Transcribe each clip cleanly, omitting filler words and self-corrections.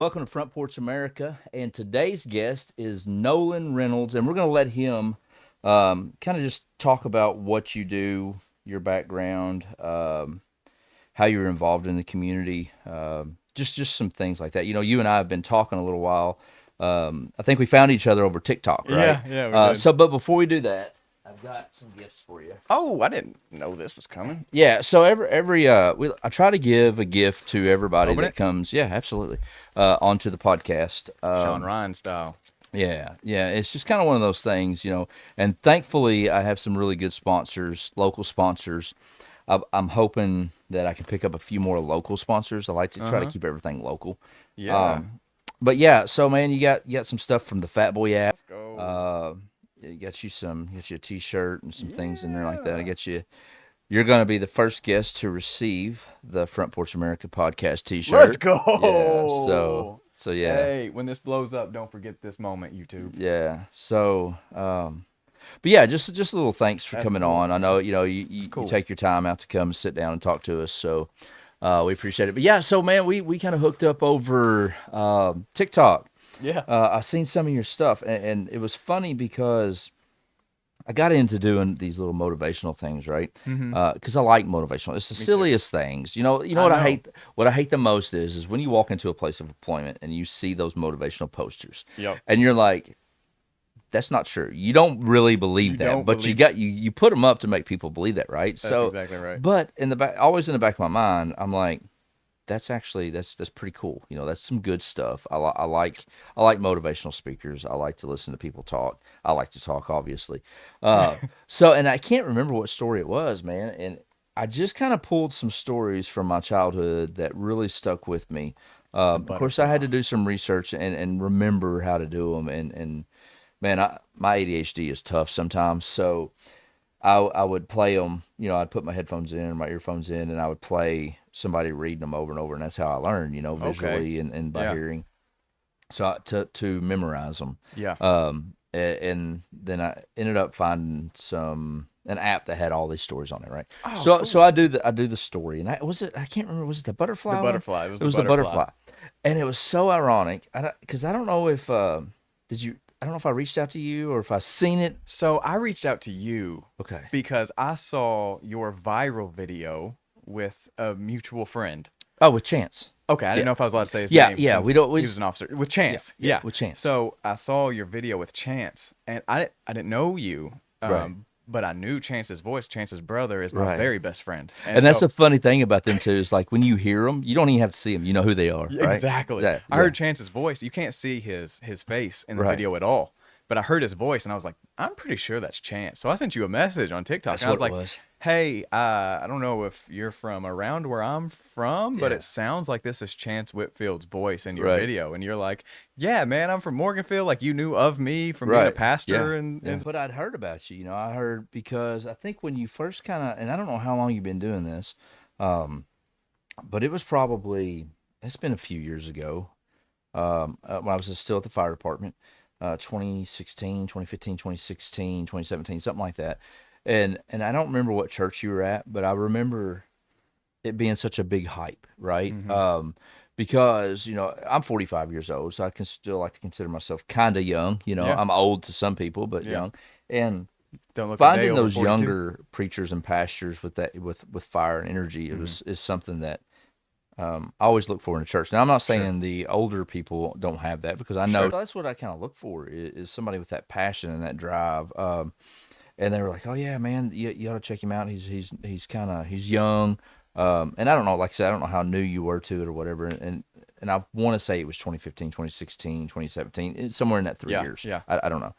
Welcome to Front Porch America, and today's guest is Nolan Reynolds, and we're going to let him kind of just talk about what you do, your background, how you're involved in the community, just some things like that. You know, you and I have been talking a little while. I think we found each other over TikTok, right? Yeah, we did. But before we do that, I've got some gifts for you. Oh, I didn't know this was coming. Yeah, so I try to give a gift to everybody Open that it. comes. Yeah, absolutely. Onto the podcast. Sean Ryan style. Yeah. It's just kind of one of those things, you know. And thankfully, I have some really good sponsors, local sponsors. I'm hoping that I can pick up a few more local sponsors. I like to try to keep everything local. Yeah. But yeah, so man, you got some stuff from the Fat Boy app. Let's go. You got you a T-shirt and some things in there like that. I Yeah. get you. You're going to be the first guest to receive the Front Porch America podcast T-shirt. Let's go. Yeah. So yeah. Hey, when this blows up, don't forget this moment, YouTube. Yeah. But yeah, just a little thanks for That's coming cool, on. I man. know, you cool. take your time out to come and sit down and talk to us. So we appreciate it. But yeah, so man, we kind of hooked up over TikTok. Yeah. I seen some of your stuff, and it was funny because I got into doing these little motivational things, right? Because I like motivational. It's the silliest things. You know I what I know. hate. What I hate the most is when you walk into a place of employment and you see those motivational posters, Yep. and you're like, "That's not true." You don't really believe You that, don't but believe- you put them up to make people believe that, right? That's exactly right. But in the back, always in the back of my mind, I'm like, that's pretty cool. You know, that's some good stuff. I like motivational speakers. I like to listen to people talk. I like to talk, obviously. And I can't remember what story it was, man. And I just kind of pulled some stories from my childhood that really stuck with me. Of course, I had to do some research and remember how to do them. And man, my ADHD is tough sometimes. So I would play them. You know, I'd put my headphones in, my earphones in, and I would play somebody reading them over and over, and that's how I learned. You know, visually and by Yeah. hearing. So to memorize them. Yeah. And then I ended up finding an app that had all these stories on it, right? Oh, So cool. I do the story, and I can't remember, was it the butterfly The one? butterfly. It was It was the the butterfly. butterfly, and it was so ironic. Because I don't know if I don't know if I reached out to you or if I seen it. So I reached out to you Okay. because I saw your viral video with a mutual friend. Oh, with Chance. Okay, I Yeah. didn't know if I was allowed to say his Yeah, name. yeah, Since we don't- we he was just- an officer with Chance. Yeah, with Chance. So I saw your video with Chance, and I didn't know you, Right. but I knew Chance's voice. Chance's brother is my Right. very best friend, And that's so, the funny thing about them too, is like when you hear them, you don't even have to see them. You know who they are, Yeah, right? exactly. Yeah, I heard Chance's voice. You can't see his face in the Right. video at all. But I heard his voice, and I was like, I'm pretty sure that's Chance. So I sent you a message on TikTok. That's and I was what like, it was. hey, I don't know if you're from around where I'm from, but Yeah. it sounds like this is Chance Whitfield's voice in your Right. video. And you're like, yeah, man, I'm from Morganfield. Like, you knew of me from being a Right. pastor. Yeah. And, Yeah. and But I'd heard about you. You know, I heard because I think when you first kind of, and I don't know how long you've been doing this, but it's been a few years ago, when I was still at the fire department, 2016, 2015, 2016, 2017, something like that. And I don't remember what church you were at, but I remember it being such a big hype, right? Because, I'm 45 years old, so I can still like to consider myself kind of young. Yeah. I'm old to some people, but Yeah. young. And don't look a day finding over those 42. younger preachers and pastors with fire and energy, is something that I always look for in a church. Now, I'm not saying the older people don't have that, because I know that's what I kind of look for is somebody with that passion and that drive. And they were like, "Oh yeah, man, you ought to check him out. He's young." And I don't know, like I said, I don't know how new you were to it or whatever. And I want to say it was 2015, 2016, 2017, somewhere in that 3 years. Yeah. I don't know.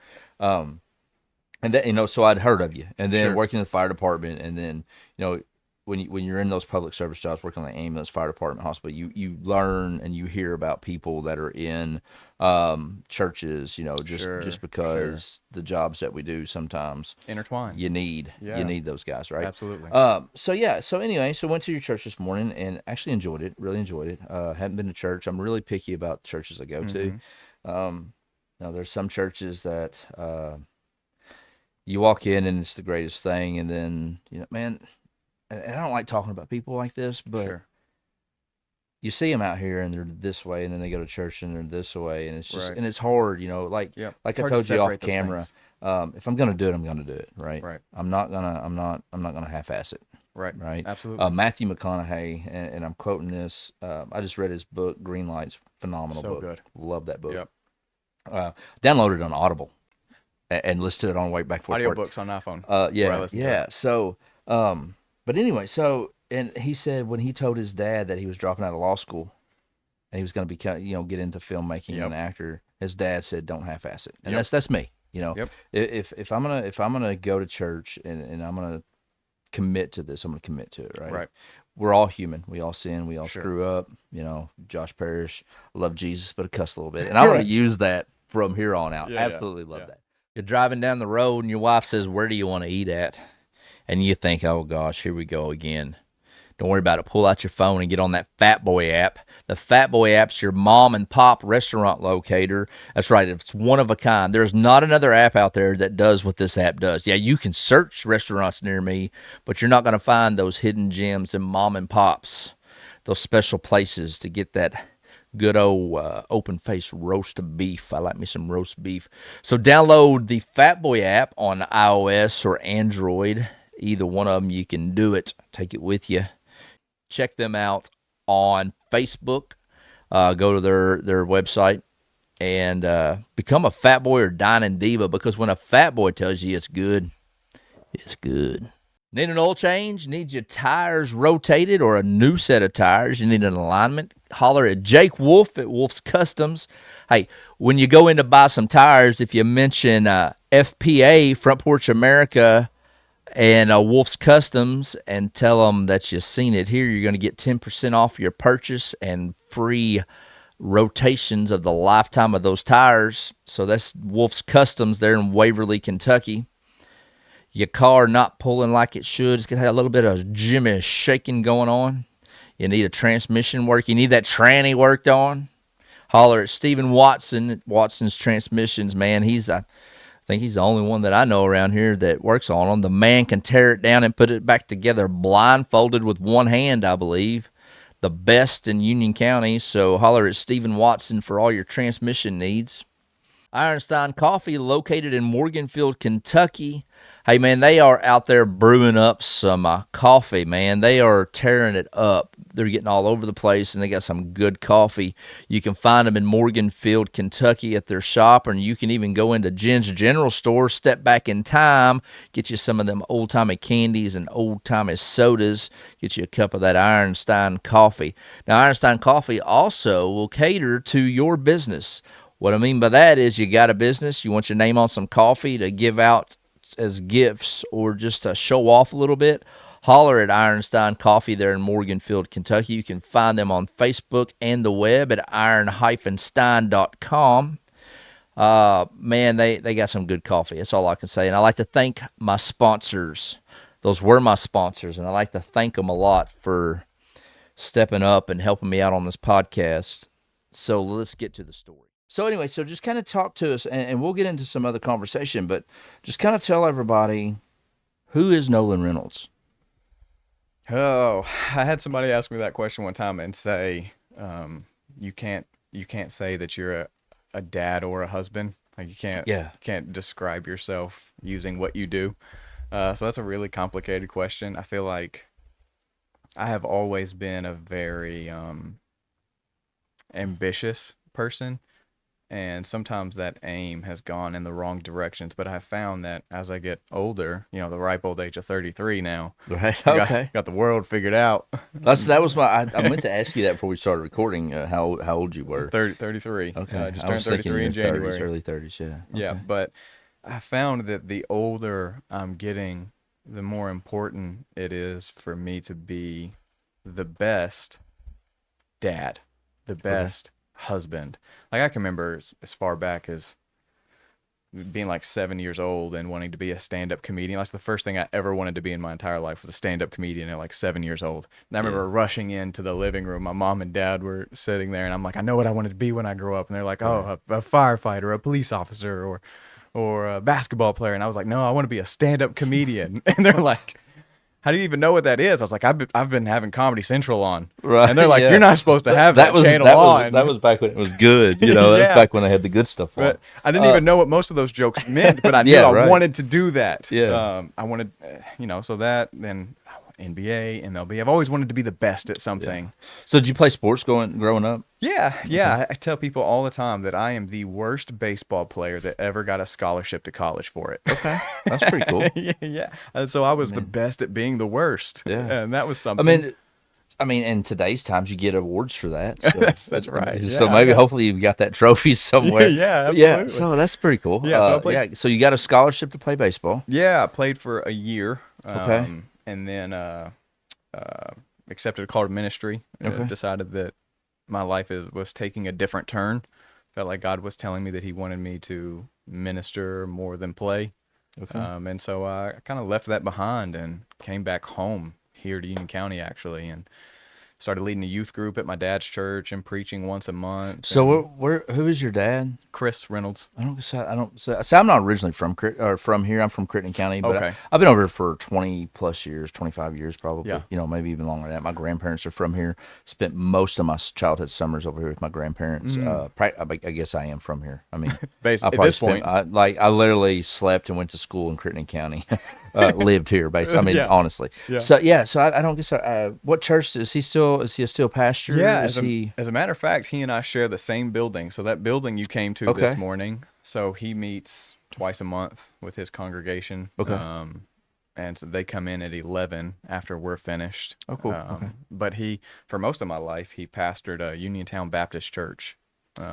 And that, so I'd heard of you, and then Sure. working in the fire department, and then when you're in those public service jobs, working on the ambulance, fire department, hospital, you learn and you hear about people that are in churches, just because the jobs that we do sometimes Intertwined. you need Yeah. those guys, right? Absolutely. So anyway, went to your church this morning and actually enjoyed it, really enjoyed it. Hadn't been to church. I'm really picky about the churches I go to. Now there's some churches that you walk in and it's the greatest thing, and then man, and I don't like talking about people like this, but Sure. you see them out here and they're this way, and then they go to church and they're this way, and it's just Right. and it's hard, Yep. like It's I hard to told you off separate those camera. things. If I'm gonna do it, I'm gonna do it, right? Right. I'm not gonna half-ass it, Right. right? Absolutely. Matthew McConaughey, and I'm quoting this. I just read his book, Green Lights, phenomenal So book. good. Love that book. Yep. Uh, Downloaded it on Audible and listened to it on the way back and forth to work. Audiobooks on iPhone. Where I Yeah, listen to it. yeah. So, but anyway, and he said when he told his dad that he was dropping out of law school and he was going to become, get into filmmaking and Yep. an actor, his dad said, "Don't half-ass it," and Yep. that's me. Yep. If I'm gonna go to church and I'm gonna commit to this, I'm gonna commit to it. Right? Right. We're all human. We all sin. We all Sure. screw up. Josh Parrish, love Jesus, but I cuss a little bit, and I'm gonna Right. use that from here on out. Yeah. Yeah. Absolutely love Yeah. that. You're driving down the road and your wife says, "Where do you want to eat at?" And you think, "Oh gosh, here we go again." Don't worry about it. Pull out your phone and get on that Fat Boy app. The Fat Boy app's your mom and pop restaurant locator. That's right. It's one of a kind. There's not another app out there that does what this app does. Yeah, you can search restaurants near me, but you're not going to find those hidden gems and mom and pops, those special places to get that good old open faced roast of beef. I like me some roast beef. So download the Fat Boy app on iOS or Android. Either one of them, you can do it. Take it with you. Check them out on Facebook. Go to their website and become a fat boy or dining diva, because when a fat boy tells you it's good, it's good. Need an oil change? Need your tires rotated or a new set of tires? You need an alignment? Holler at Jake Wolf at Wolf's Customs. Hey, when you go in to buy some tires, if you mention FPA, Front Porch America, and Wolf's Customs, and tell them that you've seen it here, you're going to get 10% off your purchase and free rotations of the lifetime of those tires. So that's Wolf's Customs there in Waverly, Kentucky. Your car not pulling like it should. It's got a little bit of Jimmy shaking going on. You need a transmission work. You need that tranny worked on. Holler at Stephen Watson at Watson's Transmissions, man. I think he's the only one that I know around here that works on them. The man can tear it down and put it back together blindfolded with one hand, I believe. The best in Union County. So holler at Stephen Watson for all your transmission needs. Ironstein Coffee, located in Morganfield, Kentucky. Hey, man, they are out there brewing up some coffee, man. They are tearing it up. They're getting all over the place, and they got some good coffee. You can find them in Morganfield, Kentucky at their shop, and you can even go into Jen's General Store, step back in time, get you some of them old-timey candies and old-timey sodas, get you a cup of that Ironstein coffee. Now, Ironstein Coffee also will cater to your business. What I mean by that is you got a business, you want your name on some coffee to give out as gifts or just to show off a little bit, holler at Ironstein Coffee there in Morganfield, Kentucky. You can find them on Facebook and the web at iron-stein.com. Man, they got some good coffee. That's all I can say. And I like to thank my sponsors. Those were my sponsors, and I like to thank them a lot for stepping up and helping me out on this podcast. So let's get to the story. So anyway, so just kind of talk to us, and we'll get into some other conversation, but just kind of tell everybody, who is Nolan Reynolds? Oh, I had somebody ask me that question one time and say, you can't say that you're a dad or a husband. Like Yeah. you can't describe yourself using what you do. So that's a really complicated question. I feel like I have always been a very ambitious person, and sometimes that aim has gone in the wrong directions. But I have found that as I get older, the ripe old age of 33 now, Right. I got Okay. got the world figured out. That was my. I meant to ask you that before we started recording. How old you were? 33. Okay. Just I turned was thinking in 33 your in thirties, January. early thirties. Yeah. Yeah, Okay. but I found that the older I'm getting, the more important it is for me to be the best dad, the Okay. best husband. Like I can remember as far back as being like 7 years old and wanting to be a stand-up comedian. That's the first thing I ever wanted to be in my entire life, was a stand-up comedian at like 7 years old. And I Yeah. remember rushing into the living room. My mom and dad were sitting there, and I'm like, I know what I wanted to be when I grow up. And they're like, Right. oh, a firefighter, a police officer, or a basketball player. And I was like, no, I want to be a stand-up comedian. And they're like, how do you even know what that is? I was like, I've been having Comedy Central on, Right. and they're like, Yeah. you're not supposed to have that channel That on. was back when it was good. You know, that was Yeah, back when they had the good stuff on. but I didn't even know what most of those jokes meant, but I knew Yeah, I right. wanted to do that. Yeah. I wanted, so that then NBA, MLB. I've always wanted to be the best at Yeah. something. So did you play sports growing up? Yeah, Okay. yeah. I tell people all the time that I am the worst baseball player that ever got a scholarship to college for it. Okay. That's pretty cool. Yeah, yeah. So I I was the mean, best at being the worst, yeah. and that was I something. mean, in today's times, you get awards for that. So, That's right. so Yeah, I maybe, got. hopefully, you've got that trophy Yeah, somewhere. yeah, But yeah, absolutely. so that's pretty cool. Yeah, so I played. Yeah. So you got a scholarship to play baseball. Yeah, I played for a year, Okay. and then uh, accepted a call to ministry. Okay. Decided that my life was taking a different turn. Felt like God was telling me that He wanted me to minister more than play. Okay. And so I kind of left that behind and came back home here to Union County actually, and started leading a youth group at my dad's church and preaching once a month. So And who is your dad? Chris Reynolds. I'm not originally from here. I'm from Crittenden County, but Okay. I've been over here for 20 plus years, 25 years probably. Yeah. You know, maybe even longer than that. My grandparents are from here. Spent most of my childhood summers over here with my grandparents. I guess I am from here. I mean, I At probably this point, I literally slept and went to school in Crittenden County. Lived here basically. I mean, yeah, honestly. yeah. So I don't guess. What church is he still? Is he still pastor? Yeah, Is he? as a matter of fact, he and I share the same building. So that building you came to Okay. this morning. So he meets twice a month with his congregation. Okay. And so they come in at 11 after we're finished. Oh, cool. Okay. But for most of my life, he pastored a Uniontown Baptist church. Okay.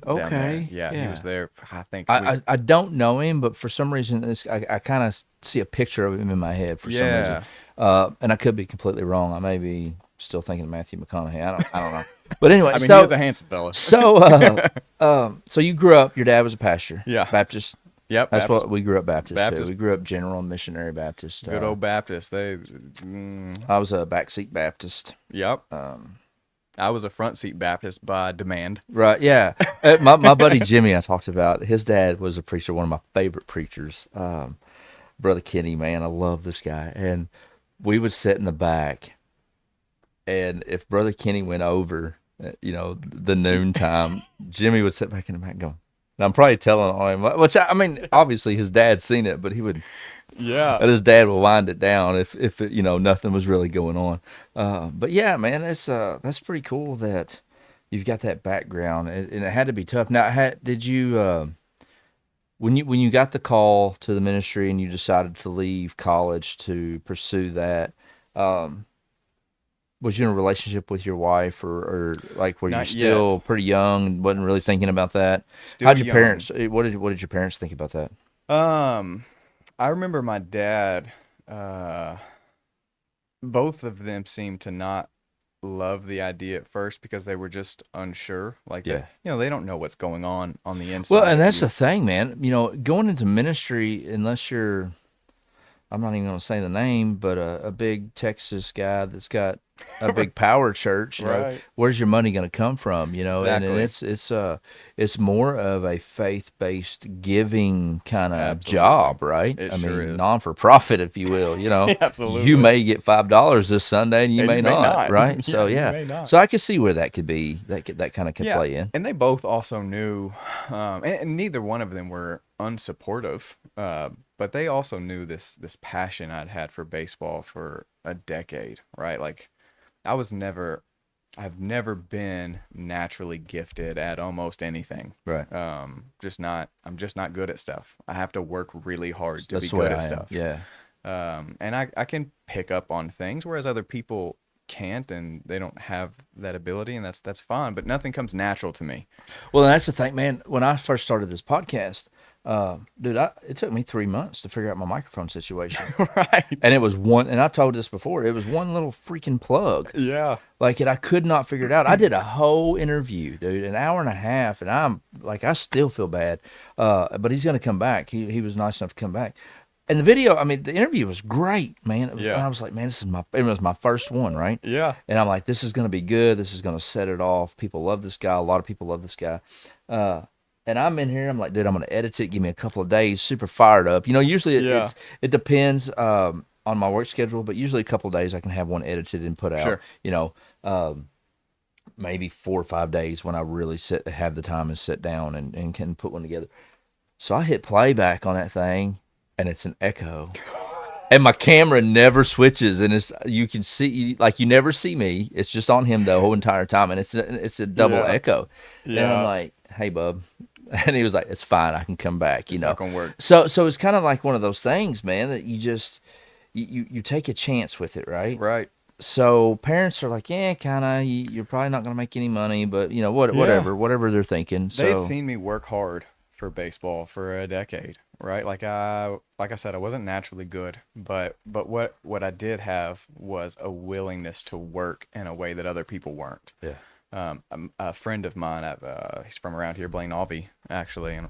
Down there. Okay. Yeah, he was there. I think I don't know him, but for some reason, I kind of see a picture of him in my head for some reason. And I could be completely wrong. I may be still thinking of Matthew McConaughey. I don't know. But anyway, I mean, he is a handsome fella. So you grew up. Your dad was a pastor. Yeah. Baptist. Yep. That's Baptist, what we grew up Baptist, Baptist. too. We grew up General Missionary Baptist. Good old Baptist. I was a backseat Baptist. Yep. I was a front seat Baptist by demand. Right, yeah. My buddy Jimmy, I talked about, his dad was a preacher, one of my favorite preachers. Brother Kenny, man, I love this guy. And we would sit in the back, and if Brother Kenny went over, the noontime, Jimmy would sit back in the back going, and I'm probably telling on him, which I mean, obviously his dad's seen it, but Yeah. his dad will wind it down if nothing was really going on. But yeah, man, that's pretty cool that you've got that background, and it had to be tough. Now, did you when you got the call to the ministry and you decided to leave college to pursue that? Was you in a relationship with your wife, or like were you Not still yet. pretty young and wasn't really thinking about that? Still How'd your young. parents? What did your parents think about that? I remember my dad, both of them seemed to not love the idea at first because they were just unsure. Like, Yeah. they don't know what's going on the inside. Well, and of that's you. the thing, man. Going into ministry, unless you're, I'm not even going to say the name, but a big Texas guy that's got a big power church, Right. where's your money going to come from? And Exactly. it's more of a faith-based giving kind of Absolutely. job, right? It I sure mean, is. non-for-profit, if you will. Absolutely. You may get $5 this Sunday, and you And may you may not, not. right? So You yeah, may not. so I can see where that could be that kind of could play in. And they both also knew, and neither one of them were unsupportive, but they also knew this passion I'd had for baseball for a decade, right? Like, I've never been naturally gifted at almost anything. Right. I'm just not good at stuff. I have to work really hard to That's be the way good I at am. stuff. Yeah. And I can pick up on things, whereas other people can't, and they don't have that ability, and that's fine. But nothing comes natural to me. Well, and that's the thing, man. When I first started this podcast, dude, it took me 3 months to figure out my microphone situation. Right. And it was and I told this before, it was one little freaking plug. Yeah. Like, I could not figure it out. I did a whole interview, dude, an hour and a half, and I'm like, I still feel bad. But he's going to come back. He was nice enough to come back. And the video, I mean, the interview was great, man. And I was like, man, it was my first one, right? Yeah. And I'm like, this is going to be good. This is going to set it off. People love this guy. A lot of people love this guy. And I'm in here. I'm like, dude, I'm going to edit it. Give me a couple of days. Super fired up. Usually it depends. on my work schedule, but usually a couple of days I can have one edited and put out. Sure. You know, maybe 4 or 5 days when I really have the time and sit down and can put one together. So I hit playback on that thing, and it's an echo. And my camera never switches, and it's you can see like you never see me. It's just on him the whole entire time, and it's a double Yeah. echo. And I'm Yeah. like, "Hey, bub," and he was like, "It's fine, I can come back." You It's know, not gonna work. so it's kind of like one of those things, man, that you just you take a chance with it, right? Right. So parents are like, yeah, kind of. You're probably not going to make any money, but you know Yeah. whatever they're thinking. They'd So seen me work hard for baseball for a decade, right? Like I said, I wasn't naturally good, but what I did have was a willingness to work in a way that other people weren't. yeah, A friend of mine, he's from around here, Blaine Albee, actually, and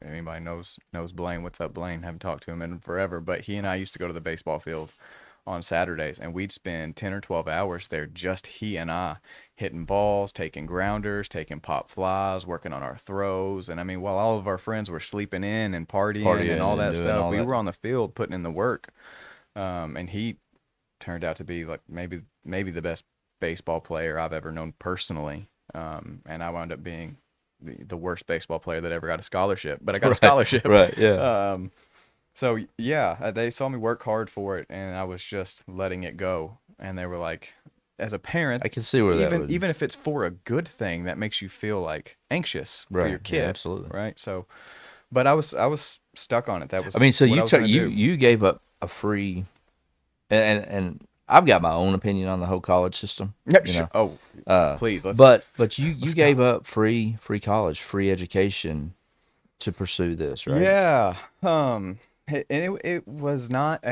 anybody knows Blaine. What's up, Blaine? Haven't talked to him in forever, but he and I used to go to the baseball field on Saturdays, and we'd spend 10 or 12 hours there, just he and I, hitting balls, taking grounders, taking pop flies, working on our throws. And I mean, while all of our friends were sleeping in and partying and all partying and that doing stuff, all we that. were on the field putting in the work. And he turned out to be like maybe the best baseball player I've ever known personally. And I wound up being the worst baseball player that ever got a scholarship, but I got a Right, scholarship. right, yeah, Um, so yeah, they saw me work hard for it, and I was just letting it go. And they were like, as a parent, I can see where that would. even if it's for a good thing, that makes you feel like anxious for Right, your yeah, kid, absolutely. right? So, but I was stuck on it. That I was mean, so what I was gonna you do. you gave up a free, and I've got my own opinion on the whole college system, Yeah, you sure. know. Oh, Uh, please but you let's gave go. up free college, free education to pursue this, right? Yeah. And it was not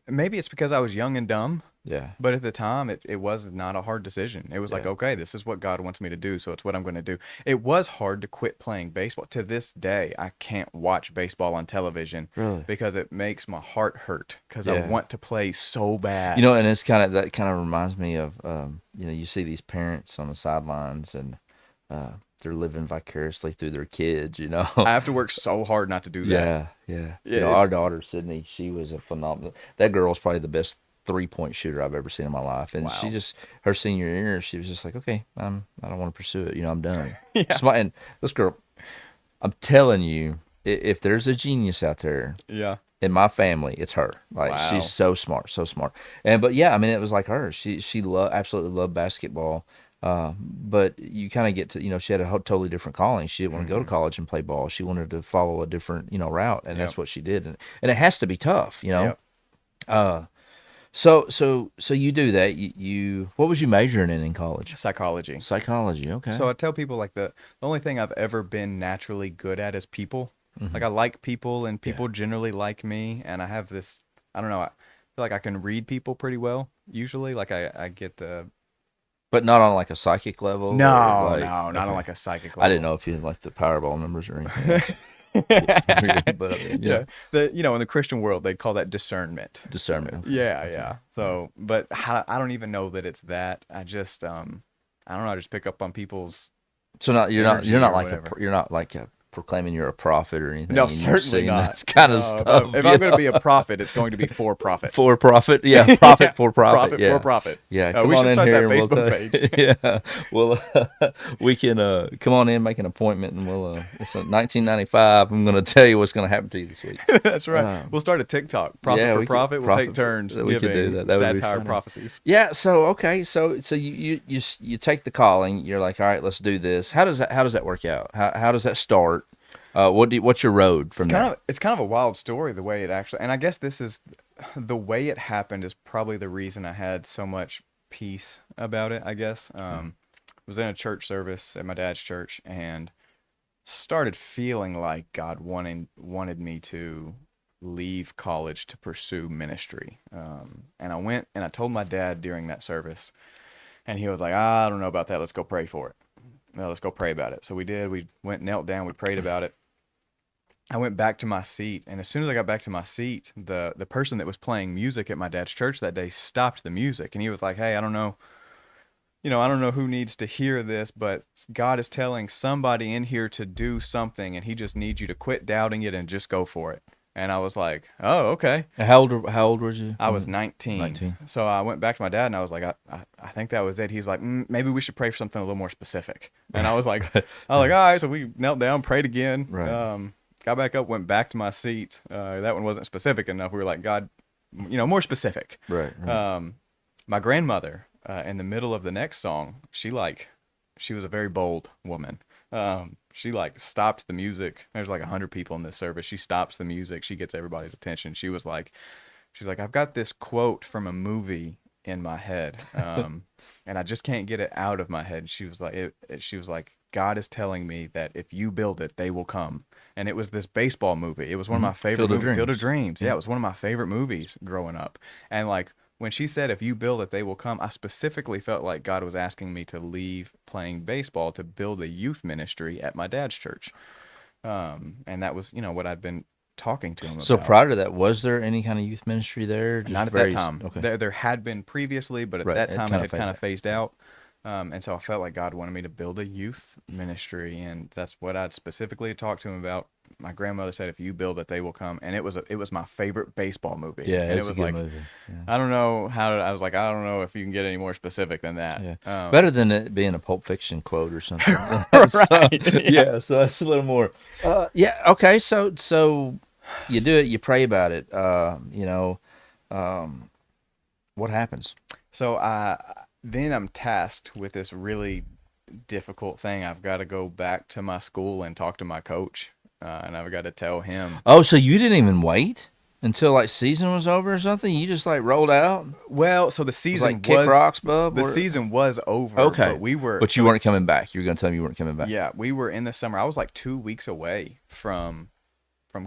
maybe it's because I was young and dumb. Yeah, But at the time, it was not a hard decision. It was like, yeah, okay, this is what God wants me to do, so it's what I'm going to do. It was hard to quit playing baseball. To this day, I can't watch baseball on television really, because it makes my heart hurt because I yeah. want to play so You bad. know, and it's kind of that kind of reminds me of you know, you see these parents on the sidelines and they're living vicariously through their kids, you know. I have to work so hard not to do that. Yeah, yeah. Yeah, You know, our it's daughter Sydney, she was a phenomenal. That girl's probably the best 3-point shooter I've ever seen in my life. And she wow. just her senior year, she was just like, okay, I don't want to pursue it. You know, I'm done. Yeah, Smart. And this girl, I'm telling you, if there's a genius out there yeah. in my family, it's her. Like she's Wow. so smart, so smart. And but yeah, I mean, it was like her. She absolutely loved basketball. But you kind of get to, you know, she had a totally different calling. She didn't want to go to Hmm. college and play ball. She wanted to follow a different, you know, route, and Yep. that's what she did. And it has to be tough, you know. Yep. Uh, so you do that. What was you majoring in college? Psychology. Psychology. Okay. So I tell people like the only thing I've ever been naturally good at is people. Hmm. Like I like people and Yeah. people generally like me and I have this I don't know, I feel like I can read people pretty well usually. Like I get the But not on like a psychic level or no, like no, not on okay. like a psychic I didn't level. know if you had like the Powerball numbers or anything. Yeah, but I mean, yeah, Yeah. In the Christian world they'd call that discernment. discernment. Okay, Yeah, okay, yeah. yeah. So, but I don't even know that it's that. I just I don't know, I just pick up on people's So not you're energy not or like whatever. you're not like proclaiming you're a prophet or No, anything, and you're certainly seeing not. this kind of No, stuff, if you I'm going to know, be a prophet, it's going to be for profit. for profit. Yeah, Yeah, profit for profit. profit for Yeah, profit. yeah. Come We on should in start that here and we'll Facebook tell. page. Yeah, well, we can come on in, make an appointment, and it's 1995. I'm going to tell you what's going to happen to you this week. That's right. Um, We'll start a TikTok. Profit yeah, for we could profit. We'll take profit. turns We could do giving that. That would be satire funny. prophecies. Yeah. So okay. So you take the calling. You're like, all right, let's do this. How does that work out? How does that start? What's your road from there? It's kind of a wild story the way it actually, and I guess this is the way it happened is probably the reason I had so much peace about it. I guess was in a church service at my dad's church and started feeling like God wanted me to leave college to pursue ministry. And I went and I told my dad during that service, and he was like, I don't know about that. Let's go pray for it. No, let's go pray about it. So we did. We went, knelt down, we prayed about it. I went back to my seat, and as soon as I got back to my seat, the person that was playing music at my dad's church that day stopped the music, and he was like, "Hey, I don't know, I don't know who needs to hear this, but God is telling somebody in here to do something, and He just needs you to quit doubting it and just go for it." And I was like, oh, okay. How old was you? I was 19. 19. So I went back to my dad and I was like, I think that was it. He's like, maybe we should pray for something a little more specific. And I was like, all right. So we knelt down, prayed again, Right. got back up, went back to my seat. That one wasn't specific enough. We were like, God, more specific. Right. Right. My grandmother, in the middle of the next song, she was a very bold woman. She like stopped the music. There's like 100 people in this service. She stops the music. She gets everybody's attention. She's like, I've got this quote from a movie in my head, and I just can't get it out of my head. She was like, God is telling me that if you build it, they will come. And it was this baseball movie. It was one of my favorite Field of movies, Field of Dreams. Dreams. Yeah, Yeah. it was one of my favorite movies growing up. And like when she said, if you build it, they will come, I specifically felt like God was asking me to leave playing baseball to build a youth ministry at my dad's church. And that was, what I'd been talking to him So about. prior to that, was there any kind of youth ministry there? Just Not at very that time. okay. There had been previously, but at Right. that It time kind it of had kind of faded. phased out. And so I felt like God wanted me to build a youth ministry, and that's what I'd specifically talked to him about. My grandmother said, "If you build it, they will come." And it was my favorite baseball movie. Yeah, And it it's a was good like, movie. Yeah. I don't know I was like, I don't know if you can get any more specific than that. Yeah. Better than it being a Pulp Fiction quote or something. So, Right. yeah. So that's a little more. Yeah. Okay. So you do it. You pray about it. What happens? So then I'm tasked with this really difficult thing. I've got to go back to my school and talk to my coach, and I've got to tell him. Oh, so you didn't even wait until like season was over or something? You just like rolled out? It Well, so was like kick rocks, bub? the Or, season was over, okay. but we were But you weren't coming back. You were going to tell me you weren't coming back. yeah, we were in the summer. I was like 2 weeks away from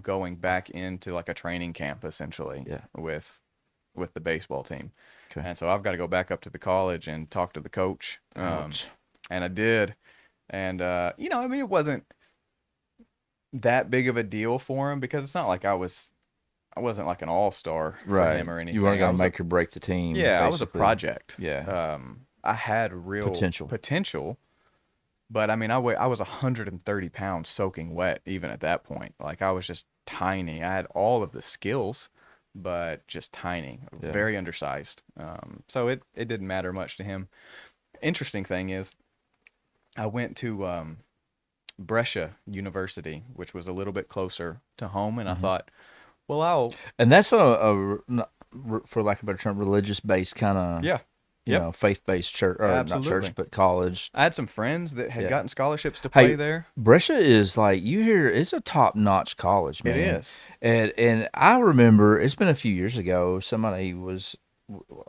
going back into like a training camp essentially Yeah. with the baseball team. Okay. And so I've got to go back up to the college and talk to the coach. Ouch. And I did. And I mean it wasn't that big of a deal for him because it's not like I wasn't like an all-star for Right. him or anything. You weren't I going was to a make or break the team. Yeah, I was a basically. project. Yeah. I had real potential, but I mean, I was 130 pounds soaking wet even at that point. Like I was just tiny. I had all of the skills, but just tiny, Yeah. very undersized. So it didn't matter much to him. Interesting thing is, I went to Brescia University, which was a little bit closer to home, and I thought, well, And that's for lack of a better term, religious based kind of, yeah, faith based church, or not Absolutely. church, but college. I had some friends that had Yeah. gotten scholarships to Hey, play there. Brescia is like you hear it's a top notch college, man. It is. And I remember it's been a few years ago. Somebody was,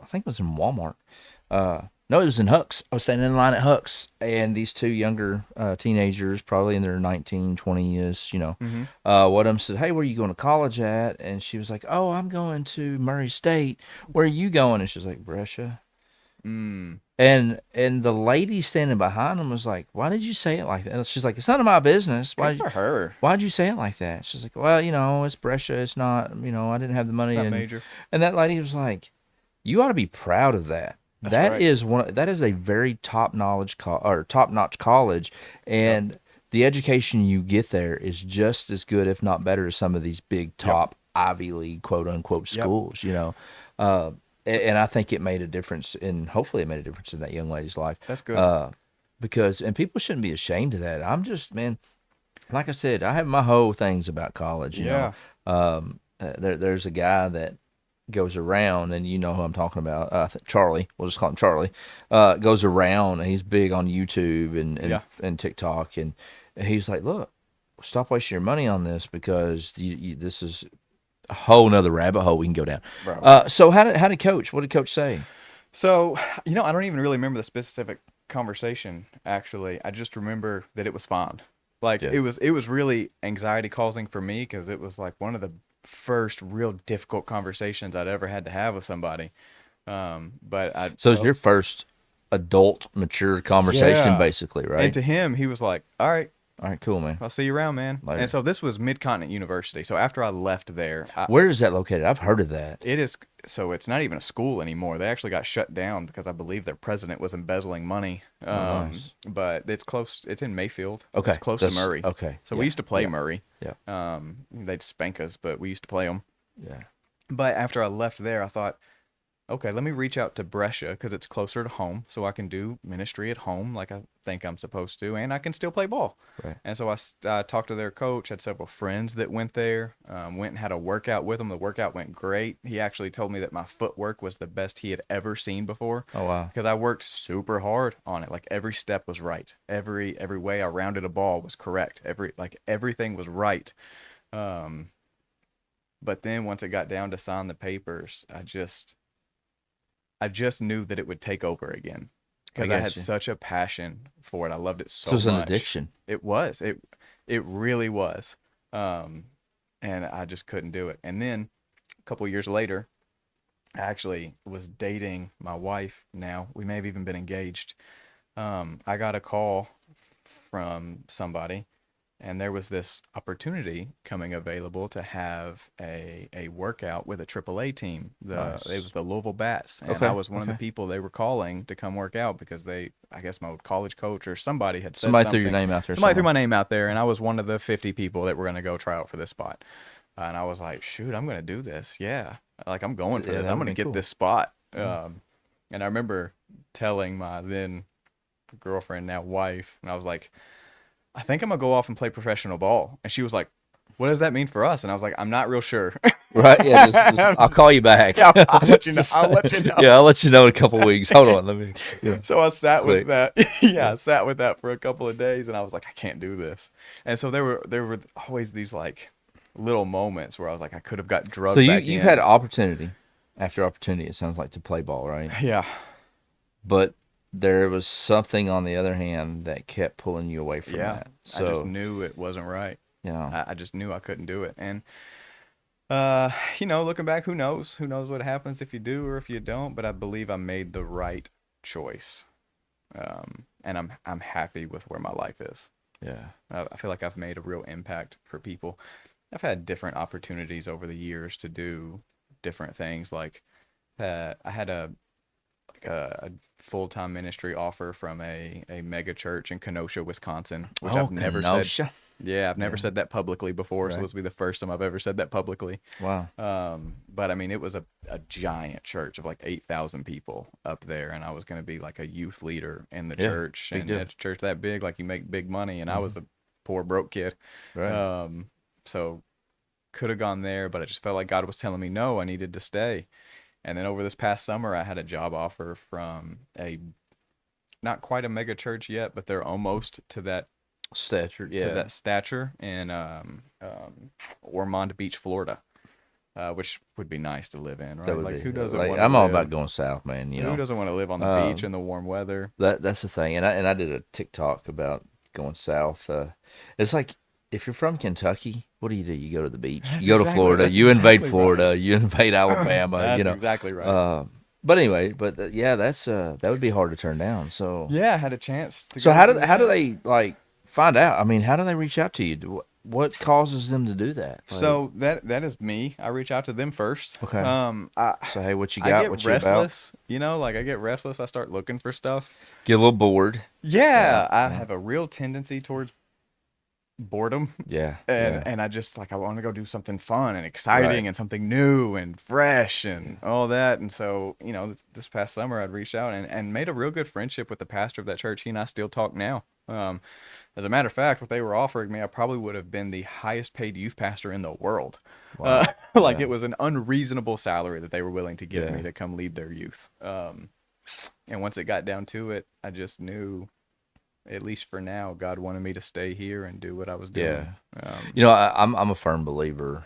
I think it was in Walmart. No, it was in Huck's. I was standing in line at Huck's, and these two younger teenagers, probably in their 19, 20 years, Mm-hmm. one of them said, "Hey, where are you going to college at?" And she was like, "Oh, I'm going to Murray State. Where are you going?" And she was like, "Brescia." Mm. And the lady standing behind him was like, "Why did you say it like that?" And she's like, "It's none of my business. Good for her. Why'd you say it like that?" She's like, "Well, it's Brescia. It's not, I didn't have the money." It's not And major. that lady was like, "You ought to be proud of that. That's That right. is that is a very top notch college, and the education you get there is just as good, if not better, as some of these big top Ivy League quote unquote Yep. schools. And I think it made a difference, and hopefully it made a difference in that young lady's life. That's good. Because people shouldn't be ashamed of that. I'm just, man, like I said, I have my whole things about college. Yeah. There's a guy that goes around, and you know who I'm talking about. Charlie. We'll just call him Charlie. Goes around, and he's big on YouTube and TikTok, and he's like, "Look, stop wasting your money on this because this is a whole nother rabbit hole we can go down." Bro. So how did Coach? What did Coach say? So, I don't even really remember the specific conversation, actually. I just remember that it was fine. Like, Yeah. it was really anxiety causing for me because it was like one of the first real difficult conversations I'd ever had to have with somebody. But So it's your first adult, mature conversation, Yeah. basically, right? And to him, he was like, all right, All right, cool, man. I'll see you around, man. And Later. so this was Mid-Continent University. So after I left there, Where is that located? I've heard of that. it is so it's not even a school anymore. They actually got shut down because I believe their president was embezzling money. Oh, nice. But it's close. It's in Mayfield. It's Okay, close to that's Murray. okay. So we Yeah, used to play yeah, Murray. yeah, They'd spank us, but we used to play them. yeah. But after I left there, I thought, okay, let me reach out to Brescia because it's closer to home, so I can do ministry at home like I think I'm supposed to, and I can still play ball. Right. And so I talked to their coach, had several friends that went there, went and had a workout with him. The workout went great. He actually told me that my footwork was the best he had ever seen before Oh wow. because I worked super hard on it. Like every step was right. Every way I rounded a ball was correct. Everything was right. Um, but then once it got down to sign the papers, I just knew that it would take over again I because I had got you. such a passion for it. I loved it So so it's an much. addiction. It was. It really was. Um, and I just couldn't do it. And then a couple years later, I actually was dating my wife now. We may have even been engaged. I got a call from somebody and there was this opportunity coming available to have a workout with a AAA team. It Nice. was the Louisville Bats, and I Okay. was one of the Okay. people they were calling to come work out because I guess my college coach or somebody had said Somebody threw your something. name out there Somebody threw somewhere. my name out there, and I was one of the 50 people that were going to go try out for this spot. And I was like, shoot, I'm going to do this. Yeah, like I'm going for Yeah, this. that I'm would going to be get cool. this spot. Yeah. And I remember telling my then girlfriend, now wife, and I was like, I think I'm gonna go off and play professional ball. And she was like, what does that mean for us? And I was like, I'm not real sure. Right. Yeah. Just I'm I'll just- call you back. yeah, I'll let you know. Just, I'll let you know. yeah, I'll let you know in a couple weeks. Hold on. Let me. Yeah. So I sat with Click. that. Yeah, Yeah. I sat with that for a couple of days, and I was like, I can't do this. And so there were always these like little moments where I was like, I could have got So drugged back you've had in. opportunity after opportunity. It sounds like to play ball, right? Yeah, But there was something on the other hand that kept pulling you away from yeah. that. I just So knew it wasn't right. you know, I just knew I couldn't do it. And looking back, who knows? Who knows what happens if you do or if you don't? But I believe I made the right choice. And I'm happy with where my life is. yeah. I feel like I've made a real impact for people. I've had different opportunities over the years to do different things. Like I had a full-time ministry offer from a mega church in Kenosha, Wisconsin, which Oh, I've never said. Kenosha. Yeah, I've never Yeah. said that publicly before, so Right. this will be the first time I've ever said that publicly. Wow. But I mean, it was a giant church of like 8,000 people up there, and I was going to be like a youth leader in the Yeah. church. Big And deal. at a church that big, like you make big money, and I Hmm. was a poor broke kid. Right. Um, so could have gone there, but I just felt like God was telling me no, I needed to stay. And then over this past summer, I had a job offer from a not quite a mega church yet, but they're almost Stature. to Yeah. that stature in Ormond Beach, Florida, which would be nice to live in, That right? would Like, be who doesn't like want to I'm all about live? going south, man. Who doesn't want to live on the beach Um, in the warm weather? that's the thing, and I did a TikTok about going south. It's like if you're from Kentucky, what do? You go to the beach. You That's go to exactly Florida. that's You invade exactly right. Florida. You invade Alabama. That's exactly right. But anyway, yeah, that would be hard to turn down. So Yeah, I had a chance to so go do how do that. they like find out? I mean, how do they reach out to you? What causes them to do that? Like, So that is me. I reach out to them first. okay, I so hey, what you I got? get What you about? restless, like I get restless. I start looking for stuff. Get a little bored. Yeah, Yeah, I yeah, have a real tendency towards boredom. yeah, and yeah. and I just like I want to go do something fun and Right. exciting and something new and fresh and all that. And so, this past summer I'd reached out and made a real good friendship with the pastor of that church. He and I still talk now. As a matter of fact, what they were offering me, I probably would have been the highest paid youth pastor in the world. Wow. Like Yeah, it was an unreasonable salary that they were willing to give me yeah, to come lead their youth. And once it got down to it, I just knew, at least for now, God wanted me to stay here and do what I was yeah. doing. I'm a firm believer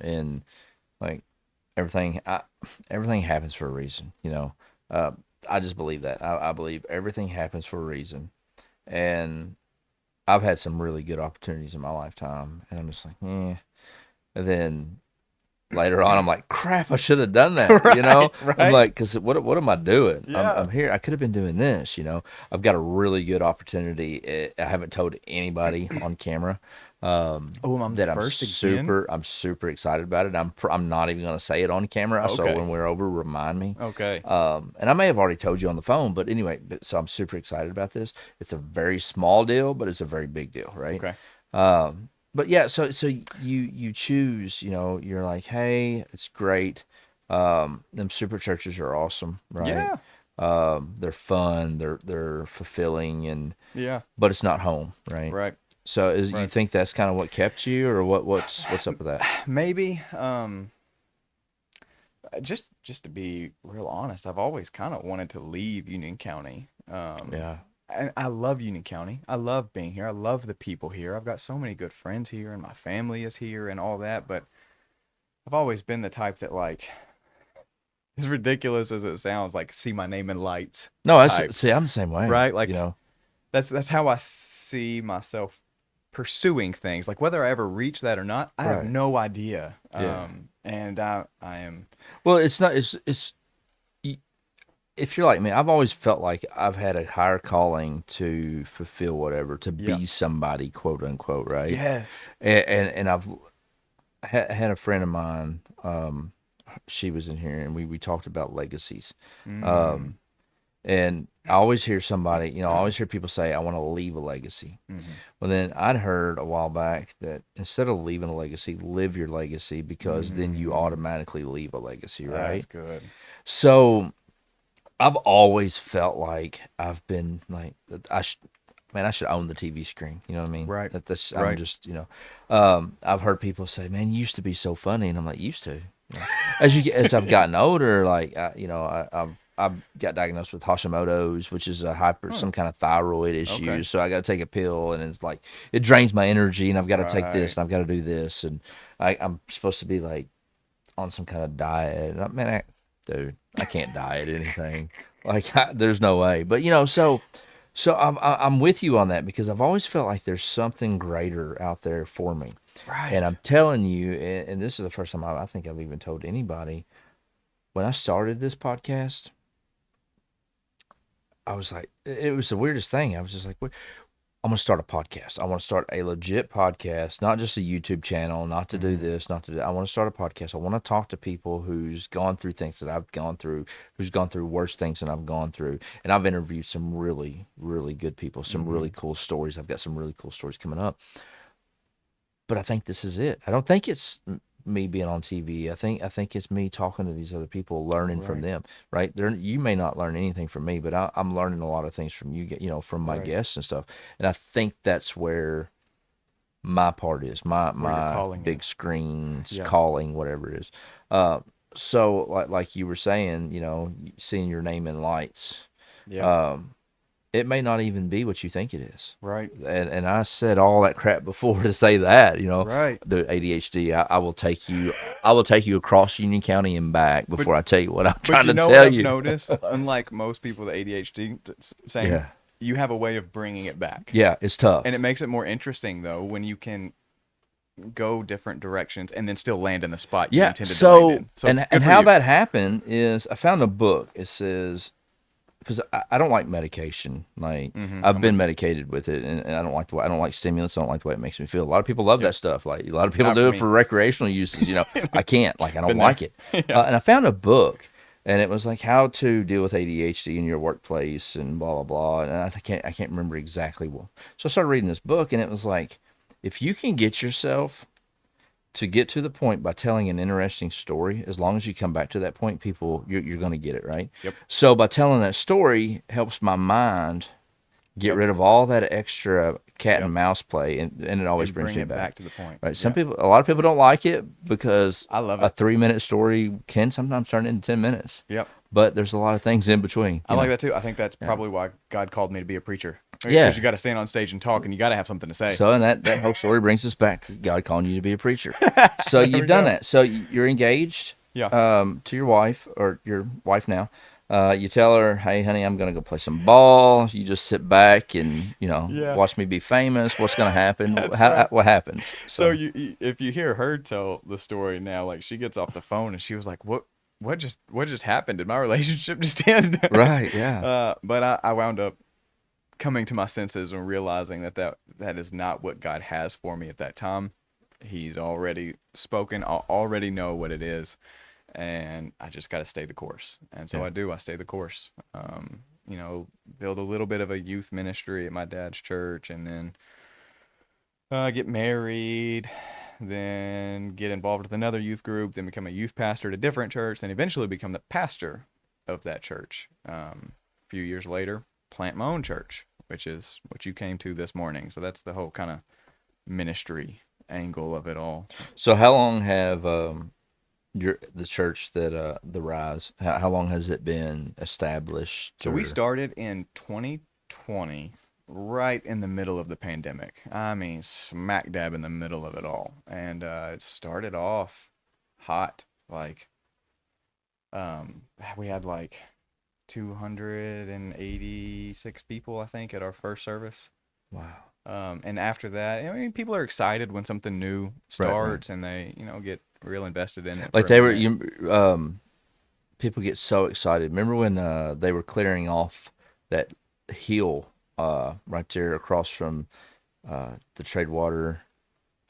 in like everything. Everything happens for a reason. Uh, I just believe that. I believe everything happens for a reason, and I've had some really good opportunities in my lifetime, and I'm just like, eh. And then later on, I'm like, crap, I should have done that. Right, I'm right. like, because what am I doing? Yeah. I'm here. I could have been doing this. I've got a really good opportunity. I haven't told anybody on camera. Oh, I'm the That first again. I'm super excited about it. I'm not even going to say it on camera. So Okay. when we're over, remind me. Okay. And I may have already told you on the phone, but anyway, so I'm super excited about this. It's a very small deal, but it's a very big deal, right? Okay. But yeah, so you choose, you're like, hey, it's great. Them super churches are awesome, right? Yeah. They're fun, they're fulfilling, and Yeah. but it's not home, right? Right. So you Right. think that's kind of what kept you, or what's up with that? Maybe. Just to be real honest, I've always kind of wanted to leave Union County. Yeah, I love Union County. I love being here. I love the people here. I've got so many good friends here, and my family is here, and all that. But I've always been the type that, like, as ridiculous as it sounds, like see my name in lights no, type, see, I'm the same way, right? Like that's how I see myself pursuing things. Like whether I ever reach that or not, I have right, no idea. yeah. And I am. Well, it's not. It's if you're like me, I've always felt like I've had a higher calling to fulfill whatever, to Yeah. be somebody, quote unquote, right? Yes. And I've had a friend of mine. She was in here, and we talked about legacies. Mm. Um, and I always hear somebody, I always hear people say, "I want to leave a legacy." Mm-hmm. Well, then I'd heard a while back that instead of leaving a legacy, live your legacy, because then you Mm. automatically leave a legacy, That's right? good. So I've always felt like I've been like I should, man, I should own the TV screen. You know what I mean? Right. That's I'm Right. just I've heard people say, "Man, you used to be so funny," and I'm like, "Used to." As I've gotten older, like I've got diagnosed with Hashimoto's, which is a Huh. some kind of thyroid issue. Okay. So I got to take a pill, and it's like it drains my energy, and I've got to take this, Right. and I've got to do this, and I'm supposed to be like on some kind of diet. And dude, I can't diet anything. Like there's no way. But so I'm with you on that, because I've always felt like there's something greater out there for me. And I'm Right. telling you, and this is the first time I think I've even told anybody, when I started this podcast, I was like, it was the weirdest thing. I was just like, "Wait, I'm going to start a podcast. I want to start a legit podcast, not just a YouTube channel, not to do Mm-hmm. this, not to do, I want to start a podcast. I want to talk to people who's gone through things that I've gone through, who's gone through worse things than I've gone through. And I've interviewed some really, really good people, some Mm-hmm. really cool stories. I've got some really cool stories coming up. But I think this is it. I don't think it's me being on TV. I think it's me talking to these other people, learning from Right. them. Right? You may not learn anything from me, but I'm learning a lot of things from you. From my Right. guests and stuff. And I think that's where my part is, Where your my calling big is. screens Yeah. calling, whatever it is. So like you were saying, seeing your name in lights. Yeah. Um, it may not even be what you think it is. Right. And I said all that crap before to say that, Right. the ADHD, I will take you across Union County and back But before I tell you what I'm but trying you to know what tell I've you. noticed? Unlike most people with ADHD, saying Yeah. you have a way of bringing it back, Yeah, it's and it tough. makes it more interesting though when you can go different directions and then still land in the spot you Yeah. intended to land So in. So and good for how you. that happened is I found a book. It says, because I don't like medication. Like I've I'm with been you. medicated with it, and I don't like the way, I don't like stimulants. I don't like the way it makes me feel. A lot of people love Yep. that stuff. Like a lot of people Not for do it me. for recreational uses. I can't. Like I don't Been there. like it. Yeah. And I found a book, and it was like how to deal with ADHD in your workplace and blah blah blah. And I can't remember exactly what. So I started reading this book, and it was like, if you can get yourself to get to the point by telling an interesting story, as long as you come back to that point, people, you're going to get it, right? Yep. So by telling that story helps my mind get Yep. rid of all that extra cat Yep. and mouse play, and it always And brings bring me it back. back to the point. Right? Yeah. A lot of people don't like it because I love a it. 3 minute story can sometimes turn into 10 minutes. Yep. But there's a lot of things in between. I like that too. I think that's Yeah. probably why God called me to be a preacher. Because Yeah. you got to stand on stage and talk, and you got to have something to say. So, and that whole story brings us back to God calling you to be a preacher. So There you've we done go. that. So you're engaged Yeah. to your wife, or your wife now. You tell her, "Hey, honey, I'm gonna go play some ball. You just sit back and Yeah, watch me be famous. What's gonna happen? that's right. What happens?" So So if you hear her tell the story now, like she gets off the phone and she was like, what just happened? Did my relationship just end?" right, yeah, But I wound up coming to my senses and realizing that is not what God has for me at that time. He's already spoken. I already know what it is, and I just got to stay the course. And so yeah. I do. I stay the course. Build a little bit of a youth ministry at my dad's church, and then get married, then get involved with another youth group, then become a youth pastor at a different church, then eventually become the pastor of that church. A few years later, plant my own church, which is what you came to this morning. So that's the whole kind of ministry angle of it all. So how long have the church that the Rise? How long has it been established? So we Or started in 2020, right in the middle of the pandemic. I mean, smack dab in the middle of it all. And it started off hot. Like, um, we had like 286 people, I think, at our first service. wow, And after that, I mean, people are excited when something new right, right. starts and they, get real invested in it for Like a they were minute. you people get so excited. Remember when they were clearing off that hill right there across from the Trade Water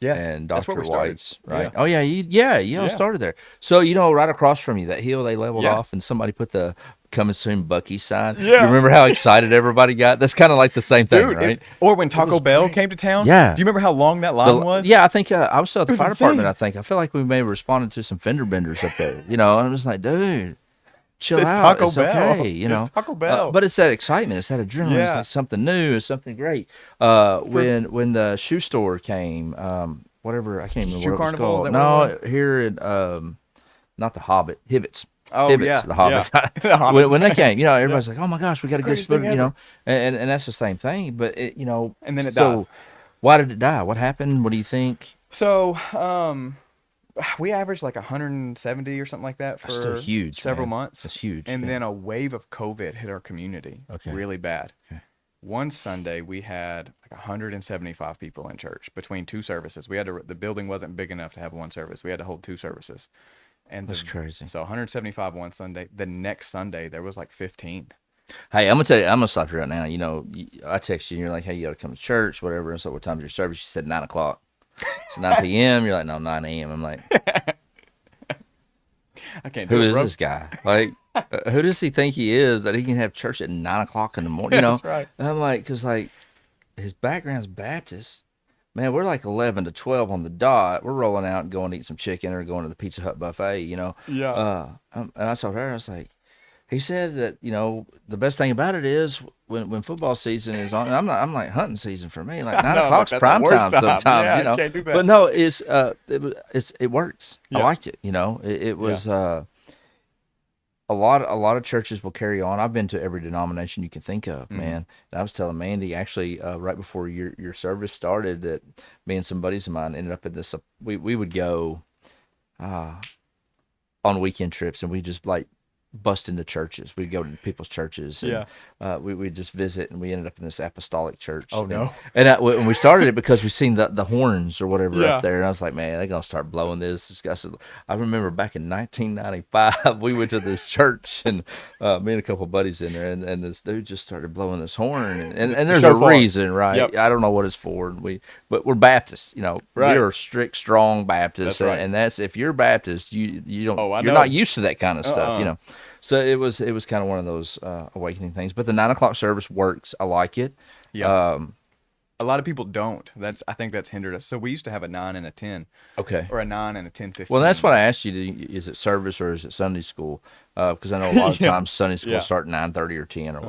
Yeah, and that's where Dr. we started. White's, right? Yeah, Oh yeah, you all yeah, started there. So right across from you, that hill they leveled yeah, off, and somebody put the "Coming Soon" Bucky sign. You yeah. remember how excited everybody got? That's kind of like the same thing, Dude, right? or when It Taco was Bell great. came to town, Yeah. do you remember how long that line The was? yeah, I think I was still at It the was fire department. I insane. think I feel like we may have responded to some fender benders up there. I'm just like, dude, chill It's out. Taco It's okay. Bell. It's Taco Bell. But it's that excitement. It's that adrenaline. It's Yeah. like something new. It's something great. For When the shoe store came, whatever I can't remember Shoe what it was Carnival, is called. that what it was? No, here in not the Hobbit, Hibbits. Oh Hibbits, yeah, the yeah. Hobbits. The when they Hobbits. came, Yeah. everybody's like, "Oh my gosh, we got a good Greatest thing split," ever. and that's the same thing. But And then it dies. so why did it die? What happened? What do you think? So, we averaged like 170 or something like that That's still for huge, several man. months. That's huge. And Yeah. then a wave of COVID hit our community Okay. really bad. Okay. One Sunday we had like 175 people in church between two services. The building wasn't big enough to have one service. We had to hold two services. And That's crazy. so 175 one Sunday. The next Sunday there was like 15. Hey, I'm gonna tell you. I'm gonna stop you right now. I text you, and you're like, "Hey, you gotta come to church, whatever." And so, what time's your service? You said 9 o'clock. So 9 p.m. You're like, "No, 9 a.m." I'm like, I can't "Who do it, is bro. this guy? Like, who does he think he is that he can have church at 9 o'clock in the morning?" That's right. And I'm like, because like his background's Baptist. Man, we're like 11 to 12 on the dot. We're rolling out and going to eat some chicken or going to the Pizza Hut buffet. Yeah. And I told her, I was like, he said that the best thing about it is when football season is on. And I'm like hunting season for me. Like nine No, I'm like o'clock's that's the prime worst time time. sometimes. Yeah, can't do But that. no, it works. I Yeah. liked it. It Yeah. was a lot of churches will carry on. I've been to every denomination you can think of, Mm-hmm. man. And I was telling Mandy actually right before your service started that me and some buddies of mine ended up in this. We would go uh, on weekend trips and we just like bust into churches. We'd go to people's churches and Yeah. we'd just visit, and we ended up in this apostolic church. Oh And no. when we started it because we seen the horns or whatever up Yeah. there, and I was like, man, they're gonna start blowing this. Guy said, I remember back in 1995, we went to this church, and me and a couple of buddies in there, and this dude just started blowing this horn, and The there's a shofar. reason, right? Yep. I don't know what it's for. But we're Baptists, we Right. are strict, strong Baptists, That's right. and that's if you're Baptist, you don't, Oh, I you're not know. used to that kind of stuff. Uh-uh. So it was kind of one of those awakening things. But the 9 o'clock service works. I like it. Yeah. A lot of people don't. I think that's hindered us. So we used to have a 9 and a 10 Okay. or a 9 and a 10 Well, that's 15. what I asked you. Is it service or is it Sunday school? Because I know a lot of Yeah. times Sunday school Yeah. start 9:30 or 10 or Uh-huh.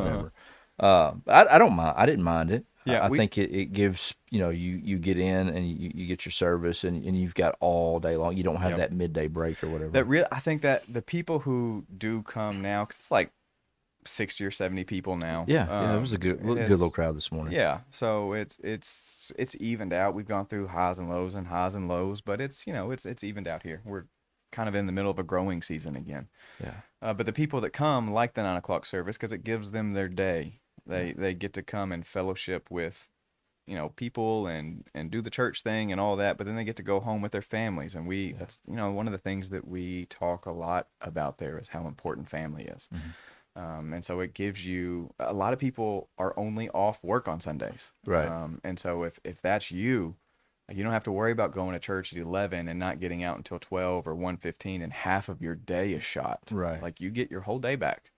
whatever. I don't mind. I didn't mind it. Yeah, I we think it gives you get in and you get your service and you've got all day long. You don't have Yep. that midday break or whatever. that real I think that the people who do come now, 'cause it's like 60 or 70 people now. Yeah. It was a good little crowd this morning. Yeah, so it's evened out. We've gone through highs and lows, but it's it's evened out here. kind of in the middle of a growing season again. Yeah. But the people that come like the 9 o'clock service because it gives them their day. Yeah. They get to come and fellowship with, people and do the church thing and all that, but then they get to go home with their families. And Yeah. that's, one of the things that we talk a lot about there is how important family is. Mhm. And so it gives you, a lot of people are only off work on Sundays. Right. And so if that's you, you don't have to worry about going to church at 11 and not getting out until 12 or 1:15 and half of your day is shot. Right. Like, you get your whole day back.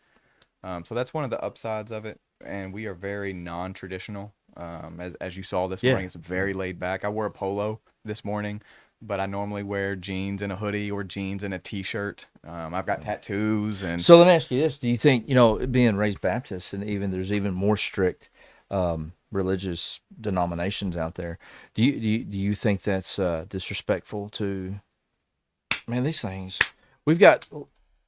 So that's one of the upsides of it. And we are very non-traditional. As you saw this Yeah. morning, it's very laid back. I wore a polo this morning, but I normally wear jeans and a hoodie or jeans and a t-shirt. I've got tattoos and So let me ask you this: do you think, being raised Baptist, and even there's even more strict religious denominations out there? Do you think that's disrespectful to? Man, these things we've got.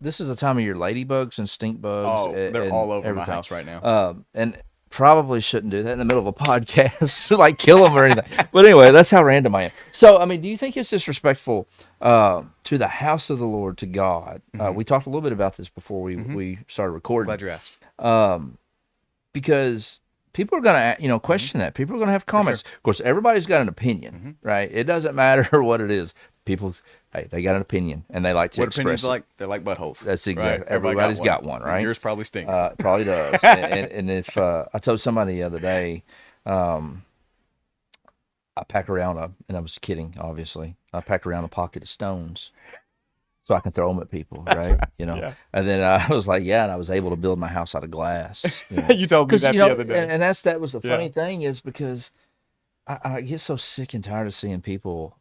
This is the time of year ladybugs and stink bugs oh, they're all and over my everything. house right now. And probably shouldn't do that in the middle of a podcast, like kill them or anything. But anyway, that's how random I am. So, I mean, do you think it's disrespectful to the house of the Lord, to God? We talked a little bit about this before we started recording. Glad you asked. Because people are going to, question that. People are going to have comments. sure. Of course, everybody's got an opinion, right? It doesn't matter what it is. People, hey, they got an opinion and they like to What express opinions it. like? They're like buttholes. That's right? exactly. Everybody's got one, right? Yours probably stinks. Probably does. And if I told somebody the other day, I pack around and I was kidding, obviously. I pack around a pocket of stones so I can throw them at people, right? Yeah. And then I was like, yeah, and I was able to build my house out of glass. You told me Because that the other day. and that was the Yeah. funny thing is because I get so sick and tired of seeing people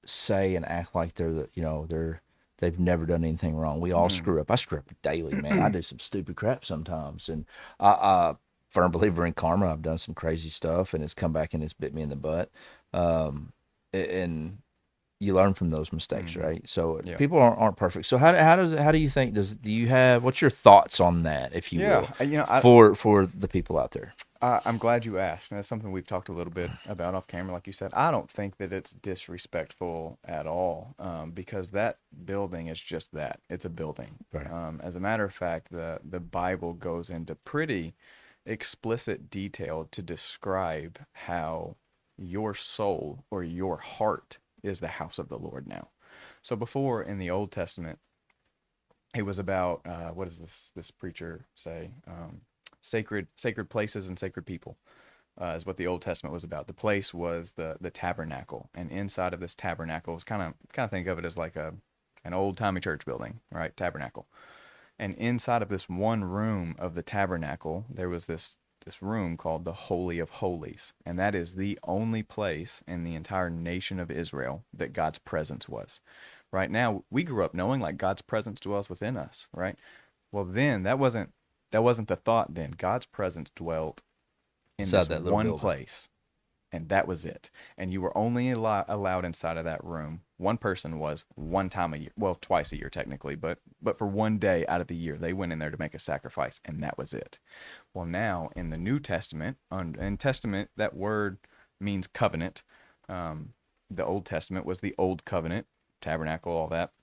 say and act like they've never done anything wrong. We all screw up. I screw up daily, man. I do some stupid crap sometimes, and I firm believer in karma. I've done some crazy stuff, and it's come back and it's bit me in the butt. And you learn from those mistakes, right? So Yeah. people aren't perfect. So how do you think do you have what's your thoughts on that, if you will, for the people out there? I'm glad you asked. And that's something we've talked a little bit about off camera. Like you said, I don't think that it's disrespectful at all, because that building is just that. It's a building. Right. As a matter of fact, the Bible goes into pretty explicit detail to describe how your soul or your heart is the house of the Lord now. So before in the Old Testament, it was about what does this preacher say? Sacred places and sacred people is what the Old Testament was about. The place was the tabernacle, and inside of this tabernacle was kind of think of it as like an old timey church building, right? Tabernacle, and inside of this one room of the tabernacle, there was this room called the Holy of Holies, and that is the only place in the entire nation of Israel that God's presence was. Right now, we grew up knowing like God's presence dwells within us, right? Well, then that wasn't the thought then. God's presence dwelt in Inside this that little one building. place, and that was it. And you were only allowed inside of that room. One person was one time a year, well, twice a year technically, but for one day out of the year, they went in there to make a sacrifice, and that was it. Well, now in the New Testament, in Testament, that word means covenant. The Old Testament was the Old Covenant, tabernacle, all that.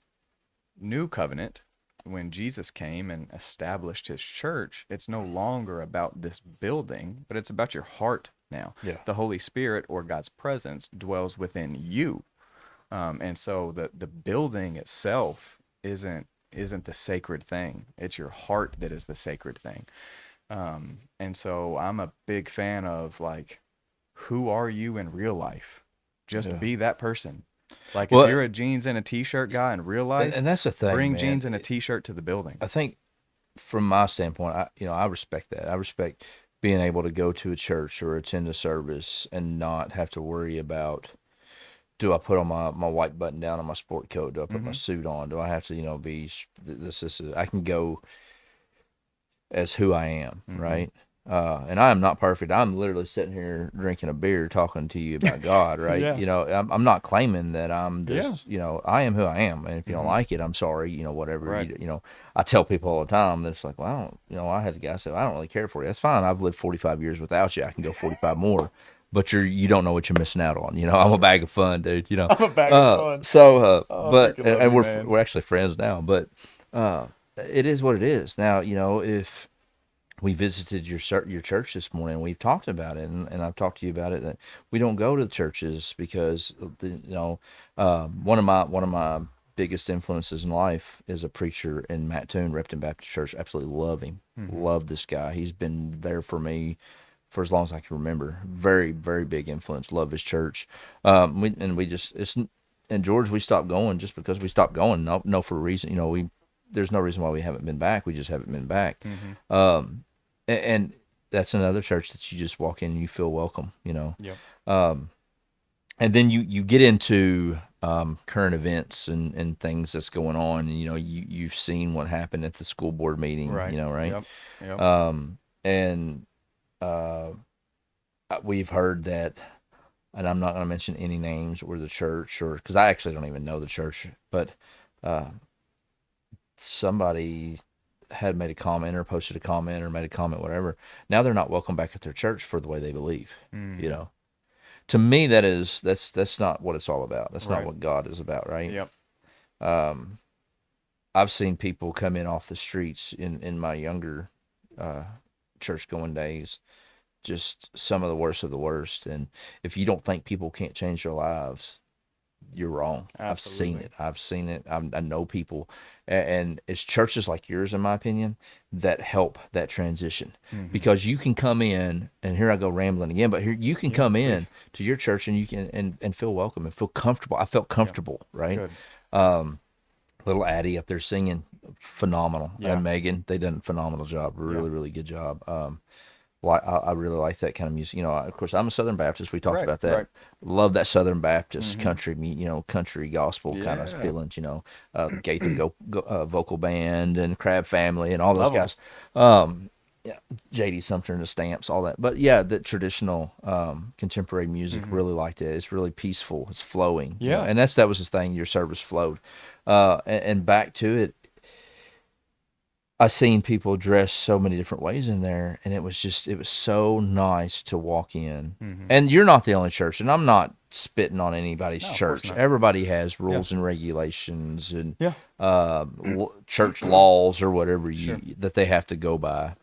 New Covenant, when Jesus came and established his church, it's no longer about this building, but it's about your heart now. Yeah. The Holy Spirit, or God's presence, dwells within you. And so the building itself isn't the sacred thing. It's your heart that is the sacred thing. And so I'm a big fan of, like, who are you in real life? Just Yeah. be that person. Like, Well, if you're a jeans and a t-shirt guy in real life, and that's the thing, bring man. jeans and a t-shirt to the building. I think from my standpoint, I respect that. I respect being able to go to a church or attend a service and not have to worry about, do I put on my white button down on my sport coat? Do I put my suit on? Do I have to, be this? I can go as who I am, right? And I am not perfect. I'm literally sitting here drinking a beer, talking to you about God, right? Yeah. I'm not claiming that I'm Yeah. this. I am who I am, and if you don't like it, I'm sorry. Whatever. Right. I tell people all the time that's like, well, I don't. I had a guy say, I don't really care for you. That's fine. I've lived 45 years without you. I can go 45 more. but you don't know what you're missing out on. I'm That's a right. bag of fun, dude. I'm a bag of fun. Oh, I But freaking love and you, we're man. we're actually friends now. But it is what it is. Now, if we visited your church this morning. We've talked about it, and I've talked to you about it. That we don't go to the churches because one of my biggest influences in life is a preacher in Mattoon, Repton Baptist Church. Absolutely love him. Mm-hmm. Love this guy. He's been there for me for as long as I can remember. Very, very big influence. Love his church. We just it's and George, we stopped going just because we stopped going. No, for a reason. There's no reason why we haven't been back. We just haven't been back. Mm-hmm. And that's another church that you just walk in and you feel welcome. Yep. And then you get into current events and things that's going on, and you've seen what happened at the school board meeting, Right. right? Yep. Yep. And uh, we've heard that, and I'm not going to mention any names or the church, or because I actually don't even know the church, but uh, somebody had made a comment or posted a comment or made a comment, whatever. Now they're not welcome back at their church for the way they believe. You Mm. know, to me, that's not what it's all about. That's not Right. what God is about, right? Yep. Um, I've seen people come in off the streets in my younger uh, church going days, just some of the worst of the worst. And if you don't think people can't change their lives, you're wrong. I've seen Absolutely. it. I've seen it. I know people, and it's churches like yours, in my opinion, that help that transition, Mm-hmm. because you can come in, and here I go rambling again, but here you can Yeah. come in Please. to your church and you can and feel welcome and feel comfortable. I felt Yep. comfortable, right? Good. Little Addie up there singing, phenomenal, Yeah. and Megan, they done a phenomenal job, Yeah. really, really good job. I really like that kind of music. Of course, I'm a Southern Baptist. We talked Right. about that. Right. Love that Southern Baptist Mm-hmm. country, country gospel kind of Yeah. feelings. Gaither vocal band and Crab Family and all those Love them. guys. Yeah, J.D. Sumter and the Stamps, all that. But yeah, the traditional contemporary music, Mm-hmm. really liked it. It's really peaceful. It's flowing. Yeah. And that was his thing. Your service flowed. And back to it, I seen people dress so many different ways in there, and it was so nice to walk in. Mm-hmm. And you're not the only church, and I'm not spitting on anybody's No, of course church. not. Everybody has Yeah. rules and regulations and Yeah. church laws or whatever Sure. that they have to go by,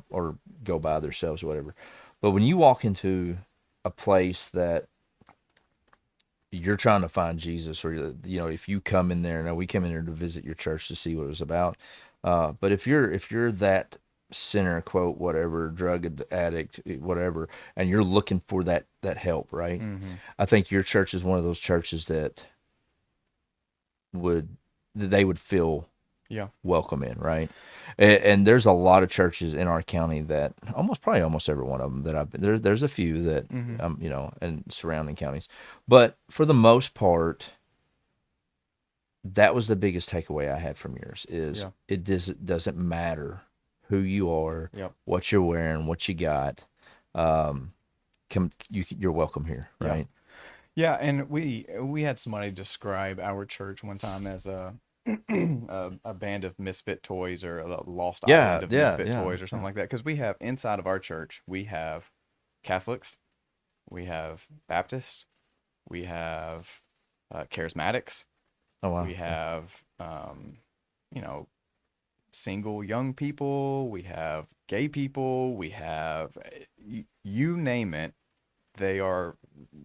or go by themselves or whatever. But when you walk into a place that you're trying to find Jesus, or if you come in there, now we came in there to visit your church to see what it was about. But if you're that sinner, quote, whatever, drug addict, whatever, and you're looking for that help, right? Mm-hmm. I think your church is one of those churches would that they would feel Yeah. welcome in, right? And there's a lot of churches in our county that probably almost every one of them that I've been there. There's a few that Mm-hmm. in surrounding counties, but for the most part, that was the biggest takeaway I had from yours. Is Yeah. doesn't matter who you are, Yep. what you're wearing, what you got. Um, you're welcome here, Yeah. right? Yeah. And we had somebody describe our church one time as a band of misfit toys, or a lost Yeah, island of yeah, misfit yeah, toys, or yeah. something like that. Because we have inside of our church, we have Catholics, we have Baptists, we have charismatics, Oh wow, we yeah. have you know, single young people, we have gay people, we have you name it. They are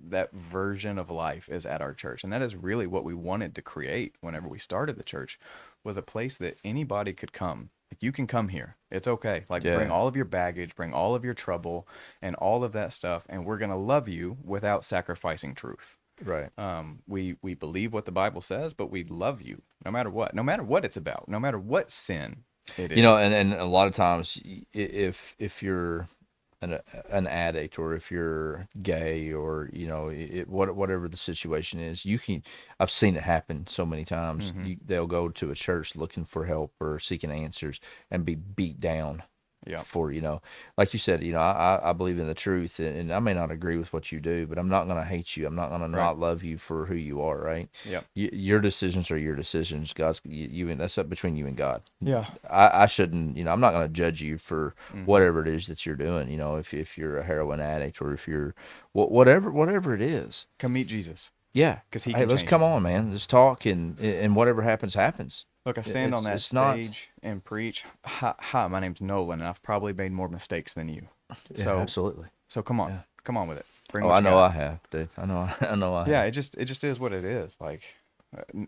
That version of life is at our church, and that is really what we wanted to create whenever we started the church, was a place that anybody could come. Like, you can come here, it's okay, like, bring Yeah, all of your baggage, bring all of your trouble and all of that stuff, and we're going to love you without sacrificing truth. right. We believe what the Bible says, but we love you no matter what it's about, no matter what sin it is. And a lot of times, if you're an addict, or if you're gay, or whatever the situation is, you can. I've seen it happen so many times. Hmm. They'll go to a church looking for help or seeking answers and be beat down Yeah. for, like you said, I believe in the truth, and I may not agree with what you do, but I'm not going to hate you. I'm not going to Right. not love you for who you are, right? Yeah. Your decisions are your decisions. God's you, and that's up between you and God. Yeah. I shouldn't, I'm not going to judge you for Hmm. whatever it is that you're doing. If you're a heroin addict, or if you're whatever it is. Come meet Jesus, Yeah. because he Hey, can let's change come you. on, man. Let's talk, and whatever happens, happens. Look, I stand on It's that it's not. stage and preach. Hi, my name's Nolan, and I've probably made more mistakes than you. Yeah, So, absolutely. so come on, Yeah. come on with it. Bring Oh, what I you know got. I have, dude. I know. I know I Yeah, have. it just is what it is. Like,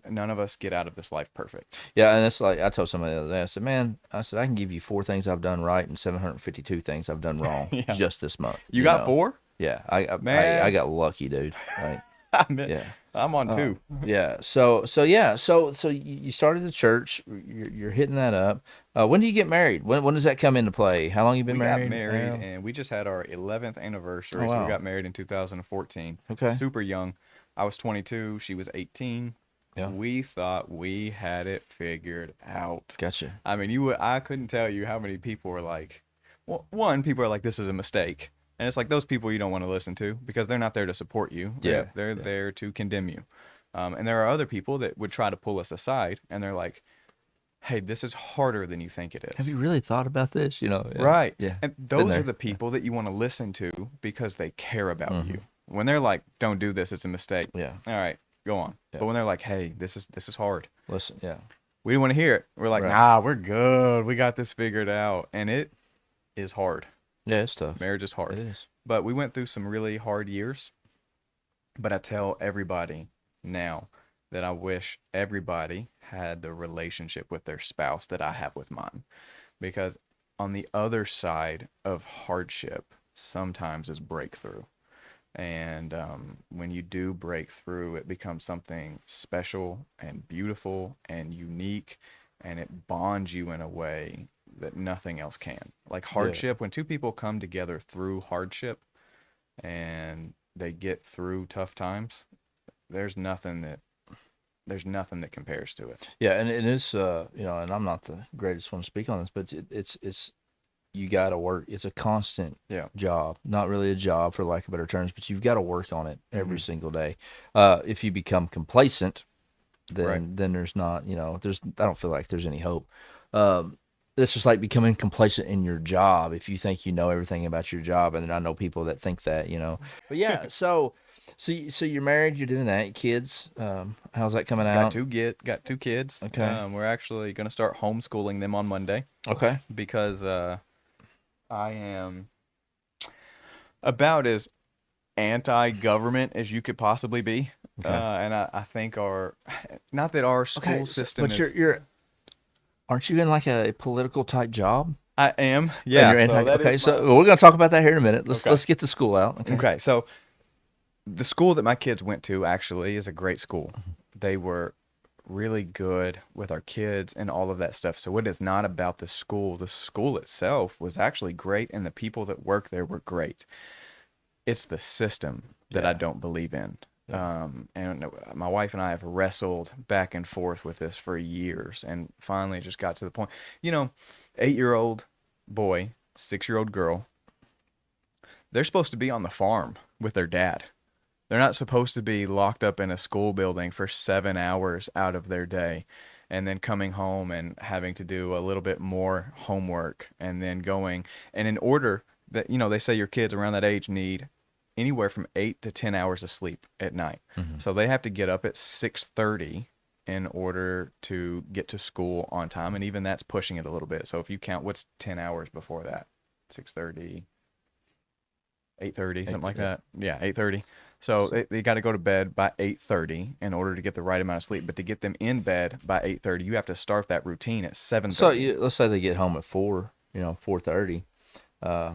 none of us get out of this life perfect. Yeah, and it's like I told somebody the other day. I said, "Man, I can give you four things I've done right and 752 things I've done wrong Yeah. just this month." You got four? Yeah, I Man, got lucky, dude. Right? I'm it. Yeah. I'm on two. Yeah. So you started the church. You're hitting that up. When do you get married? When does that come into play? How long you been We got married married now? and we just had our 11th Oh anniversary. So we wow. got married in 2014. Okay. Super young. I was 22, she was 18. Yeah. We thought we had it figured out. Gotcha. I mean, I couldn't tell you how many people were like, well, one, people are like, this is a mistake. And it's like those people you don't want to listen to because they're not there to support you. Yeah. They're Yeah. there to condemn you. And there are other people that would try to pull us aside and they're like, hey, this is harder than you think it Have is. you really thought about this? Yeah. Right. Yeah. And Been those are there. the Yeah. people that you want to listen to because they care about Mm-hmm. you. When they're like, don't do this, it's a mistake. Yeah. All right, go on. Yeah. But when they're like, hey, this is hard. Listen. Yeah. We didn't want to hear it. We're like, Right. nah, we're good. We got this figured out. And it is hard. Yeah. It's tough. Marriage is It hard. is. But we went through some really hard years. But I tell everybody now that I wish everybody had the relationship with their spouse that I have with mine. Because on the other side of hardship, sometimes is breakthrough. And when you do break through, it becomes something special and beautiful and unique, and it bonds you in a way that nothing else can. Like Yeah. hardship, when two people come together through hardship and they get through tough times, there's nothing that compares to it. Yeah. And it is. And I'm not the greatest one to speak on this, but it's you got to work. It's a constant Yeah. job, not really a job for lack of better terms, but you've got to work on it every Hmm. single day. If you become complacent, Right. then there's not, I don't feel like there's any hope. Um, it's just like becoming complacent in your job. If you think you know everything about your job, and then I know people that think that. But yeah, so you're married, you're doing that, kids. How's that coming Got out? two kids. Okay. We're actually gonna start homeschooling them on Monday Okay. because I am about as anti-government as you could possibly be. Okay. And I think not that our Okay. school system But is, aren't you in like a political type job? I am, And yeah. you're So anti. that Okay, is my, so we're gonna talk about that here in a minute. Let's okay. let's get the school out. Okay. Okay. So the school that my kids went to actually is a great school. They were really good with our kids and all of that stuff. So it is not about the school. The school itself was actually great, and the people that work there were great. It's the system that I Yeah. don't believe in. Yeah. And my wife and I have wrestled back and forth with this for years, and finally it just got to the point. 8-year-old boy, 6-year-old girl, they're supposed to be on the farm with their dad. They're not supposed to be locked up in a school building for 7 hours out of their day and then coming home and having to do a little bit more homework and then going. And in order that, they say your kids around that age need anywhere from 8 to 10 hours of sleep at night. Mhm. So they have to get up at 6:30 in order to get to school on time. And even that's pushing it a little bit. So if you count, what's 10 hours before that? 6:30, 8:30, something like Yeah. that. Yeah, 8:30. So they got to go to bed by 8:30 in order to get the right amount of sleep. But to get them in bed by 8:30, you have to start that routine at So 7:30. let's say they get home at 4:30. Uh,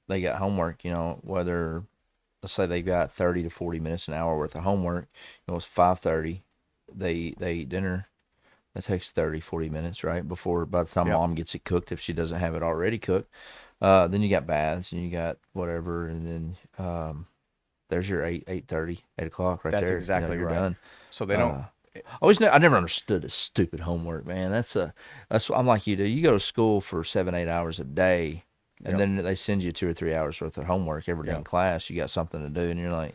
they got homework. Whether let's say they got 30 to 40 minutes an hour worth of homework. It's 5:30. They eat dinner. That takes 30, 40 minutes, right? By the time Yep. mom gets it cooked, if she doesn't have it already cooked. Then you got baths and you got whatever, and then there's your 8:30, 8 o'clock right That's there. exactly You're right. done. So they don't. I never understood this stupid homework, man. That's I'm like you do. You go to school for 7, 8 hours a day. And Yep. then they send you 2 or 3 hours worth of homework every day in Yep. class. You got something to do, and you're like,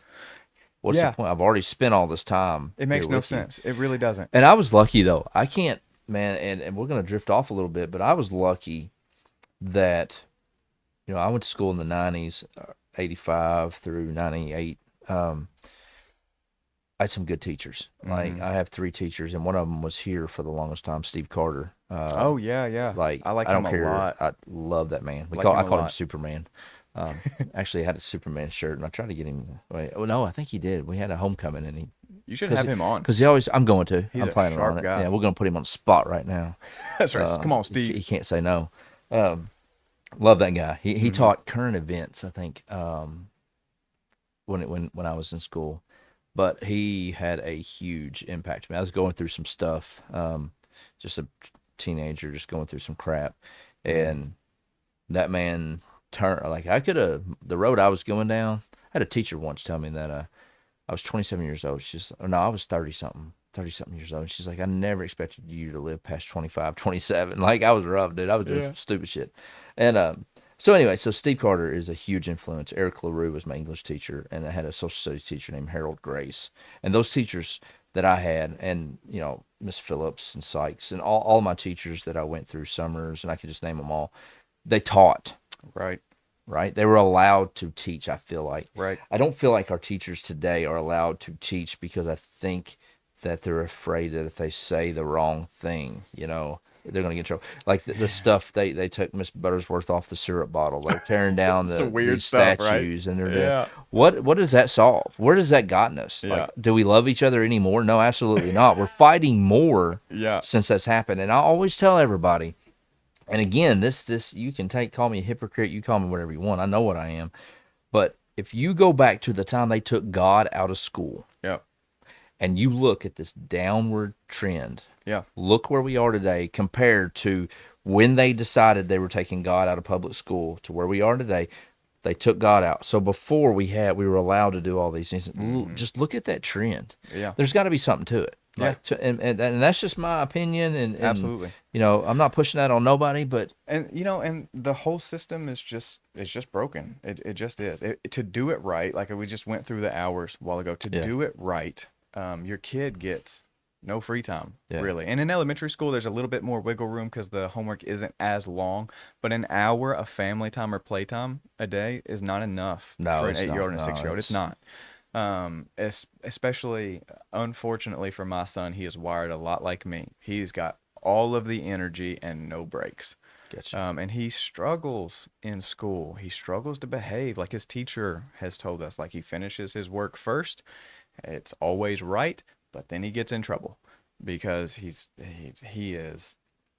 what's the Yeah. point? I've already spent all this time It here makes no with you. sense. It really doesn't. And I was lucky though. I can't, man, and we're gonna drift off a little bit, but I was lucky that I went to school in the '90s, '85 through '98. Um, I had some good teachers. Like Mm-hmm. I have three teachers, and one of them was here for the longest time, Steve Carter. Oh yeah, yeah. Like I like I him don't a care. lot. I love that man. I like I him a called him lot. Superman. Actually, I had a Superman shirt, and I tried to get him. Wait, oh no, I think he did. We had a homecoming, and You should because have him on. he always. I'm going to. He's I'm a planning on sharp it. guy. Yeah, we're gonna put him on the spot right now. That's right. Come on, He, Steve. he can't say no. Um, Love that guy. He Mm-hmm. taught current events. I think when I was in school, but he had a huge impact to me. I was going through some stuff, just a teenager, just going through some crap, Mm-hmm. and that man turned like I could have the road I was going down. I had a teacher once tell me that I was 27 years old. She's or no, I was 30 something years old. She's like, I never expected you to live past 25, 27. Like I was rough, dude. I was doing Yeah. some stupid shit. And so anyway, so Steve Carter is a huge influence. Eric LaRue was my English teacher, and I had a social studies teacher named Harold Grace. And those teachers that I had, and Miss Phillips and Sykes, and all my teachers that I went through summers, and I could just name them all. They taught, Right. right? They were allowed to teach. I feel like Right. I don't feel like our teachers today are allowed to teach because I think that they're afraid that if they say the wrong thing, they're going to get in trouble. Like the stuff they took Miss Buttersworth off the syrup bottle. They're tearing down Some weird these stuff, right? statues, and they're doing Yeah. what does that solve? Where does that gotten us? Yeah. Like, do we love each other anymore? No, absolutely not. We're fighting more Yeah. since that's happened. And I always tell everybody. And again, this you can call me a hypocrite, you call me whatever you want. I know what I am. But if you go back to the time they took God out of school Yeah. and you look at this downward trend, Yeah. look where we are today compared to when they decided they were taking God out of public school to where we are today. They took God out. So before we were allowed to do all these things. Mm-hmm. Just look at that trend. Yeah. There's got to be something to it. Yeah. Like and that's just my opinion. And Absolutely. I'm not pushing that on nobody, but And and the whole system is just broken. It just is. To do it right, like we just went through the hours a while ago. To yeah, do it right, your kid gets no free time, yeah, really. And in elementary school, there's a little bit more wiggle room because the homework isn't as long. But an hour of family time or playtime a day is not enough no, for an it's 8-year-old not. and a No, 6-year-old. It's not. Especially, unfortunately for my son, he is wired a lot like me. He's got all of the energy and no breaks. Gotcha. And he struggles in school. He struggles to behave like his teacher has told us. Like he finishes his work first. It's always right, but then he gets in trouble because he is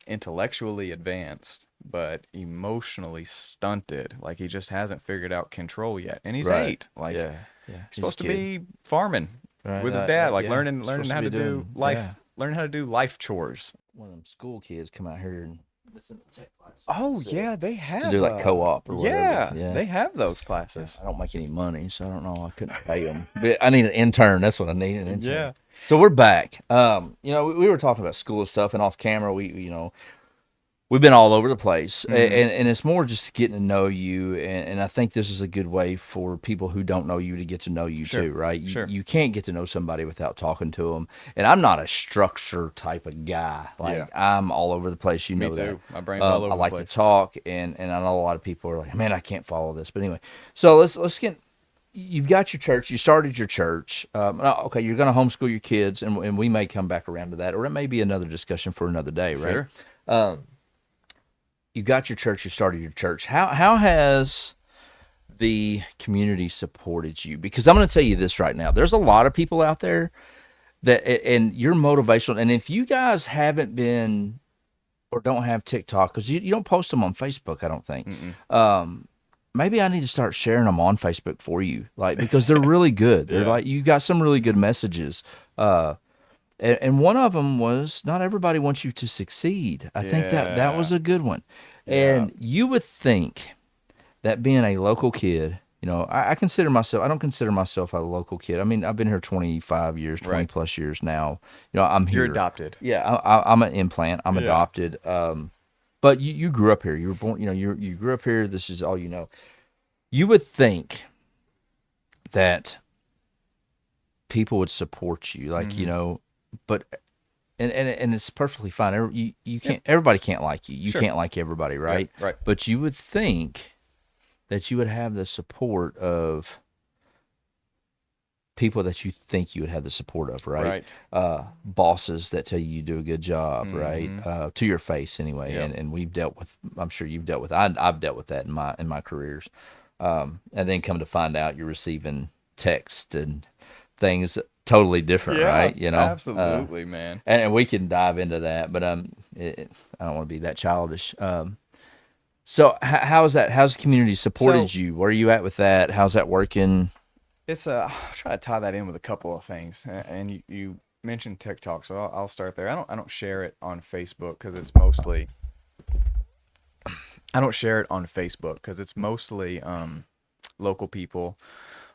intellectually advanced, but emotionally stunted. Like he just hasn't figured out control yet. And he's Right. 8. Like Yeah. Yeah. he's He's a supposed to kid. be farming Right. with his dad, like Yeah. learning Supposed to how be to do doing. life, Yeah. learning how to do life chores. One of them school kids come out here and listen to tech classes. Oh So, yeah, they to have do like co-op or whatever. yeah, Yeah. they have those Yeah. classes. I don't make any money, so I don't know. I couldn't pay them. But I need an intern. That's what I need, an intern. Yeah. So we're back. We were talking about school stuff, and off camera, we've been all over the place, and it's more just getting to know you, and I think this is a good way for people who don't know you to get to know you Sure, too, right? sure. You can't get to know somebody without talking to them, and I'm not a structure type of guy. Like Yeah. I'm all over the place, you Me know too. that. My brain's all over I the like place. to talk, and I know a lot of people are like, man, I can't follow this, but anyway, so let's get. You've got your church. You started your church. Okay, you're going to homeschool your kids, and we may come back around to that, or it may be another discussion for another day, right? Sure. You got your church. You started your church. How has the community supported you? Because I'm going to tell you this right now. There's a lot of people out there that, and you're motivational. And if you guys haven't been or don't have TikTok, because you don't post them on Facebook, I don't think. Maybe I need to start sharing them on Facebook for you, like because they're really good. They're Yeah. like you got some really good messages. And one of them was not everybody wants you to succeed. I think that was Yeah. a good one. Yeah. And you would think that being a local kid, I consider myself, I don't consider myself a local kid. I mean, I've been here 25 years, 20 Right. plus years now. I'm here. You're adopted. Yeah, I'm an implant. I'm Yeah. adopted. But you grew up here. You were born. You grew up here. This is all you know. You would think that people would support you, like Mm-hmm. but and it's perfectly fine. You Yeah. can't. Everybody can't like you. You Sure. can't like everybody, Yeah. right? Right. But you would think that you would have the support of people that you think you would have the support of, right? Right. Bosses that tell you do a good job, right? Mm-hmm. To your face anyway. Yep. And we've dealt with. I'm sure you've dealt with. I've dealt with that in my careers. And then come to find out you're receiving text and things totally different, Yeah. right? Absolutely, man. And we can dive into that, but I don't want to be that childish. So how's that? How's the community So supported you? Where are you at with that? How's that working? it's I'll try to tie that in with a couple of things, and you mentioned TikTok, so I'll start there. I don't share it on Facebook because it's mostly I don't share it on Facebook because it's mostly local people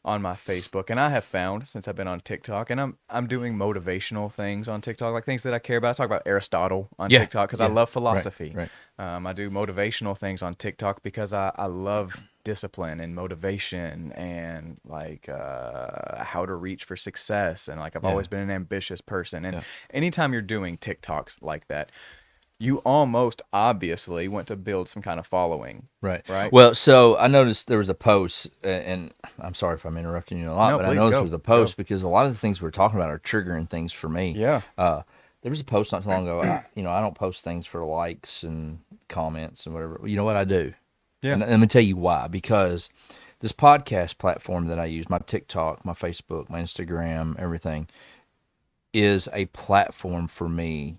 on my Facebook, and I have found since I've been on TikTok, and I'm doing motivational things on TikTok, like things that I care about. I talk about Aristotle on Yeah, TikTok because I yeah, love right, philosophy. right. I do motivational things on TikTok because I love discipline and motivation and like how to reach for success, and like I've Yeah, always been an ambitious person. And yeah. anytime you're doing TikToks like that, you almost obviously want to build some kind of following, Right. right? Well, so I noticed there was a post, and I'm sorry if I'm interrupting you a lot, No, but I please noticed there go, was a go. post because a lot of the things we're talking about are triggering things for me. Yeah. There was a post not too long ago. I don't post things for likes and comments and whatever. You know what I do? Yeah. And let me tell you why. Because this podcast platform that I use, my TikTok, my Facebook, my Instagram, everything, is a platform for me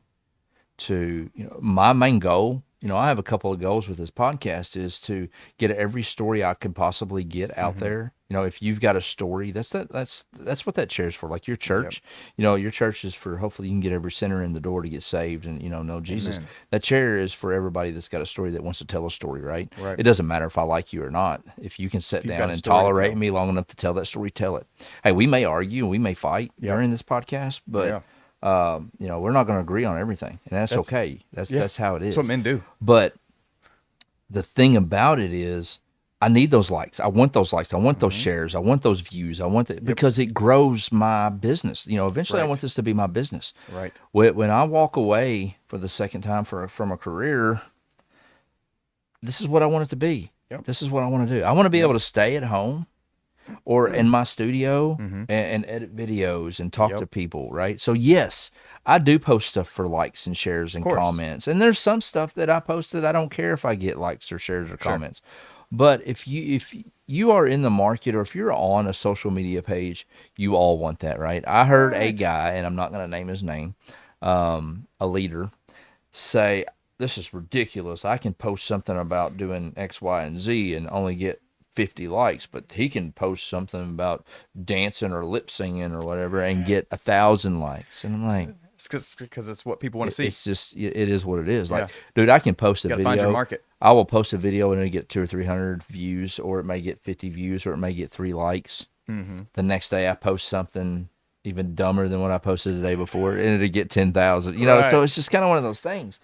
to, my main goal, I have a couple of goals with this podcast is to get every story I could possibly get out Mm-hmm. there. If you've got a story, that's what that chair's for. Like your Yep. church, your church is for hopefully you can get every sinner in the door to get saved and know Jesus. Amen. That chair is for everybody that's got a story that wants to tell a story, right? Right. It doesn't matter if I like you or not. If you can sit If you've down got a and story to tolerate tell. me long enough to tell that story, tell it. Hey, we may argue and we may fight Yep. during this podcast, but Yeah. we're not going to agree on everything, and that's That's okay. That's yeah. that's how it That's what is. men do. But the thing about it is, I need those likes. I want those likes. I want those Mm-hmm. shares. I want those views. I want that Yep. because it grows my business. Eventually, I want Right. this to be my business. Right. When I walk away for the second time from a career, this is what I want it to be. Yep. This is what I want to do. I want to be Yep. able to stay at home or in my studio Mm-hmm. and edit videos and talk to Yep. people, right? So yes, I do post stuff for likes and shares Of and course. comments. And there's some stuff that I post that I don't care if I get likes or shares or Sure. comments. But if you are in the market or if you're on a social media page, you all want that, right? I heard a Right. guy, and I'm not going to name his name, a leader, say, "This is ridiculous. I can post something about doing X, Y, and Z and only get 50 likes, but he can post something about dancing or lip singing or whatever and get 1,000 likes." And I'm like, It's because it's what people want to see. it's just, it is what it is. Like, Yeah. dude, I can post a You got to find your video. market. I will post a video and it'll get 200 or 300 views, or it may get 50 views, or it may get 3 likes. Mm-hmm. The next day I post something even dumber than what I posted the day before, and it'll get 10,000. Right. So it's just kind of one of those things.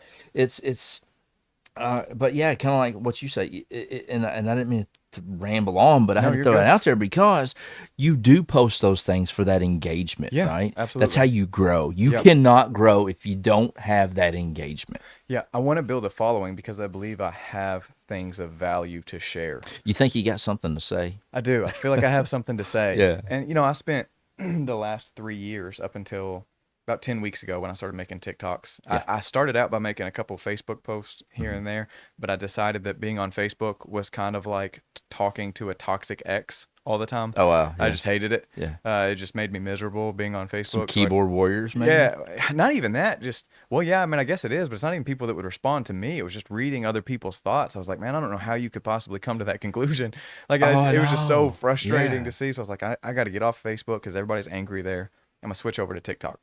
But yeah, kind of like what you say, and I didn't mean to ramble on, but I No, had to you're throw it good. out there because you do post those things for that engagement, Yeah, right? That's absolutely. how you grow. You Yep. cannot grow if you don't have that engagement. Yeah, I want to build a following because I believe I have things of value to share. You think you got something to say? I do. I feel like I have something to say. Yeah. And I spent the last 3 years up until about 10 weeks ago when I started making TikToks. Yeah. I started out by making a couple Facebook posts here and there, but I decided that being on Facebook was kind of like talking to a toxic ex all the time. Oh wow, I yeah. just hated it. Yeah. It just made me miserable being on Facebook. Some So keyboard warriors, maybe. yeah, not even that. Just, well, yeah, I mean, I guess it is, but it's not even people that would respond to me. It was just reading other people's thoughts. I was like, man, I don't know how you could possibly come to that conclusion. Like, Oh, I it was just so know. frustrating Yeah. to see. So I was like, I got to get off Facebook because everybody's angry there. I'm going to switch over to TikTok.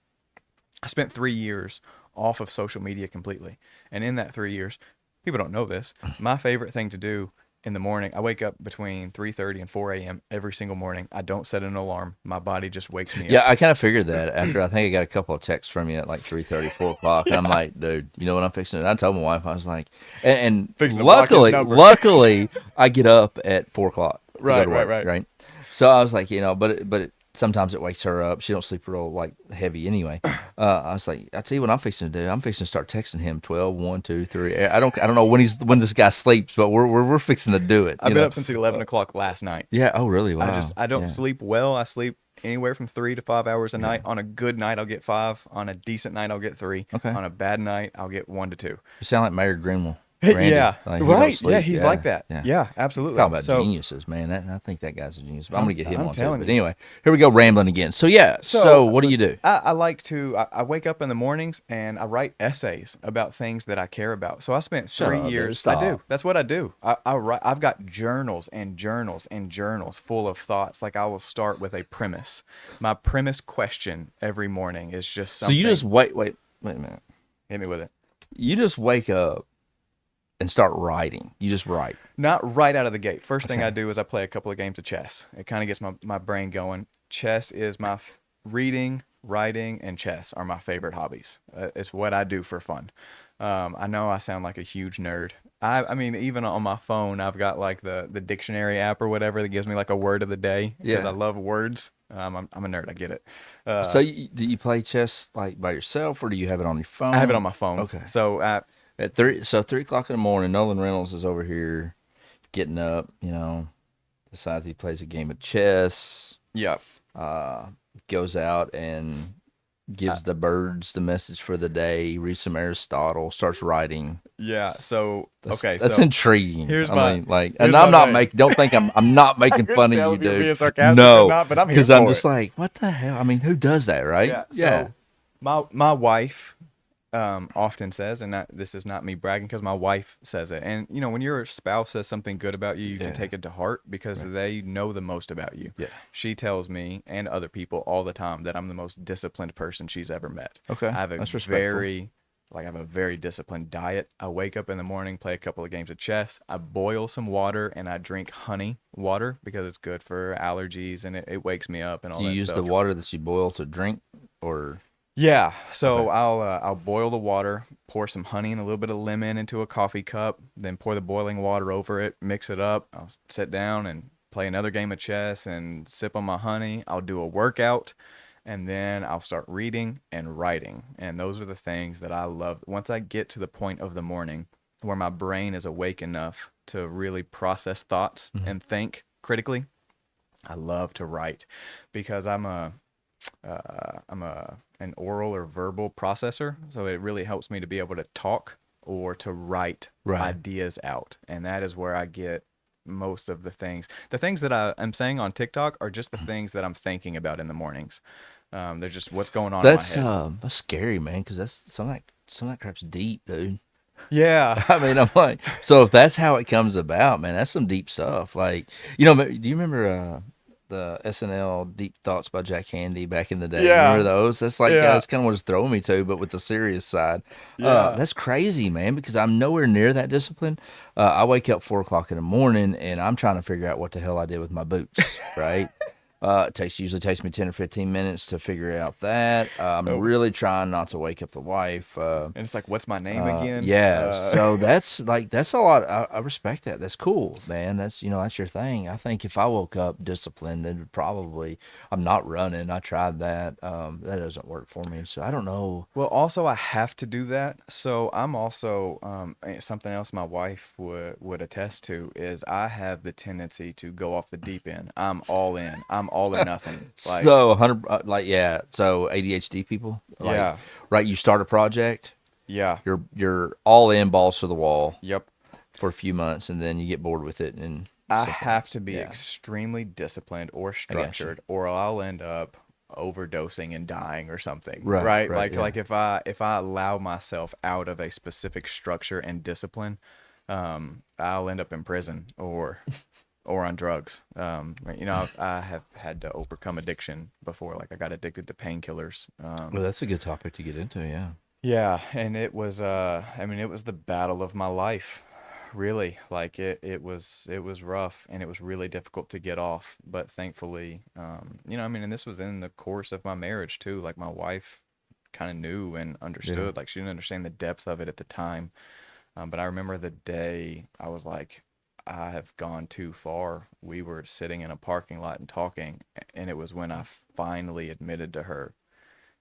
I spent 3 years off of social media completely. And in that 3 years, people don't know this. My favorite thing to do in the morning. I wake up between 3:30 and 4 a.m. every single morning. I don't set an alarm. My body just wakes me Yeah, up. I kind of figured that after I think I got a couple of texts from you at like 3:30, 4 o'clock, and I'm Yeah. like, dude, you know what I'm fixing to do? I told my wife, I was like, and Fixing to block his luckily, number. luckily, I get up at 4 o'clock to go Right, to right, work, right. right? So I was like, sometimes it wakes her up. She don't sleep real like heavy anyway. I was like, I tell you what I'm fixing to do. I'm fixing to start texting him 12, 1, 2, 3. I don't know when this guy sleeps, but we're fixing to do it. I've been up since 11 o'clock last night. Yeah. Oh, really? Wow. I don't Yeah. sleep well. I sleep anywhere from 3 to 5 hours a Yeah. night. On a good night, I'll get 5. On a decent night, I'll get 3. Okay. On a bad night, I'll get 1 to 2. You sound like Mayor Greenwell, Randy. Yeah, Like he don't right. Yeah, sleep. he's like Yeah, that. yeah. Yeah, Talk absolutely. about So geniuses, man. I think that guy's a genius. But I'm gonna get him I'm on too. telling But you. anyway, here we go rambling again. So yeah. So So what do you do? I like to. I wake up in the mornings and I write essays about things that I care about. So I spent Shut three up, dude. years. I do. Stop. That's what I do. I write. I've got journals and journals and journals full of thoughts. Like I will start with a premise. My premise question every morning is just So you something. just wait a minute. Hit me with it. You just wake up and start writing. You just write. Not right out of the gate. First thing I Okay. do is I play a couple of games of chess. It kind of gets my brain going. Chess is my reading, writing, and chess are my favorite hobbies. It's what I do for fun. I know I sound like a huge nerd. I mean, even on my phone, I've got like the dictionary app or whatever that gives me like a word of the day because I Yeah. love words. I'm a nerd. I get it. So do you play chess like by yourself, or do you have it on your I have it phone? on my phone. Okay. So At 3 o'clock in the morning, Nolan Reynolds is over here getting up. Decides he plays a game of chess. yeah. Uh, Goes out and gives the birds the message for the day. Reads some Aristotle. Starts writing. Yeah. So That's okay. that's So intriguing. here's I my mean, like, and here's I'm my not thing. making. Don't think I'm not I making couldn't fun of tell you, if you were dude. being sarcastic or No, not, but I'm here because I'm for just it. like, what the hell? I mean, who does that, right? Yeah. Yeah. So my wife often says, and this is not me bragging because my wife says it. And when your spouse says something good about you, you can Yeah. take it to heart because Right. they know the most about you. Yeah. She tells me and other people all the time that I'm the most disciplined person she's ever met. Okay. I have a That's respectful. I have a very disciplined diet. I wake up in the morning, play a couple of games of chess. I boil some water and I drink honey water because it's good for allergies and it wakes me up and all Do you that use the stuff. water that you boil to drink, or Yeah, so okay? I'll boil the water, pour some honey and a little bit of lemon into a coffee cup, then pour the boiling water over it, mix it up. I'll sit down and play another game of chess and sip on my honey. I'll do a workout and then I'll start reading and writing. And those are the things that I love. Once I get to the point of the morning where my brain is awake enough to really process thoughts Mhm. and think critically, I love to write because I'm a an oral or verbal processor, so it really helps me to be able to talk or to write Right. ideas out, and that is where I get most of the things. The things that I'm saying on TikTok are just the things that I'm thinking about in the mornings. They're just what's going on in my head. That's scary, man. Because that's some of that crap's deep, dude. Yeah. I mean, I'm like, so if that's how it comes about, man, that's some deep stuff. Like, do you remember the SNL Deep Thoughts by Jack Handy back in the day? Remember Yeah. those? That's like Yeah. that's kind of what it's throwing me to, but with the serious side. Yeah. That's crazy, man. Because I'm nowhere near that discipline. I wake up 4 o'clock in the morning and I'm trying to figure out what the hell I did with my boots. Right. It usually takes me 10 or 15 minutes to figure out that. I'm Oh, really trying not to wake up the wife. and it's like, what's my name again? Yeah, so that's a lot. I respect that. That's cool, man. That's your thing. I think if I woke up disciplined, then probably I'm not running. I tried that. That doesn't work for me. So I don't know. Well, also I have to do that. So I'm also something else my wife would attest to is I have the tendency to go off the deep end. I'm all in. I'm all or nothing. Like, So 100, like yeah. So ADHD people, like, yeah, right? You start a project, yeah, you're all in, balls to the wall yep. for a few months, and then you get bored with it and I something have else. to be Yeah, extremely disciplined or I got you. structured, or I'll end up overdosing and dying or something. Right, Right? right, Like yeah. if I allow myself out of a specific structure and discipline, I'll end up in prison or on drugs. I have had to overcome addiction before. Like I got addicted to painkillers. Well, that's a good topic to get into. Yeah. Yeah, and it was I mean it was the battle of my life, Really, like it was rough, and it was really difficult to get off. But thankfully, I mean, and this was in the course of my marriage too. Like my wife kind of knew and Yeah. understood. Like she didn't understand the depth of it at the time. But I remember the day I was like, I have gone too far. We were sitting in a parking lot and talking, and it was when I finally admitted to her,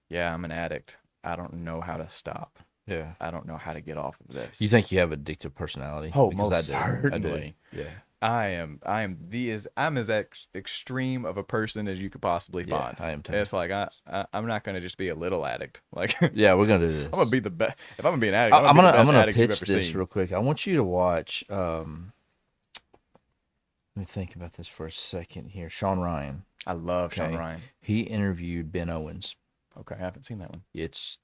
yeah, I'm an addict. I don't know how to stop. Yeah. I don't know how to get off of You this. think you have addictive personality? Oh, Because I most do. I do. certainly. Yeah. I'm as extreme of a person as you could possibly Yeah, find. I am too. It's like I'm not gonna just be a little addict. Like Yeah, we're gonna do I'm gonna this. be the best. If I'm gonna be an addict, I'm gonna I'm be the gonna I'm best gonna addict you've pitch ever this seen. real quick. I want you to watch. Let me think about this for a second here. Sean Ryan. I love Sean Okay, Ryan. he interviewed Ben Owens. Okay, I haven't seen that one. It's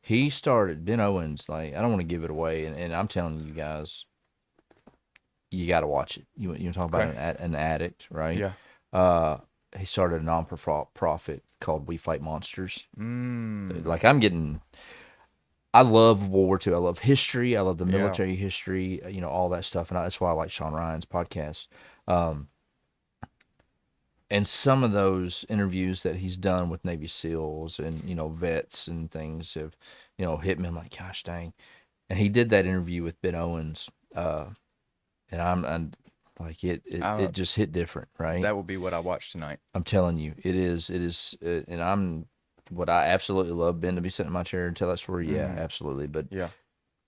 he started Ben Owens. Like I don't want to give it away, and I'm telling you guys, you got to watch it. You talk about Okay. an addict, right? Yeah. Uh, he started a non-profit called We Fight Monsters. Mm. Like I'm getting I love World War II. I love history. I love the Yeah. military history, all that stuff. And that's why I like Sean Ryan's podcast. Um, and some of those interviews that he's done with Navy SEALs and, vets and things have, hit me. I'm like, gosh dang. And he did that interview with Ben Owens. And I'm like, it I, just hit different, right? that will be what I watch tonight. I'm telling you, it is, and what I absolutely love, Ben, to be sitting in my chair and tell that story. Yeah, Mm. absolutely. But Yeah.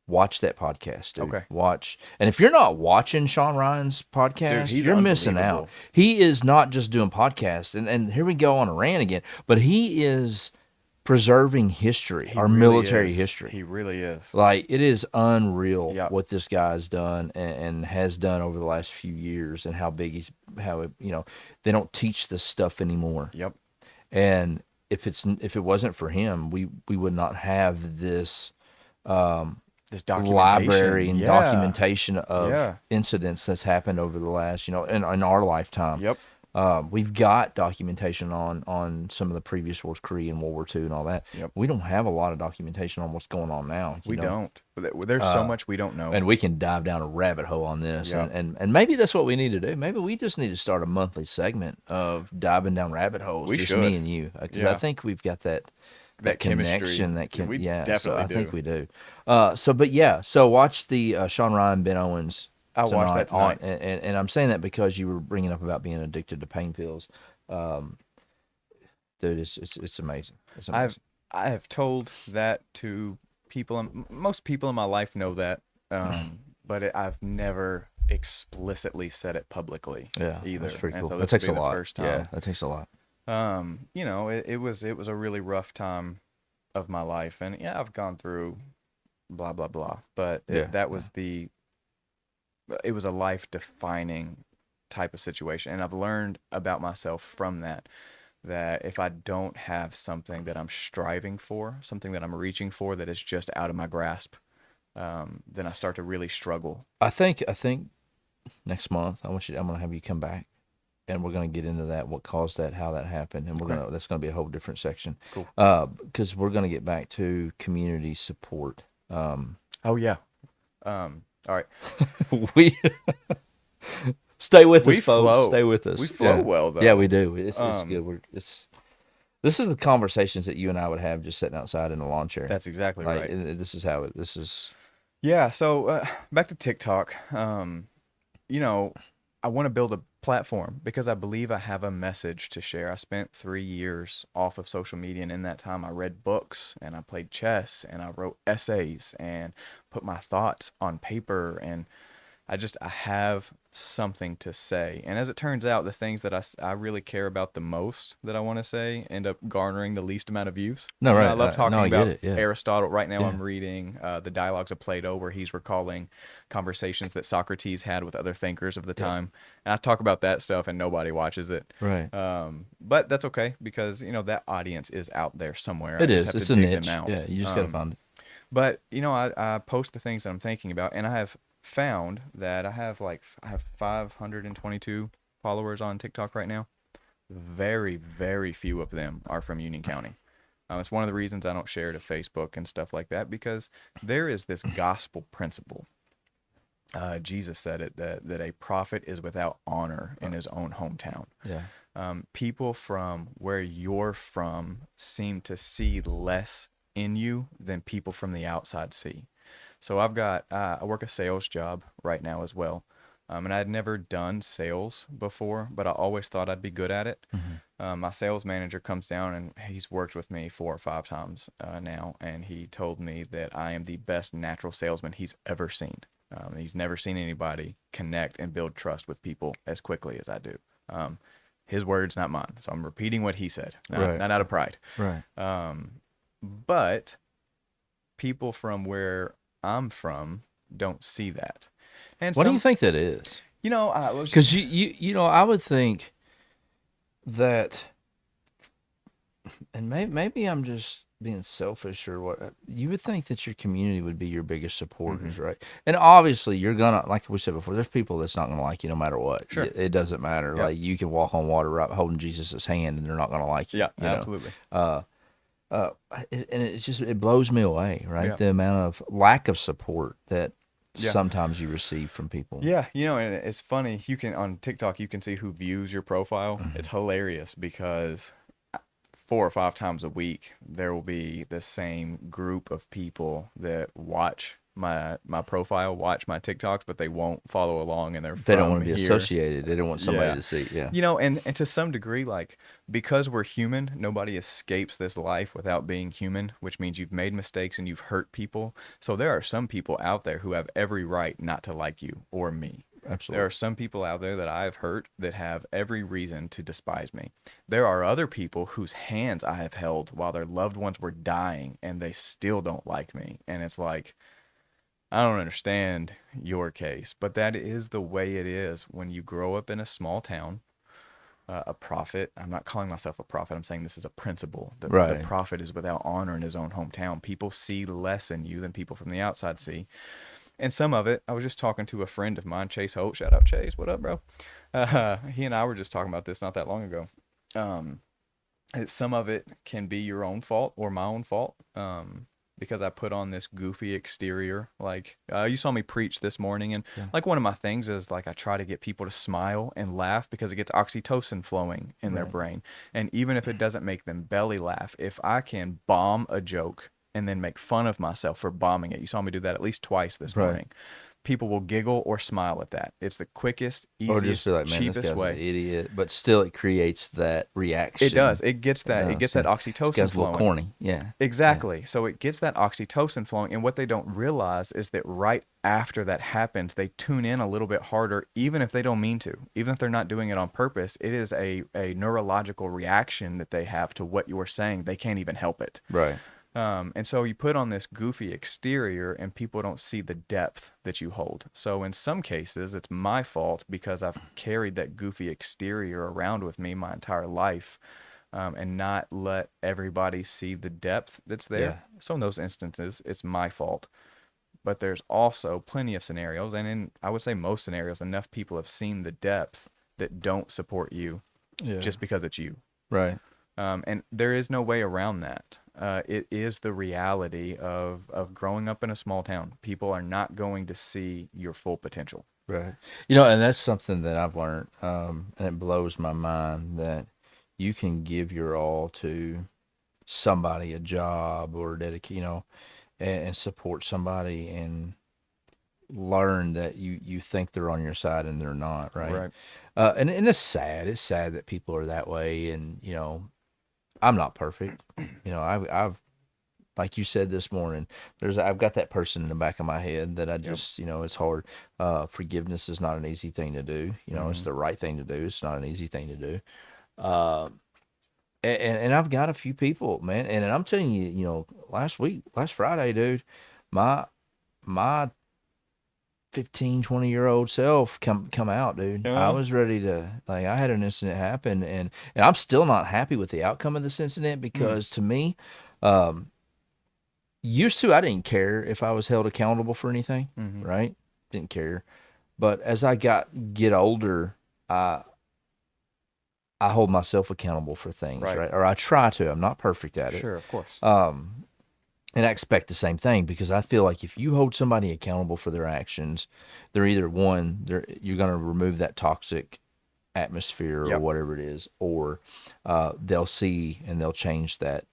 watch that podcast, dude. Okay. Watch. And if you're not watching Sean Ryan's Dude, podcast, he's you're missing out. unbelievable. He is not just doing podcasts, and here we go on a rant again, but he is preserving history, He our really military is. history. He really is. Like it is unreal Yep. what this guy's done and has done over the last few years, and how big they don't teach this stuff anymore. Yep. And if it wasn't for him, we would not have this This documentation. library and Yeah. documentation of Yeah. incidents that's happened over the last, in our lifetime. Yep. We've got documentation on some of the previous wars, Korea and World War II and all that. Yep. We don't have a lot of documentation on what's going on now. We don't. There's so much we don't know. And we can dive down a rabbit hole on this. Yeah. And maybe that's what we need to do. Maybe we just need to start a monthly segment of diving down rabbit holes, We just should. me and you. Because I Yeah. think we've got that chemistry. connection, that can, We yeah. So definitely I think do. we do. So watch the Sean Ryan, Ben Owens I'll watch that on, tonight. and I'm saying that because you were bringing up about being addicted to pain pills. Dude, it's amazing. It's amazing. I have told that to people. Most people in my life know that, but I've never explicitly said it publicly. Yeah, either. that's pretty And cool. so That this will takes be a the lot. first Yeah, time. that takes a lot. It was a really rough time of my life, and yeah, I've gone through blah blah blah, but Yeah, it was a life defining type of situation, and I've learned about myself from that. That if I don't have something that I'm striving for, something that I'm reaching for that is just out of my grasp, then I start to really struggle. I think next month I'm gonna have you come back, and we're gonna get into that, what caused that, how that happened, and Okay. that's gonna be a whole different section. Cool. Because we're gonna get back to community support. Oh yeah. All right. We stay with We us, folks. flow. Stay with us. We flow Yeah. well though. Yeah, we do. It's good. Um, This is the conversations that you and I would have just sitting outside in a lawn chair. That's exactly Like right. this is how this is. Yeah. So back to TikTok. I want to build a platform because I believe I have a message to share. I spent 3 years off of social media, and in that time, I read books and I played chess and I wrote essays and put my thoughts on paper. And I have something to say. And as it turns out, the things that I really care about the most that I want to say end up garnering the least amount of views. No, right. I love talking no, I get about it. Yeah. Aristotle. Right now, Yeah. I'm reading the Dialogues of Plato, where he's recalling conversations that Socrates had with other thinkers of the time. And I talk about that stuff, and nobody watches it. Right. But that's okay because that audience is out there somewhere. I It just is. have It's to a dig niche. them out. Yeah, you just gotta find it. But I post the things that I'm thinking about, and I have found that I have 522 followers on TikTok right now. Very, very few of them are from Union County. It's one of the reasons I don't share to Facebook and stuff like that, because there is this gospel principle Jesus said it, that a prophet is without honor in his own hometown. Yeah. People from where you're from seem to see less in you than people from the outside see. So I work a sales job right now as well. And I had never done sales before, but I always thought I'd be good at it. Hmm. My sales manager comes down and he's worked with me 4 or 5 times now, and he told me that I am the best natural salesman he's ever seen. He's never seen anybody connect and build trust with people as quickly as I do. Um, his words, not mine. So I'm repeating what he said, Right. not out of pride. Right. But people from where I'm from don't see that. And What do you some, think that is? I was Because just, I would think that, and maybe I'm just being selfish or what. You would think that your community would be your biggest hmm supporters, right? And obviously, you're gonna, like we said before, there's people that's not gonna like you no matter what. sure. It doesn't matter. Yep. Like you can walk on water right holding Jesus's hand, and they're not gonna like you. Yeah, absolutely. Uh, uh, and it's just it blows me away, right? Yeah. The amount of lack of support that Yeah. sometimes you receive from people. Yeah, and it's funny. You can on TikTok, you can see who views your profile. Hmm. It's hilarious because 4 or 5 times a week there will be the same group of people that watch my profile, watch my TikToks, but they won't follow along, and they're They don't want from to be here. associated. They don't want somebody Yeah. to see. Yeah. And to some degree, like, because we're human, nobody escapes this life without being human, which means you've made mistakes and you've hurt people. So there are some people out there who have every right not to like you or me. There Absolutely. are some people out there that I've hurt that have every reason to despise me. There are other people whose hands I have held while their loved ones were dying and they still don't like me. And it's like, I don't understand your case, but that is the way it is when you grow up in a small town. A prophet, I'm not calling myself a prophet. I'm saying this is a principle. The Right. prophet is without honor in his own hometown. People see less in you than people from the outside see. And some of it, I was just talking to a friend of mine, Chase Holt. Shout out, Chase. What up, bro? He and I were just talking about this not that long ago. Um, some of it can be your own fault or my own fault. Because I put on this goofy exterior. Like, you saw me preach this morning, and Yeah. like one of my things is like I try to get people to smile and laugh because it gets oxytocin flowing in their Right. brain. And even if it doesn't make them belly laugh, if I can bomb a joke and then make fun of myself for bombing it, you saw me do that at least twice this Right. morning. People will giggle or smile at that. It's the quickest, Or just easiest, feel like, man, this cheapest guy's an way. idiot. But still, it creates that It does. reaction. It gets It that. It does. gets Yeah. that This oxytocin guy's a little flowing. corny. Yeah. Yeah. Exactly. So it gets that oxytocin flowing. And what they don't realize is that right after that happens, they tune in a little bit harder, even if they don't mean to, even if they're not doing it on purpose. It is a neurological reaction that they have to what you're saying. They can't even help it. Right. And so you put on this goofy exterior and people don't see the depth that you hold. So in some cases, it's my fault because I've carried that goofy exterior around with me my entire life, and not let everybody see the depth that's Yeah. there. So in those instances, it's my fault. But there's also plenty of scenarios, and in I would say most scenarios, enough people have seen the depth that don't support you Yeah. just because it's you. Right. And there is no way around that. It is the reality of growing up in a small town. People are not going to see your full potential. Right. And that's something that I've learned, and it blows my mind that you can give your all to somebody, a job, or dedicate, and support somebody, and learn that you think they're on your side and they're not, right? Right. And it's sad. It's sad that people are that way, and I'm not perfect. I've like you said this morning, I've got that person in the back of my head that I Yep. just, it's hard. Forgiveness is not an easy thing to do. It's hmm the right thing to do. It's not an easy thing to do. Uh, and I've got a few people, man, and I'm telling you, last Friday, dude, my my 15, 20-year-old self come out, dude. I Yeah. was ready to, like, I had an incident happen, and I'm still not happy with the outcome of this incident Mm. because to me, um, used to, I didn't care if I was held accountable for anything, hmm right? Didn't care. But as I get older, I I hold myself accountable for things, Right. right? Or I try to. I'm not perfect at it. Sure. Of course. Um, And I expect the same thing because I feel like if you hold somebody accountable for their actions, they're either one, you're going to remove that toxic atmosphere or Yep. whatever it is, or they'll see and they'll change that.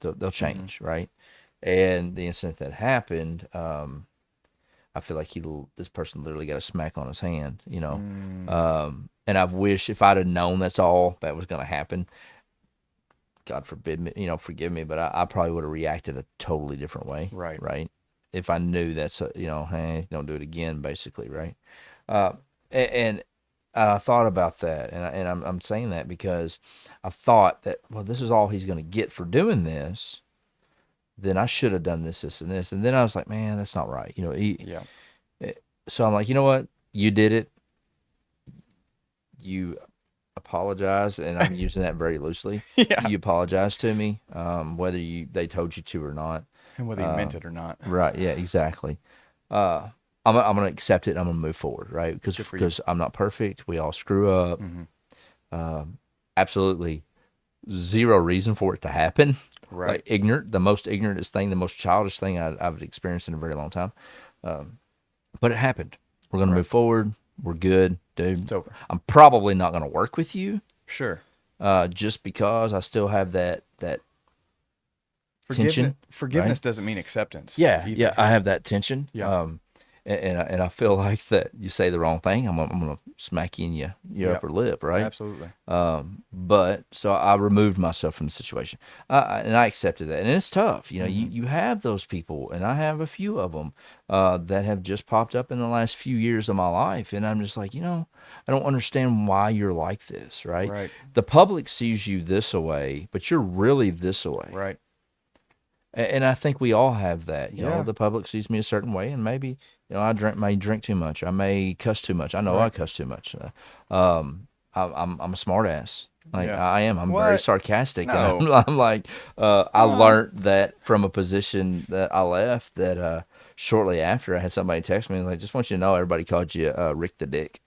They'll Mm-hmm. change, right? And the incident that happened, I feel like this person literally got a smack on his hand, you know. Mm, And I wish if I'd have known that's all that was going to happen, God forbid me, forgive me, but I probably would have reacted a totally different way, right. right? If I knew that's, hey, don't do it again, basically, right? Uh, and I thought about that, and I'm saying that because I thought that, well, this is all he's going to get for doing this. Then I should have done this, this, and this, and then I was like, man, that's not right, Yeah. eh, so I'm like, you know what? You did it. You apologize, and I'm using that very loosely. Yeah. You apologize to me, whether they told you to or not. And whether you meant it or not. Right? Yeah, exactly. Uh, I'm gonna accept it. I'm gonna move forward, right? Because Good for you. I'm not perfect. We all screw up. Mm-hmm. Absolutely zero reason for it to happen. Right. Like ignorant, the most ignorantest thing, the most childish thing I've experienced in a very long time. But it happened. We're gonna Right. move forward. We're good, dude. It's over. I'm probably not gonna work with you, Sure. just because I still have that Forgiveness tension, forgiveness right? doesn't mean acceptance Yeah, yeah, either. I have that tension. Yeah. And I feel like that you say the wrong thing, I'm gonna smack you in your Yep. upper lip, right? Absolutely. But so I removed myself from the situation, and I accepted that, and it's tough. Mm-hmm. You have those people, and I have a few of them that have just popped up in the last few years of my life, and I'm just like, I don't understand why you're like this, right? Right. The public sees you this way, but you're really this way. Right. And I think we all have that. Yeah. The public sees me a certain way, and maybe may drink too much. I may cuss too much. I know I Right. cuss too much. I'm a smart ass. Like Yeah. I am. I'm very What? sarcastic, and No. I'm like I Uh, learned that from a position that I left. That shortly after, I had somebody text me like, "Just want you to know, everybody called you Rick the Dick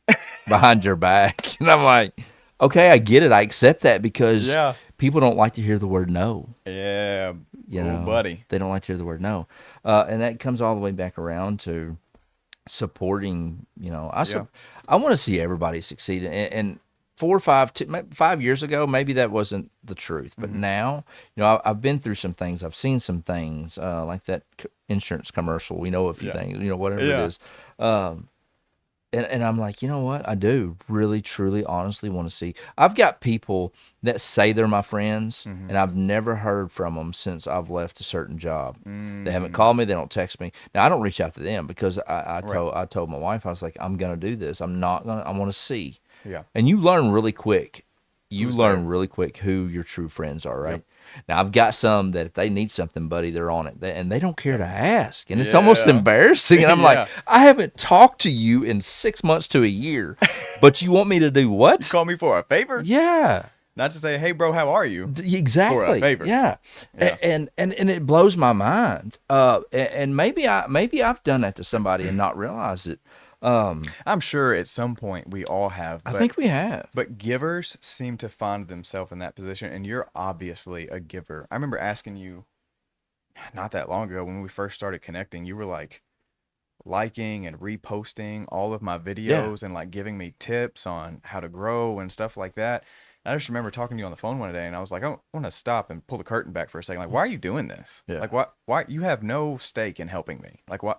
behind your back," and I'm like, "Okay, I get it. I accept that because yeah. people don't like to hear the word no." Yeah. You Oh, know, buddy. they don't like to hear the word no. And that comes all the way back around to supporting, Yeah. I want to see everybody succeed. And 5 years ago, maybe that wasn't the truth. But Mm-hmm. now, I've been through some things. I've seen some things like that insurance commercial. We know a few Yeah. things, whatever it Yeah. is. And I'm like, you know what? I do really, truly, honestly want to see. I've got people that say they're my friends, Mm-hmm. and I've never heard from them since I've left a certain job. They haven't Mm. called me. They don't text me. Now I don't reach out to them because Right. I told my wife, I was like, I'm gonna do this. I'm not gonna. I want to see. Yeah. And you learn really quick. You Who's learn there? really quick who your true friends are, Yep. right? Now I've got some that if they need something, buddy, they're on it, and they don't care Yep. to ask, and it's almost Yeah. embarrassing. And I'm like, yeah. I haven't talked to you in 6 months to a year, but you want me to do You what? call me for a favor? Yeah, Not to say, hey, bro, how are you? For a exactly. favor. Yeah, Yeah. And it blows my mind. And maybe I've done that to somebody and not realized it. I'm sure at some point we all have, I but think we have. givers seem to find themselves in that position, and you're obviously a giver. I remember asking you not that long ago when we first started connecting, you were like liking and reposting all of my Yeah. videos and like giving me tips on how to grow and stuff like that. I just remember talking to you on the phone one day, and I was like, I want to stop and pull the curtain back for a second. Like, why are you doing this? Yeah. Like, why you have no stake in helping me? Like, why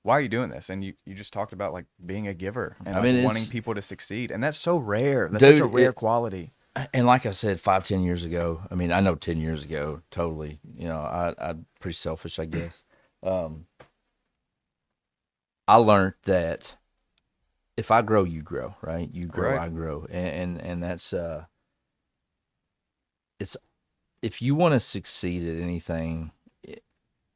are you doing this? And you just talked about like being a giver and I like mean, wanting it's people to succeed, and that's so rare. That's such a dude. rare quality. And like I said, 5, 10 years ago. I mean, I know 10 years ago, totally. I'm pretty selfish, I guess. Um, I learned that if I grow, you grow, right? You grow, Right. I grow, and that's it's if you want to succeed at anything,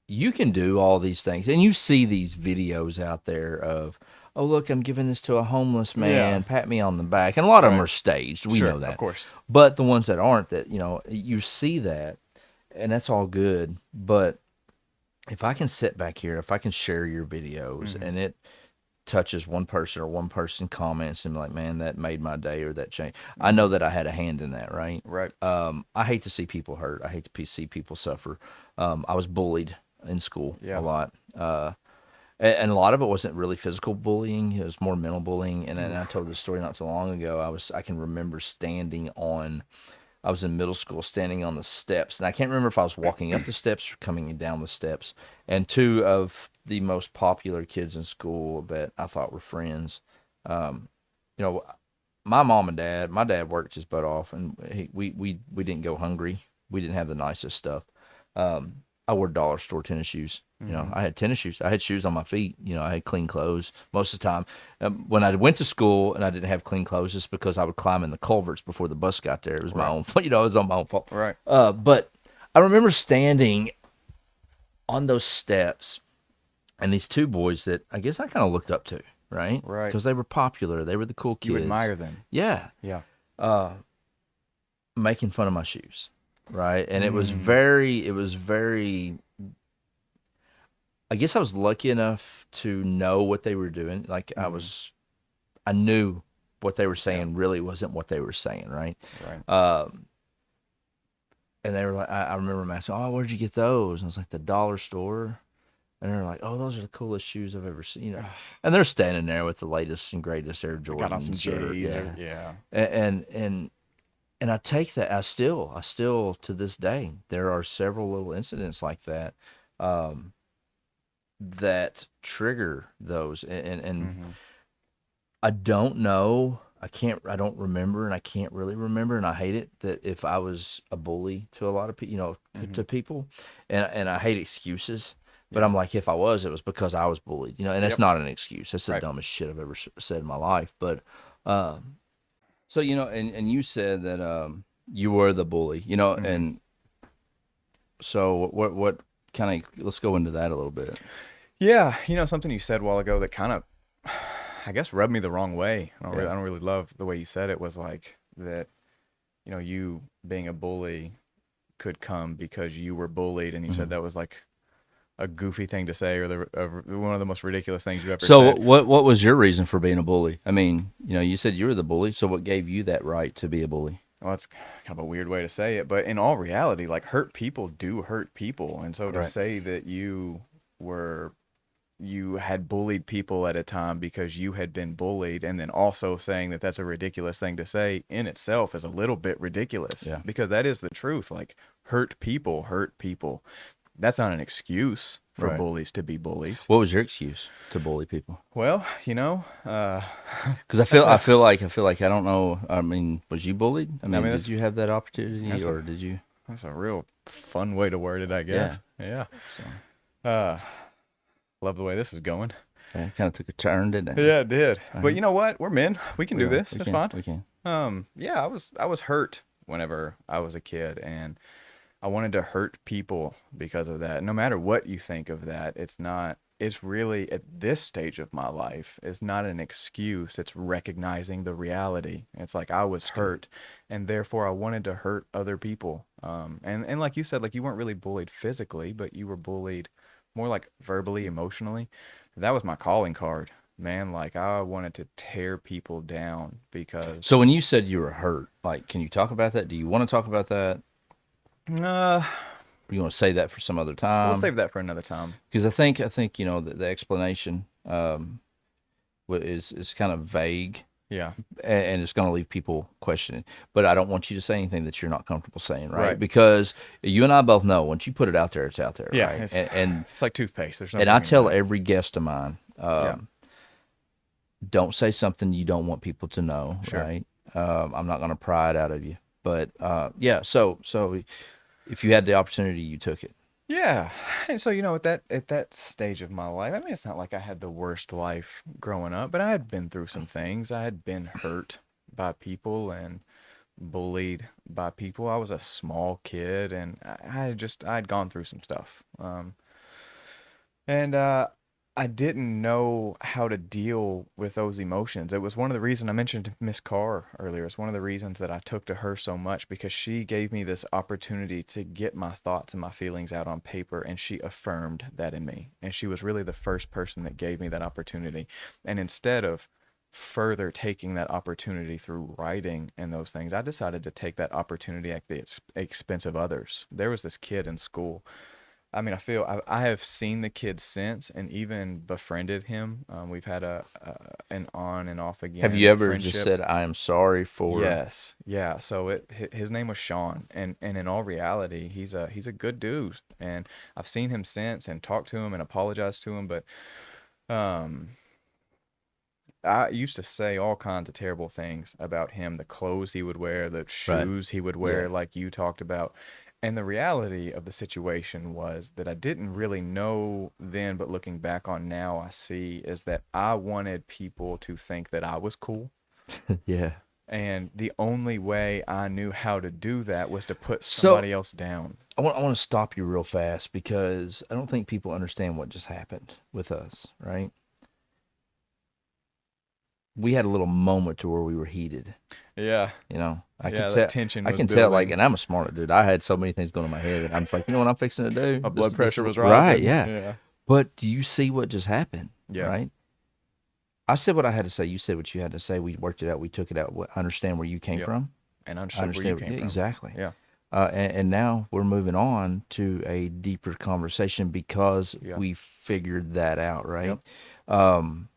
you can do all these things, and you see these videos out there of, oh look, I'm giving this to a homeless Yeah. man, pat me on the back, and a lot of them Right. are staged. We Sure. know Of that, course. but the ones that aren't, that you see that, and that's all good. But if I can sit back here, if I can share your videos, Hmm. and it touches one person or one person comments and be like, man, that made my day or that changed. I know Hmm. that I had a hand in that, right? Right. I hate to see people hurt. I hate to see people suffer. I was bullied in school a Yeah. lot. And a lot of it wasn't really physical bullying; it was more mental bullying. And I told this story not so long ago. I can remember standing on. I was in middle school, standing on the steps, and I can't remember if I was walking up the steps or coming down the steps. And two of the most popular kids in school that I thought were friends, you know, my mom and dad. My dad worked his butt off, and we didn't go hungry. We didn't have the nicest stuff. I wore dollar store tennis shoes. Mm-hmm. I had tennis shoes. I had shoes on my feet. I had clean clothes most of the time. When I went to school and I didn't have clean clothes, just because I would climb in the culverts before the bus got there. It was my Right. own fault. It was on my own fault. Right. But I remember standing on those steps, and these two boys that I guess I kind of looked up to, right? Right. Because they were popular. They were the cool You kids. admire them. Yeah. Yeah. Making fun of my shoes, right? And Mm. it was very, I guess I was lucky enough to know what they were doing. Like Mm-hmm. I knew what they were Yeah. saying really wasn't what they were saying, right? Right. And they were like, I remember them asking, "Oh, where'd you get those?" And I was like, "The dollar store." And they're like, "Oh, those are the coolest shoes I've ever seen." And they're standing there with the latest and greatest Air I got on some Jordans, or J's. yeah, Yeah. and I take that. I still to this day, there are several little incidents like that, um, that trigger those, and Mm-hmm. I don't know. I don't remember, and I can't really remember, and I hate it that if I was a bully to a lot of people, Mm-hmm. to people, and I hate excuses. But Yeah. I'm like, if I was, it was because I was bullied, and that's Yep. not an excuse. That's the Right. dumbest shit I've ever said in my life. But, so and you said that you were the bully, Mm-hmm. and so what kind of let's go into that a little bit. Yeah. Something you said a while ago that kind of, I guess, rubbed me the wrong way. Yeah. I don't really love the way you said it. Was like that. You being a bully could come because you were bullied, and you said hmm that was like a goofy thing to say, or one of the most ridiculous things you ever So said. what was your reason for being a bully? I mean, you said you were the bully, so what gave you that right to be a bully? Well, that's kind of a weird way to say it, but in all reality, like hurt people do hurt people. And so to Right. say that were you had bullied people at a time because you had been bullied, and then also saying that that's a ridiculous thing to say in itself is a little bit ridiculous, Yeah. because that is the truth. Like, hurt people hurt people. That's not an excuse for Right. bullies to be bullies. What was your excuse to bully people? Well, Because that's a I feel like I don't know. I mean, was you bullied? I I mean, mean did that's you have that opportunity, that's a or did you? that's a real fun way to word it, I Yeah. guess. Yeah. So Uh, Love the way this is going. it kind of took a turn, didn't it? Yeah, it did. All But right. you know what? We're men. We can We do are. this. It's fine. We can. Yeah, I was hurt whenever I was a kid, and I wanted to hurt people because of that. No matter what you think of that, it's really, at this stage of my life, it's not an excuse. It's recognizing the reality. It's like I was That's good. hurt, and therefore I wanted to hurt other people. And like you said, like, you weren't really bullied physically, but you were bullied more like verbally, emotionally. That was my calling card, man. Like, I wanted to tear people down because So when you said you were hurt, like, can you talk about that? Do you want to talk about that? uh Or you want to say that for some other we'll time? save that for another time. Because I think the explanation is kind of vague, Yeah. and it's going to leave people questioning. But I don't want you to say anything that you're not comfortable saying, right? Right. Because you and I both know once you put it out there, it's out there, Yeah, right? it's it's like toothpaste. There's no And I bringing it tell back. every guest of mine, Yeah. don't say something you don't want people to know, Sure. right? I'm not going to pry it out of you, but yeah. So if you had the opportunity, you took it. Yeah. And so, at that stage of my life, I mean, it's not like I had the worst life growing up, but I had been through some things. I had been hurt by people and bullied by people. I was a small kid, and I had gone through some stuff. And I didn't know how to deal with those emotions. It was one of the reasons I mentioned Miss Carr earlier. It's one of the reasons that I took to her so much, because she gave me this opportunity to get my thoughts and my feelings out on paper, and she affirmed that in me. And she was really the first person that gave me that opportunity. And instead of further taking that opportunity through writing and those things, I decided to take that opportunity at the expense of others. There was this kid in school. I mean, I have seen the kid since and even befriended him. We've had an on and off Have you again ever just friendship. said, I am sorry for, Yes, yeah. So his name was Sean, and in all reality, he's a good dude, and I've seen him since and talked to him and apologized to him, but um, I used to say all kinds of terrible things about him, the clothes he would wear, the right? shoes he would Yeah. wear, like you talked about. And the reality of the situation was that I didn't really know then, but looking back on now, I see is that I wanted people to think that I was cool. Yeah. And the only way I knew how to do that was to put So somebody else down. I want to stop you real fast because I don't think people understand what just happened with us, right? We had a little moment to where we were heated. Yeah. You know, I could Yeah, that tell. tension I was can tell. Like, building. and I'm a smart dude. I had so many things going in my head, and I'm just like, you know what I'm fixing to do? My blood This pressure is was right. rising. Yeah. Yeah. But do you see what just happened? Yeah. Right. I said what I had to say. You said what you had to say. We worked it out. We took it out. I understand where you came Yep. from. And I understood where you understand. came Yeah, from. exactly. Yeah. And now we're moving on to a deeper conversation because Yeah. we figured that out, right? Yep. Um,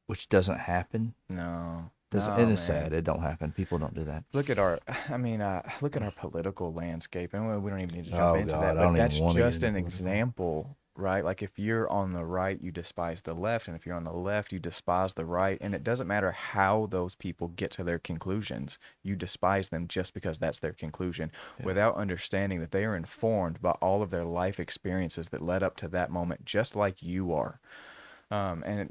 which doesn't happen. No. Does No, and it's man. sad. It don't happen. People don't do that. Look at our, I mean, look at our political landscape, and we don't even need to jump Oh into God, that, I but don't even that's want to get just into an political. example, right? Like if you're on the right, you despise the left, and if you're on the left, you despise the right, and it doesn't matter how those people get to their conclusions, you despise them just because that's their conclusion, Yeah. without understanding that they are informed by all of their life experiences that led up to that moment, just like you are. And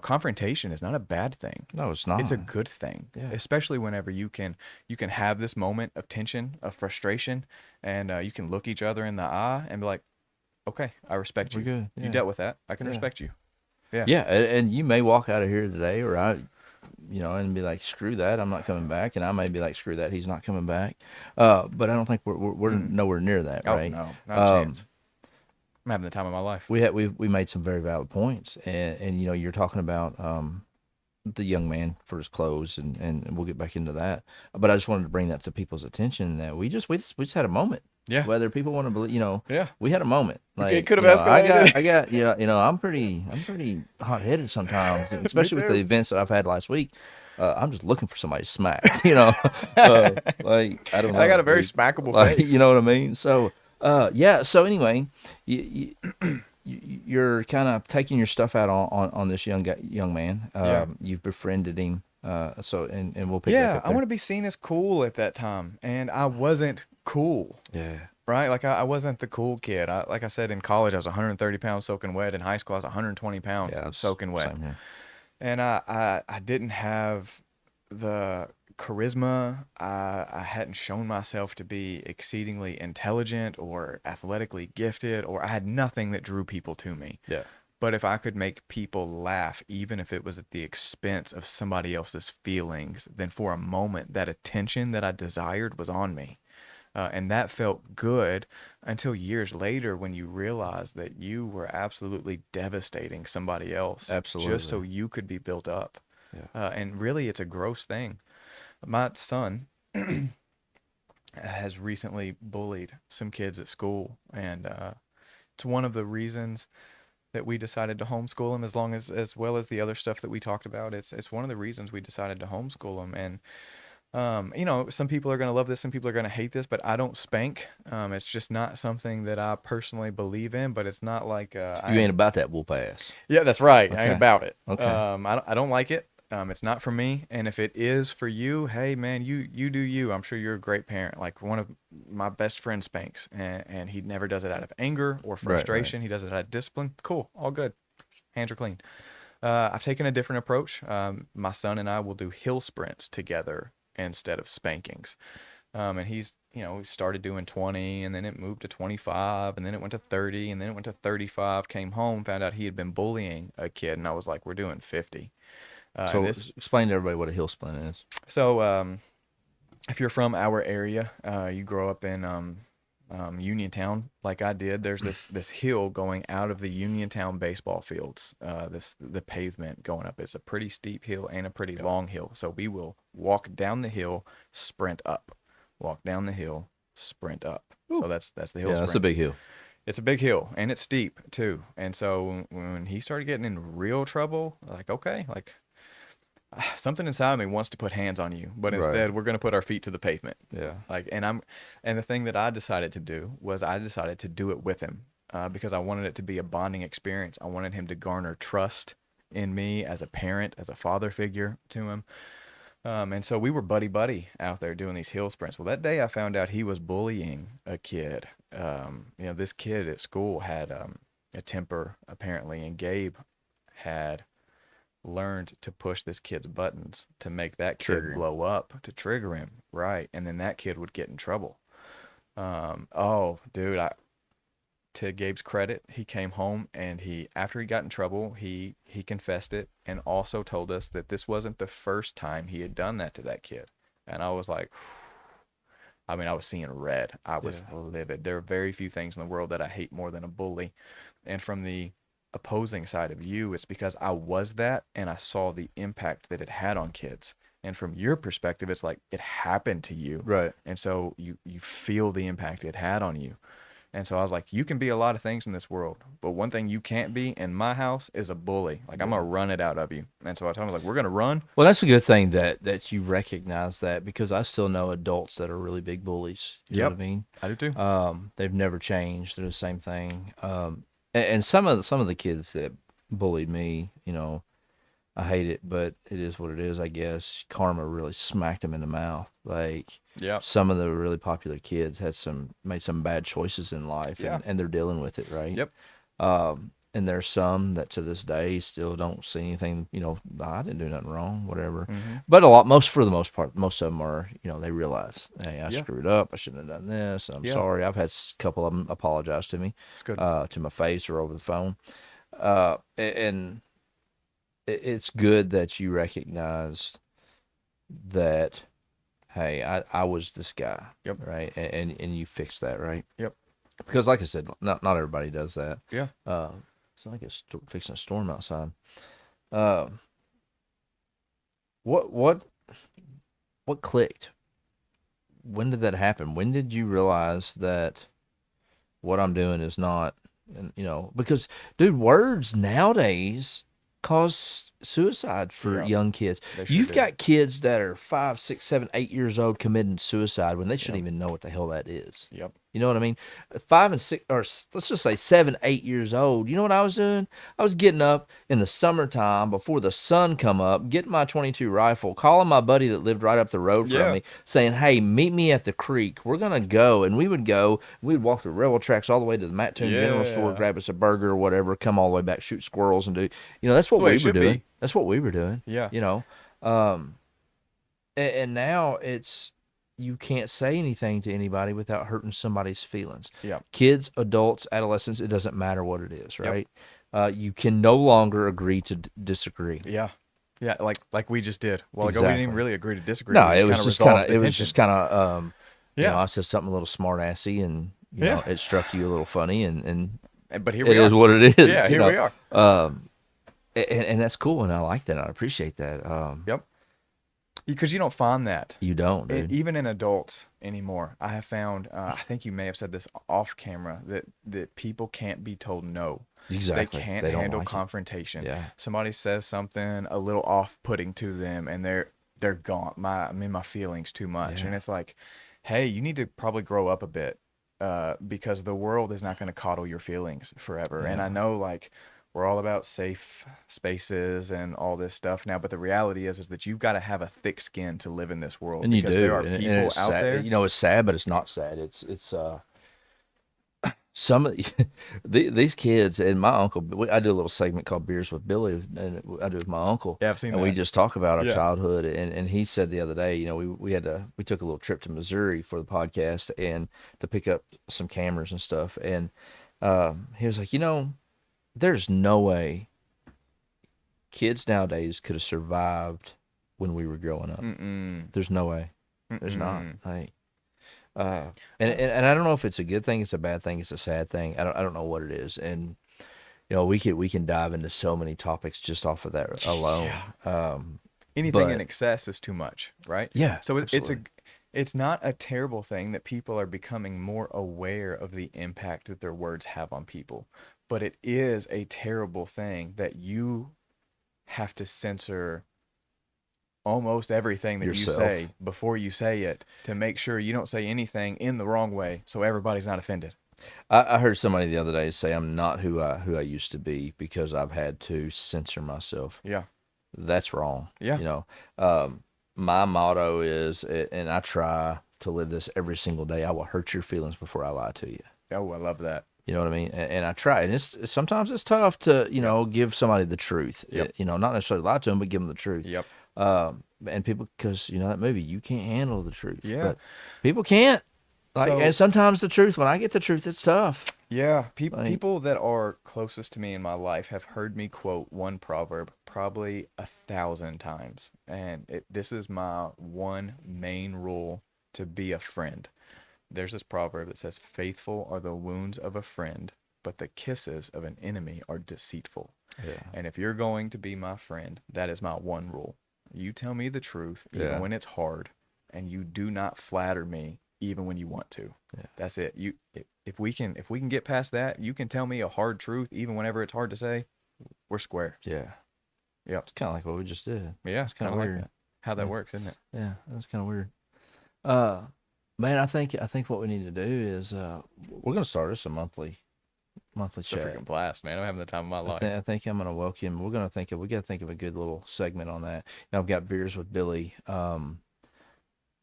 confrontation is not a bad thing. No, it's It's a not. good thing, Yeah. especially whenever you can have this moment of tension, of frustration, and you can look each other in the eye and be like, "Okay, I respect We're you. good. You Yeah. dealt with that. I can Yeah. respect you." Yeah. Yeah. And you may walk out of here today, or and be like, screw that, I'm not coming back. And I may be like, screw that, he's not coming back. But I don't think we're Mm-mm. nowhere near that, Oh right? no, not a Um, chance. I'm having the time of my life. we made some very valid points, and you're talking about the young man for his clothes, and we'll get back into that. But I just wanted to bring that to people's attention that we just had a moment. Yeah. Whether people want to believe, Yeah. we had a moment. It Like, could have escalated. I got, I'm pretty hot headed sometimes, Me especially with the too. events that I've had last week. I'm just looking for somebody to smack, like I don't I got know, a very dude, smackable like you face. know what I mean. So, yeah. So anyway, you, you're kind of taking your stuff out on this young man. Yeah. You've befriended him. And we'll pick back Yeah, up I want there. to be seen as cool at that time, and I wasn't cool. Yeah. Right? Like I wasn't the cool kid. Like I said, in college, I was 130 pounds soaking wet. In high school, I was 120 pounds Yeah. It's soaking wet. same here. And I didn't have the charisma. I hadn't shown myself to be exceedingly intelligent or athletically gifted, or I had nothing that drew people to me. Yeah. But if I could make people laugh, even if it was at the expense of somebody else's feelings, then for a moment, that attention that I desired was on me. And that felt good until years later when you realize that you were absolutely devastating somebody else just Absolutely. so you could be built up. Yeah. And really, it's a gross thing. My son has recently bullied some kids at school, and it's one of the reasons that we decided to homeschool him, as well as the other stuff that we talked about. It's one of the reasons we decided to homeschool him. And some people are going to love this, some people are going to hate this, but I don't spank. It's just not something that I personally believe in, but it's not like You ain't about that wool pass. yeah, that's right. I ain't Okay. about it. Okay. I don't like it. It's not for me. And if it is for you, hey man, you do you. I'm sure you're a great parent. Like one of my best friends spanks, and he never does it out of anger or Right. Right. frustration. He does it out of discipline. Cool, all good. Hands are clean. I've taken a different approach. My son and I will do hill sprints together instead of spankings. And he's, we started doing 20, and then it moved to 25, and then it went to 30, and then it went to 35. Came home, found out he had been bullying a kid, and I was like, we're doing 50. And So this, explain to everybody what a hill splint is. so if you're from our area, you grow up in Uniontown, like I did. There's this hill going out of the Uniontown baseball fields. The pavement going up. It's a pretty steep hill and a pretty Okay. long hill. So we will walk down the hill, sprint up, walk down the hill, sprint up. So that's the hill Yeah, that's a springs. big hill. It's a big hill and it's steep too. And so when he started getting in real trouble, like okay, like something inside of me wants to put hands on you, but Right. instead we're going to put our feet to the pavement. Yeah. Like, and the thing that I decided to do was I decided to do it with him because I wanted it to be a bonding experience. I wanted him to garner trust in me as a parent, as a father figure to him. And so we were buddy buddy out there doing these hill sprints. Well, that day I found out he was bullying a kid. This kid at school had a temper apparently, and Gabe had learned to push this kid's buttons to make that kid Trigger him. blow up to trigger him, right? And then that kid would get in trouble. Oh, dude, to Gabe's credit, he came home and after he got in trouble, he confessed it and also told us that this wasn't the first time he had done that to that kid. And I was like, I mean, I was seeing red. I was Yeah. livid. There are very few things in the world that I hate more than a bully. And from the opposing side of you, it's because I was that and I saw the impact that it had on kids. And from your perspective, it's like it happened to you. Right. And so you feel the impact it had on you. And so I was like, you can be a lot of things in this world, but one thing you can't be in my house is a bully. Like I'm Yeah. gonna run it out of you. And so I told him like, we're gonna run. Well, that's a good thing that you recognize that, because I still know adults that are really big bullies. You know what I Yep, mean? I do too. They've never changed. They're the same thing. And some of the kids that bullied me, I hate it, but it is what it is, I guess. Karma really smacked them in the mouth. Like Yep. some of the really popular kids made some bad choices in life, Yeah. and they're dealing with it, right? Yep. And there's some that to this day still don't see anything, I didn't do nothing wrong, whatever. Mm-hmm. But for the most part, most of them are, they realize, hey, I Yeah. screwed up. I shouldn't have done this. I'm Yeah. sorry. I've had a couple of them apologize to me, It's good. to my face or over the phone. And it's good that you recognize that, hey, I was this guy, Yep. right? And you fix that, right? Yep. Because like I said, not everybody does that. Yeah. It's like it's fixing a storm outside. Uh, what what what clicked? When did that happen? When did you realize that what I'm doing is not, and because dude, words nowadays cause suicide for Yep. young kids. They sure You've do. got kids that are 5, 6, 7, 8 years old committing suicide when they shouldn't Yep. even know what the hell that is. Yep. You know what I mean? 5 and 6, or let's just say 7, 8 years old. You know what I was doing? I was getting up in the summertime before the sun come up, getting my 22 rifle, calling my buddy that lived right up the road from Yeah. me, saying, "Hey, meet me at the creek. We're gonna go." And we would go. We'd walk the railroad tracks all the way to the Mattoon General Store, Yeah. grab us a burger or whatever, come all the way back, shoot squirrels, and do. That's That's the what way we it were should doing. be. That's what we were doing. Yeah. Um, and now it's you can't say anything to anybody without hurting somebody's feelings. Yeah. Kids, adults, adolescents, it doesn't matter what it is, Yep. right? You can no longer agree to disagree. Yeah. Yeah. Like we just did. Well, ago we didn't even Exactly. really agree to disagree. No, We it just was kind of just kind resolved of the it was tension. just kind of Yeah. I said something a little smart assy, and Yeah. it struck you a little funny, and But here it we are. is what it is. Yeah. Here we are. And that's cool, and I like that. I appreciate that. Yep. Because you don't find that. You don't, dude. Even in adults anymore. I have found, I think you may have said this off camera, that people can't be told no. Exactly. They can't They don't handle like it. confrontation. Yeah. Somebody says something a little off-putting to them, and they're gone. I'm in my feelings too much, Yeah. and it's like, hey, you need to probably grow up a bit, because the world is not going to coddle your feelings forever. And I Yeah. know like we're all about safe spaces and all this stuff now, but the reality is that you've got to have a thick skin to live in this world And you because do, there are and people it's out sad. there. It's sad, but it's not sad. It's some of these kids and my uncle. I do a little segment called Beers with Billy, and I do with my uncle. Yeah, I've seen And we that. just talk about our Yeah. childhood. And he said the other day, we took a little trip to Missouri for the podcast and to pick up some cameras and stuff. And he was like, there's no way kids nowadays could have survived when we were growing up. Mm-mm. There's no way. There's not. Mm-mm. Like, and I don't know if it's a good thing, it's a bad thing, it's a sad thing. I don't know what it is. And we can dive into so many topics just off of that alone. Anything But in excess is too much, right? yeah, So it's a absolutely. It's not a terrible thing that people are becoming more aware of the impact that their words have on people, but it is a terrible thing that you have to censor almost everything that you Yourself. say before you say it to make sure you don't say anything in the wrong way so everybody's not offended. I heard somebody the other day say I'm not who I used to be because I've had to censor myself. Yeah. That's wrong. Yeah. You know, my motto is, and I try to live this every single day. I will hurt your feelings before I lie to you. Oh, I love that. You know what I mean? And I try, and it's sometimes it's tough to Yep. give somebody the truth. Yep. Not necessarily lie to them, but give them the truth. Yep. And people, because that movie, you can't handle the truth, Yeah. but people can't. Like, So and sometimes the truth, when I get the truth, it's tough. yeah, Like, people that are closest to me in my life have heard me quote one proverb probably 1,000 times, and this is my one main rule to be a friend. There's this proverb that says, "Faithful are the wounds of a friend, but the kisses of an enemy are deceitful." yeah, And if you're going to be my friend, that is my one rule. You tell me the truth, even yeah, when it's hard, and you do not flatter me, even when you want to. yeah, That's it. If we can get past that, you can tell me a hard truth, even whenever it's hard to say. We're square. yeah. Yep. It's kind of like what we just did. Yeah. It's kind Kind of of like weird. that. How that Yeah, works, isn't it? yeah. That's kind of weird. Uh, Man, I think what we need to do is we're gonna start us a monthly It's a chat. freaking blast, man. I'm having the time of my I life. think I think I'm gonna welcome. We gotta think of a good little segment on that. I've got beers with Billy,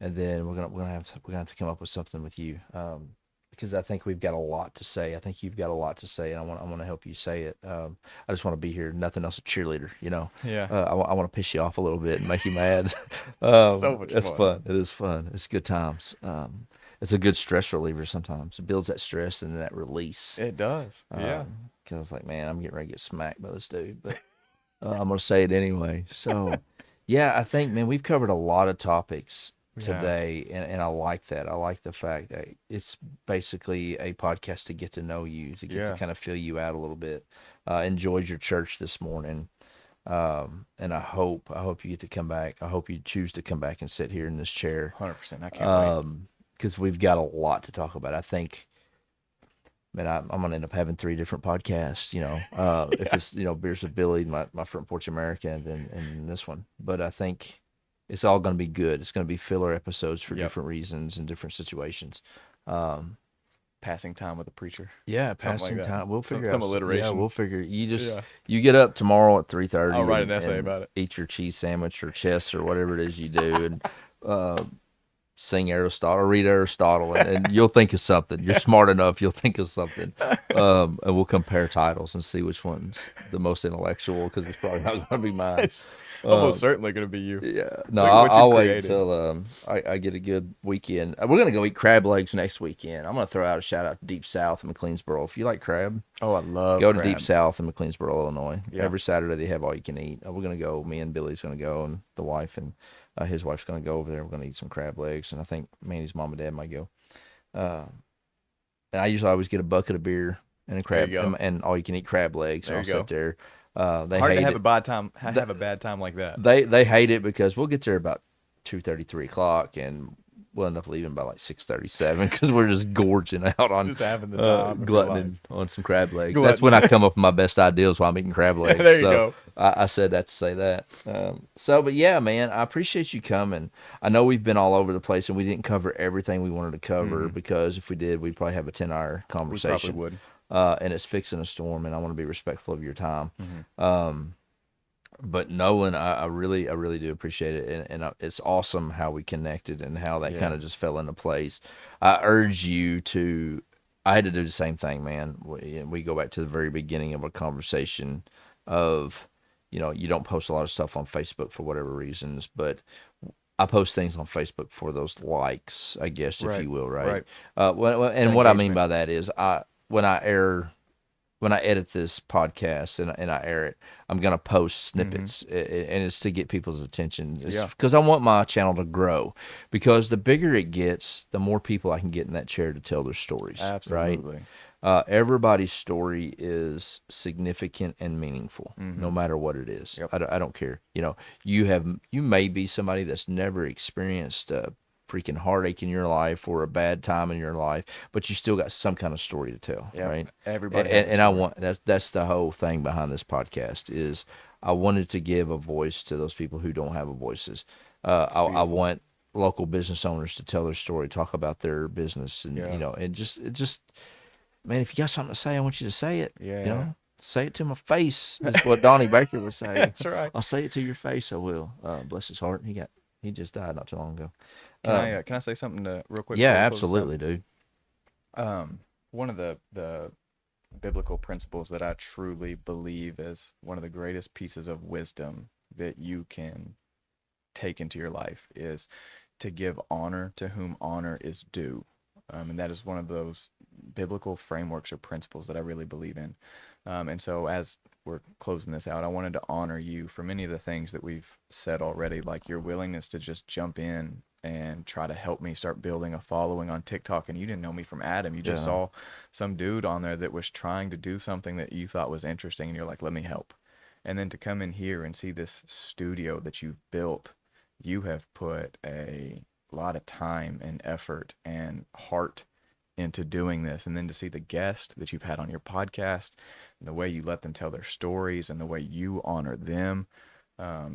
and then we're gonna have to come up with something with you, because I think we've got a lot to say. I think you've got a lot to say, and I want to help you say it. I just want to be here, nothing else, a cheerleader. Yeah. I want to piss you off a little bit and make you mad. So much It's fun. fun. It is fun. It's good times. It's a good stress reliever sometimes. It builds that stress and that release. It does. Yeah. Because I was like, man, I'm getting ready to get smacked by this dude, but I'm gonna say it anyway. So, yeah, I think, man, we've covered a lot of topics We have. today, and I like that. I like the fact that it's basically a podcast to get to know you, to get to Yeah. kind of fill you out a little bit. Enjoyed your church this morning, and I hope you get to come back. I hope you choose to come back and sit here in this chair, 100%. I can't wait. because we've got a lot to talk about. I think, man, I'm gonna end up having 3 different podcasts. If Yeah. it's beers with Billy, my front porch America, and this one. But I think it's all gonna be good. It's gonna be filler episodes for Yep. different reasons and different situations. Um, Passing time with a preacher. yeah, Something like passing that. time. We'll Some figure some out. Yeah, alliteration. we'll figure. Yeah. You get up tomorrow at 3:30 I'll write an and essay about it. eat your cheese sandwich or chess or whatever it is you do, and uh, sing Aristotle, read Aristotle, and you'll think of something. You're Yes. smart enough, you'll think of something. And we'll compare titles and see which one's the most intellectual, because it's probably not going to be mine. It's Uh, almost certainly going to be you. yeah, no, Look at I'll, what you've I'll wait created. until I get a good weekend. We're going to go eat crab legs next weekend. I'm going to throw out a shout out to Deep South in McLeansboro. If you like crab, Oh, I love go to Deep crab. South in McLeansboro, Illinois. Yeah. Every Saturday they have all you can eat. We're going to go. Me and Billy's going to go, and the wife and his wife's going to go over there. We're going to eat some crab legs, and I think Manny's mom and dad might go. Uh, and I usually always get a bucket of beer and a There you crab go. and all you can eat crab legs. And There I'll you go. sit there. They Hard to hate have it. a bad time. Have Th- a bad time like that. they hate it because we'll get there about 2:30, 3 o'clock, and we'll end up leaving by like 6:37 because we're just gorging out on Just having the time of your gluttoning on some crab legs. Glutton. That's when I come up with my best ideas while I'm eating crab legs. There you So go. I said that to say that. But yeah, man, I appreciate you coming. I know we've been all over the place and we didn't cover everything we wanted to cover, because if we did, we'd probably have a 10-hour We probably conversation. would. And it's fixing a storm, and I want to be respectful of your time. Mm-hmm. But Nolan, I really do appreciate it, and it's awesome how we connected and how that Yeah. kind of just fell into place. I urge you to. I had to do the same thing, man. We go back to the very beginning of our conversation of, you don't post a lot of stuff on Facebook for whatever reasons, but I post things on Facebook for those likes, I guess, if Right. you will, right? Right. And That what I mean engagement. by that is, when I edit this podcast and I air it, I'm gonna post snippets, and it's to get people's attention. It's Yeah. because I want my channel to grow. Because the bigger it gets, the more people I can get in that chair to tell their stories. Right? Absolutely. Everybody's story is significant and meaningful, no matter what it is. Yep. I don't care. You may be somebody that's never experienced freaking heartache in your life or a bad time in your life, but you still got some kind of story to tell, Yep. right? Everybody has a And I story. want that's the whole thing behind this podcast is I wanted to give a voice to those people who don't have a voices. It's I beautiful. want local business owners to tell their story, talk about their business, and Yeah. and just man, if you got something to say, I want you to say it. Yeah. Say it to my face is what Donnie Baker would say. That's right. I'll say it to your face. I will. Bless his heart. He just died not too long ago. Can I say something real quick Yeah, before we close this out? absolutely, dude. One of the biblical principles that I truly believe is one of the greatest pieces of wisdom that you can take into your life is to give honor to whom honor is due. And that is one of those biblical frameworks or principles that I really believe in. And so, as we're closing this out, I wanted to honor you for many of the things that we've said already, like your willingness to just jump in and try to help me start building a following on TikTok. And you didn't know me from Adam. You just Yeah, no. saw some dude on there that was trying to do something that you thought was interesting. And you're like, let me help. And then to come in here and see this studio that you've built, you have put a lot of time and effort and heart into doing this. And then to see the guest that you've had on your podcast and the way you let them tell their stories and the way you honor them,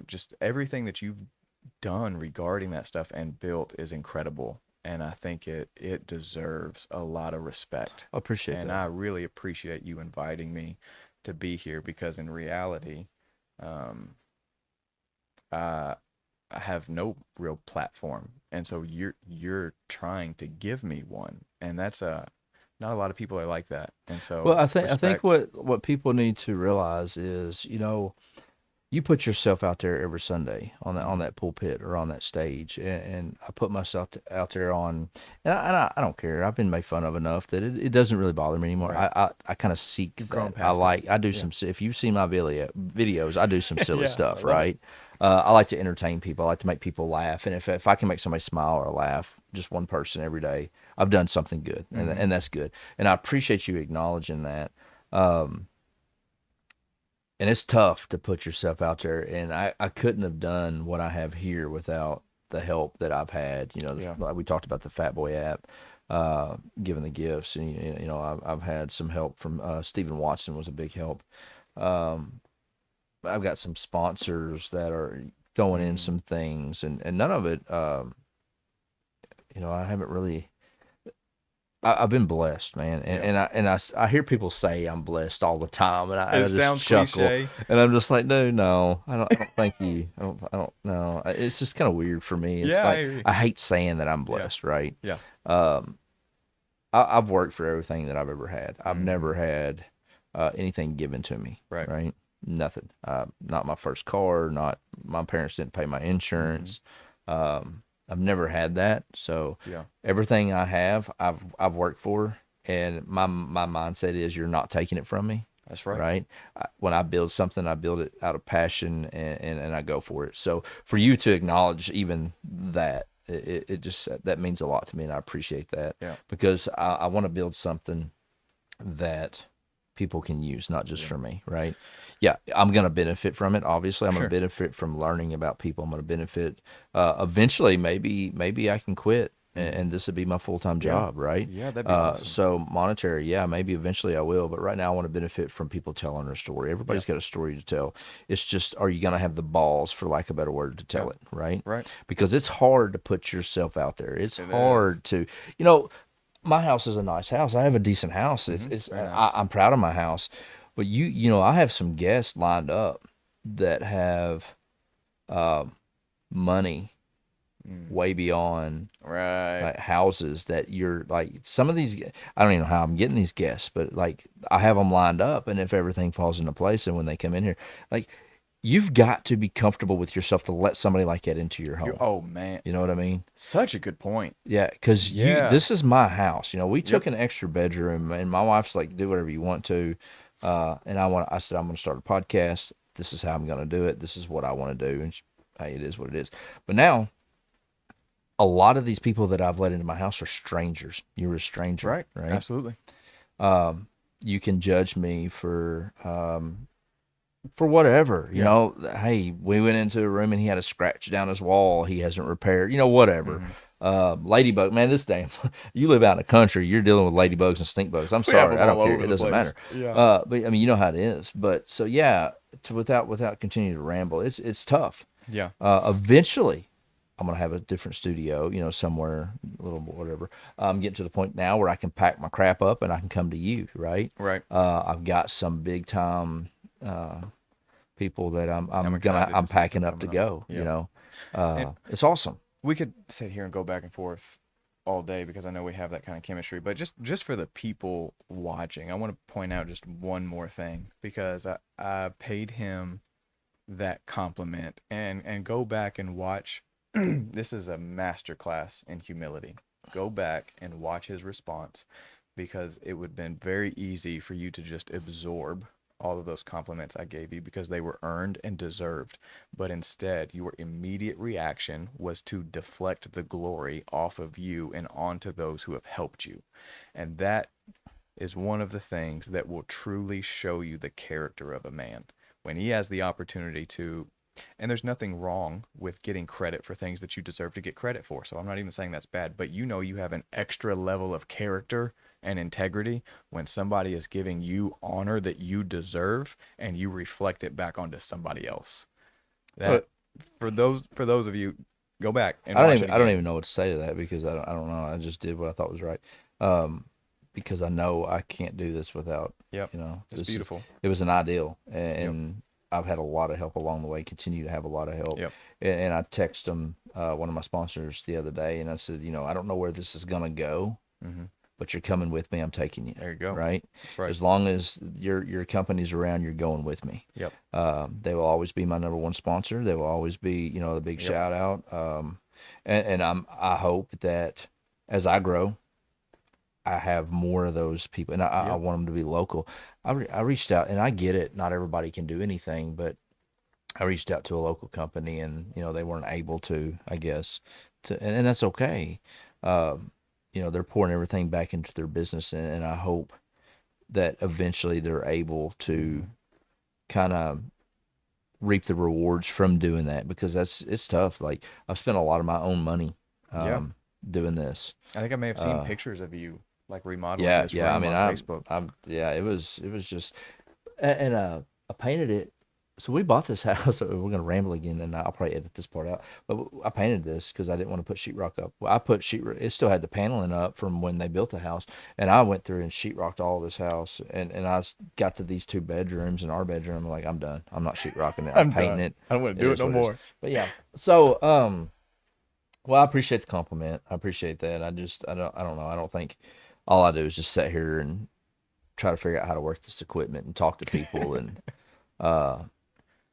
just everything that you've done regarding that stuff and built is incredible. And I think it deserves a lot of respect. I appreciate And that. I really appreciate you inviting me to be here because in reality, um, I I have no real platform, and so you're trying to give me one, and that's not a lot of people are like that, and Well, so I think respect. what people need to realize is, you put yourself out there every Sunday on Mhm. that pulpit or on that stage, and I put myself out there on, I don't care. I've been made fun of enough that it doesn't really bother me anymore. Right, I kind of seek you've grown that. past it. I do Yeah, some. If you see my videos, I do some silly yeah, I stuff, love it. right? I like to entertain people. I like to make people laugh, and if I can make somebody smile or laugh, just one person every day, I've done something good, Hmm. and that's good. And I appreciate you acknowledging that. Um, and it's tough to put yourself out there, and I couldn't have done what I have here without the help that I've had. Yeah. Like we talked about the Fat Boy app, giving the gifts, and I've had some help from Stephen Watson was a big help. um, I've got some sponsors that are throwing in Mm. some things, and none of it, I haven't really. I've been blessed, man, Yeah. I hear people say I'm blessed all the time, and I It just sounds chuckle, cliche. and I'm just like, no, I don't thank you, I don't know. It's just kind of weird for me. It's Yeah, I like hear you. I hate saying that I'm Yeah, blessed, right? yeah. Um, I've worked for everything that I've ever had. I've Hmm. never had anything given to me, Right. right? Nothing. Not my first car. Not my parents didn't pay my Hmm. insurance. I've never had that. So Yeah, everything I have, I've worked for, and my mindset is you're not taking it from me, that's right. right? When I build something, I build it out of passion, and I go for it. So for you to acknowledge even that, it just that means a lot to me, and I appreciate that Yeah, because I want to build something that people can use, not just yeah. for me, right? Yeah, I'm going to benefit from it. Obviously, I'm going to Sure. benefit from learning about people. I'm going to benefit. Eventually, maybe I can quit, Hmm. and this would be my full time Yeah, job, right? yeah, that'd be awesome. So monetary, yeah, maybe eventually I will, but right now I want to benefit from people telling their story. Yeah, Everybody's got a story to tell. It's just, are you going to have the balls, for lack of a better word, to yeah. tell it, right? Right. Because it's hard to put yourself out there. It's It is. hard to, you know, my house is a nice house. I have a decent house. Hmm. It's Very nice. I'm proud of my house, but I have some guests lined up that have uh, money Mm. way beyond Right. like houses that you're like some of these. I don't even know how I'm getting these guests, but like I have them lined up, and if everything falls into place, and when they come in here, like you've got to be comfortable with yourself to let somebody like that into your You're home. oh man, You know what I mean? such a good point. Yeah, because Yeah. this is my house. We Yep. took an extra bedroom, and my wife's like, do whatever you want to. And I said, I'm going to start a podcast. This is how I'm going to do it. This is what I want to do. And hey, it is what it is. But now, a lot of these people that I've let into my house are strangers. You're a stranger, Right. right? Absolutely. You can judge me for whatever, Yeah. hey, we went into a room and he had a scratch down his wall he hasn't repaired, whatever. Hmm. Ladybug, man, this damn, you live out in the country, you're dealing with ladybugs and stink bugs. I'm We have sorry, them I don't all care. over It the doesn't place. matter. Yeah. But I mean, you know how it is. But so yeah, without continuing to ramble, it's tough. Yeah. Eventually, I'm gonna have a different studio, somewhere, a little more, whatever. I'm getting to the point now where I can pack my crap up and I can come to you, right? Right. I've got some big time people that I'm I'm excited to see packing them up to coming up. go. Yep. And It's awesome. we could sit here and go back and forth all day because I know we have that kind of chemistry. But just for the people watching, I want to point out just one more thing because I paid him that compliment and go back and watch. This is a masterclass in humility. Go back and watch his response because it would have been very easy for you to just absorb all of those compliments I gave you because they were earned and deserved. But instead, your immediate reaction was to deflect the glory off of you and onto those who have helped you. And that is one of the things that will truly show you the character of a man. When he has the opportunity to, and there's nothing wrong with getting credit for things that you deserve to get credit for. So I'm not even saying that's bad, but you have an extra level of character and integrity when somebody is giving you honor that you deserve and you reflect it back onto somebody else. That But for those of you, go back and watch it I don't again. even know what to say to that because I don't know. I just did what I thought was right. Um, because I know I can't do this without, Yep. It's this is, beautiful. it was an ideal, Yep. and I've had a lot of help along the way, continue to have a lot of help. Yep. And I texted them, one of my sponsors the other day, and I said, I don't know where this is going to go, Hmm. but you're coming with me. I'm taking you. There you go. Right. That's right. As long as your company's around, you're going with me. Yep. They will always be my number one sponsor. They will always be, the big Yep. shout out. And I hope that as I grow, I have more of those people, and I Yep. want them to be local. I reached out, and I get it. Not everybody can do anything, but I reached out to a local company, and they weren't able to, I guess, and that's okay. They're pouring everything back into their business, and I hope that eventually they're able to kind of reap the rewards from doing that because it's tough. Like I've spent a lot of my own money Yeah. doing this. I think I may have seen Uh, pictures of you like remodeling yeah, this yeah. I room mean, on Facebook. yeah. It was just, and I painted it. So we bought this house. So we're gonna ramble again, and I'll probably edit this part out. But I painted this because I didn't want to put sheetrock up. Well, I put sheetrock. It still had the paneling up from when they built the house, and I went through and sheetrocked all this house. And got to these two bedrooms and our bedroom. I'm like, I'm done. I'm not sheetrocking it. I'm I'm painting done. it. I don't want to It do it is no what it is. more. But yeah. So well, I appreciate the compliment. I appreciate that. I don't know. I don't think all I do is just sit here and try to figure out how to work this equipment and talk to people, and uh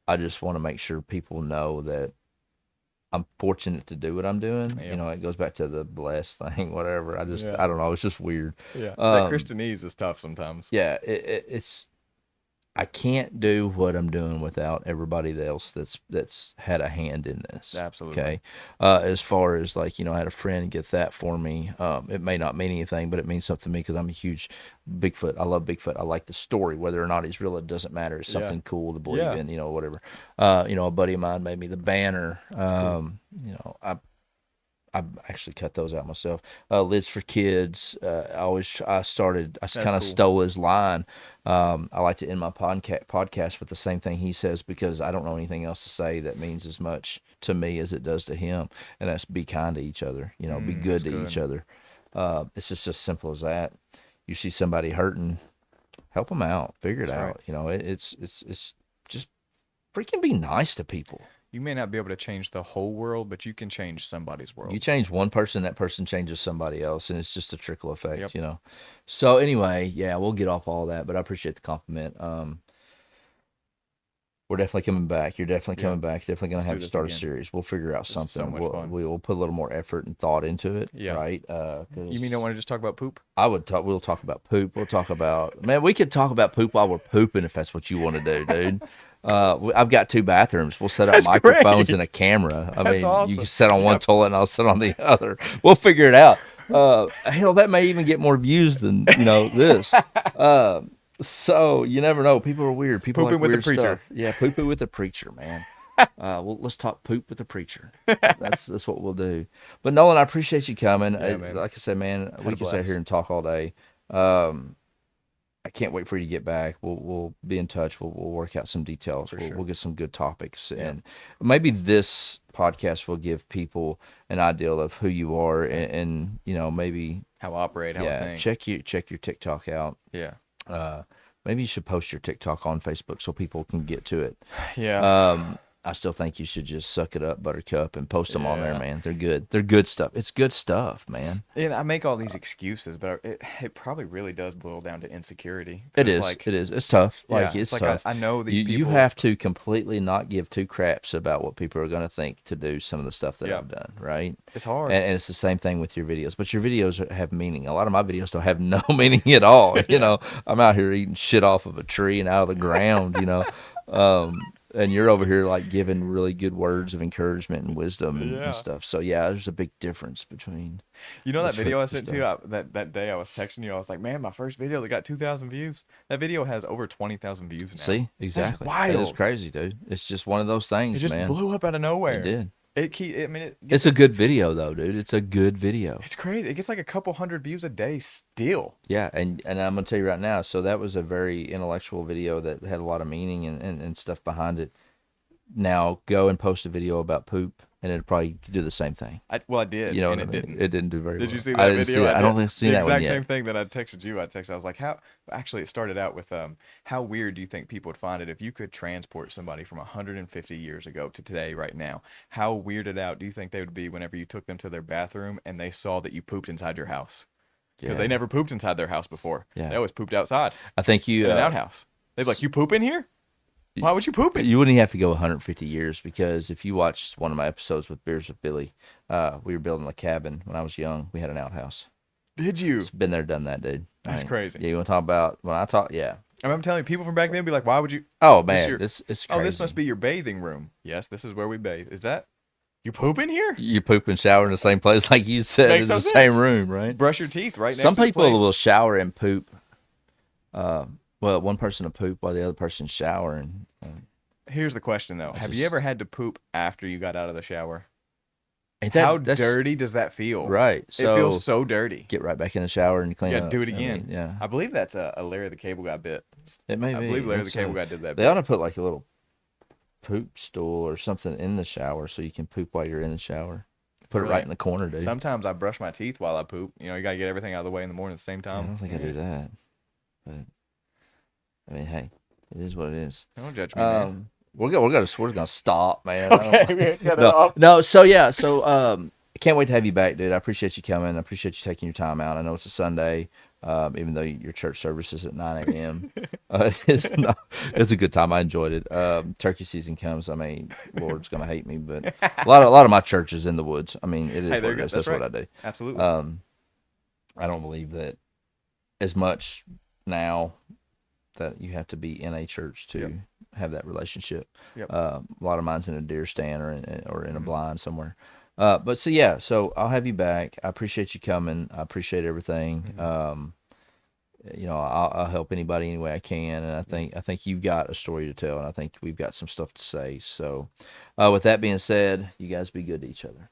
I just want to make sure people know that I'm fortunate to do what I'm doing. Yep. It goes back to the blessed thing, whatever. Yeah. I don't know. It's just weird. Yeah. That Um, Christianese is tough sometimes. yeah, it's I can't do what I'm doing without everybody else that's had a hand in this. Absolutely. Okay, as far as like I had a friend get that for me. It may not mean anything, but it means something to me because I'm a huge Bigfoot. I love Bigfoot. I like the story, whether or not he's real. It doesn't matter. It's Yeah. something cool to believe Yeah. in. Whatever. A buddy of mine made me the banner. That's cool. I actually cut those out myself. Lids for Kids. I That's kind of cool. stole his line. I like to end my podcast with the same thing he says because I don't know anything else to say that means as much to me as it does to him, and that's be kind to each other. Be good That's to each good. other. It's just as simple as that. You see somebody hurting, help them out, figure it That's right. out. It's just freaking be nice to people. You may not be able to change the whole world, but you can change somebody's You world. change one person, that person changes somebody else, and it's just a trickle Yep. effect. So anyway, yeah, we'll get off all that, but I appreciate the compliment. We're definitely coming back. You're definitely Yeah. coming back. Definitely gonna Let's do have to this start a again. series. We'll figure out This is so something. much fun. We'll put a little more effort and thought into it, Yeah. right? You mean you don't want to just talk about poop? I would talk. We'll talk about poop. We'll talk about man. We could talk about poop while we're pooping if that's what you want to do, dude. I've got two bathrooms. We'll set up That's microphones great. and a camera. I That's mean, you can awesome. sit on one Yep. toilet and I'll sit on the other. We'll figure it out. Hell, that may even get more views than this. So you never know. People are weird. People Pooping like with the weird preacher. stuff. Yeah, pooping with the preacher, man. Well, let's talk poop with the preacher. That's what we'll do. But Nolan, I appreciate you coming. Yeah, man. Like I said, man, Had we a can sit here blast. and talk all day. Um, I can't wait for you to get back. We'll be in touch. We'll work out some details. For We'll sure. get some good topics, Yeah. and maybe this podcast will give people an idea of who you are, and maybe How I operate, how I yeah, think. check your TikTok out. Yeah. Uh, Maybe you should post your TikTok on Facebook so people can get to it. Yeah. I still think you should just suck it up, Buttercup, and post them on there, Yeah. man. They're good. They're good stuff. It's good stuff, man. And I make all these excuses, but it probably really does boil down to insecurity. It Because, is. like, It is. It's tough. Like yeah, it's it's like tough. I know these You people. have to completely not give two craps about what people are going to think to do some of the stuff that Yeah. I've done, right? It's hard. And it's the same thing with your videos. But your videos have meaning. A lot of my videos don't have no meaning at all. Yeah. I'm out here eating shit off of a tree and out of the ground. And you're over here like giving really good words of encouragement and wisdom and Yeah. stuff. So yeah, there's a big difference between You know that between video I sent to you stuff. that day I was texting you. I was like, man, my first video that got 2,000 views. That video has over 20,000 views now. See, That's exactly. That is wild. crazy, dude. It's just one of those It things, just man. blew up out of It nowhere. did. I mean, it It's gets a good video though, dude. It's a good video. it's crazy. It gets like a couple hundred views a day still. Yeah, and I'm gonna tell you right now. So that was a very intellectual video that had a lot of meaning and stuff behind it. Now go and post a video about poop, and it'll probably do the same thing. I did, You know and what I it mean? didn't. It didn't do very Did well. you see I that didn't see video? that. I don't think I've seen The that one exact yet. same thing that I texted you. I was like, how? Actually, it started out with how weird do you think people would find it if you could transport somebody from 150 years ago to today, right now? How weirded out do you think they would be whenever you took them to their bathroom and they saw that you pooped inside your house? Because they Yeah, never pooped inside their house before. They yeah. always pooped outside I think you in an outhouse. They'd be like, you poop in here? Why would you poop in? you wouldn't even have to go 150 years because if you watched one of my episodes with Beers with Billy, we were building a cabin when I was young. We had an outhouse. Did you? It's been there, done that, dude. That's Right? crazy. Yeah, you want to talk about when I talk? Yeah. I mean, I'm telling you, people from back then would be like, why would you? Oh This man, your it's Oh, crazy. this must be your bathing room. Yes, this is where we bathe. Is that you poop in here? You poop and shower in the same place, like you said. Makes It's no the same sense. room, right? Brush your teeth right next Some to the people place. will shower and poop. Well, one person will poop while the other person's showering. Here's the question though: I have you just- ever had to poop after you got out of the shower? Ain't How that's dirty does that feel? right? It So feels so dirty. get right back in the shower and clean You up. gotta do it I again. mean, yeah, I believe that's a Larry the Cable Guy bit. it may I be. believe Larry the That's, Cable Guy did that They bit. ought to put like a little poop stool or something in the shower so you can poop while you're in the shower. Put it Really? right in the corner, dude. Sometimes I brush my teeth while I poop. You know, you gotta get everything out of the way in the morning at the same Yeah, I time. don't think I do that, but I mean, hey, it is what it is. Don't judge me, man. We're gonna stop, man. I don't- Okay, we got it no, off. no. So yeah, I can't wait to have you back, dude. I appreciate you coming. I appreciate you taking your time out. I know it's a Sunday, even though your church service is at 9 a.m. It's a good time. I enjoyed it. Turkey season comes. I mean, Lord's gonna hate me, but a lot of my church is in the woods. I mean, it is Hey, what they're it good. is. That's That's right. what I do. Absolutely. I don't believe that as much now that you have to be in a church to Yep. have that relationship. Yep. A lot of mine's in a deer stand or in a Mhm. blind somewhere. But so yeah, so I'll have you back. I appreciate you coming. I appreciate everything. I'll help anybody any way I can, and I think you've got a story to tell, and I think we've got some stuff to say. So, with that being said, you guys be good to each other.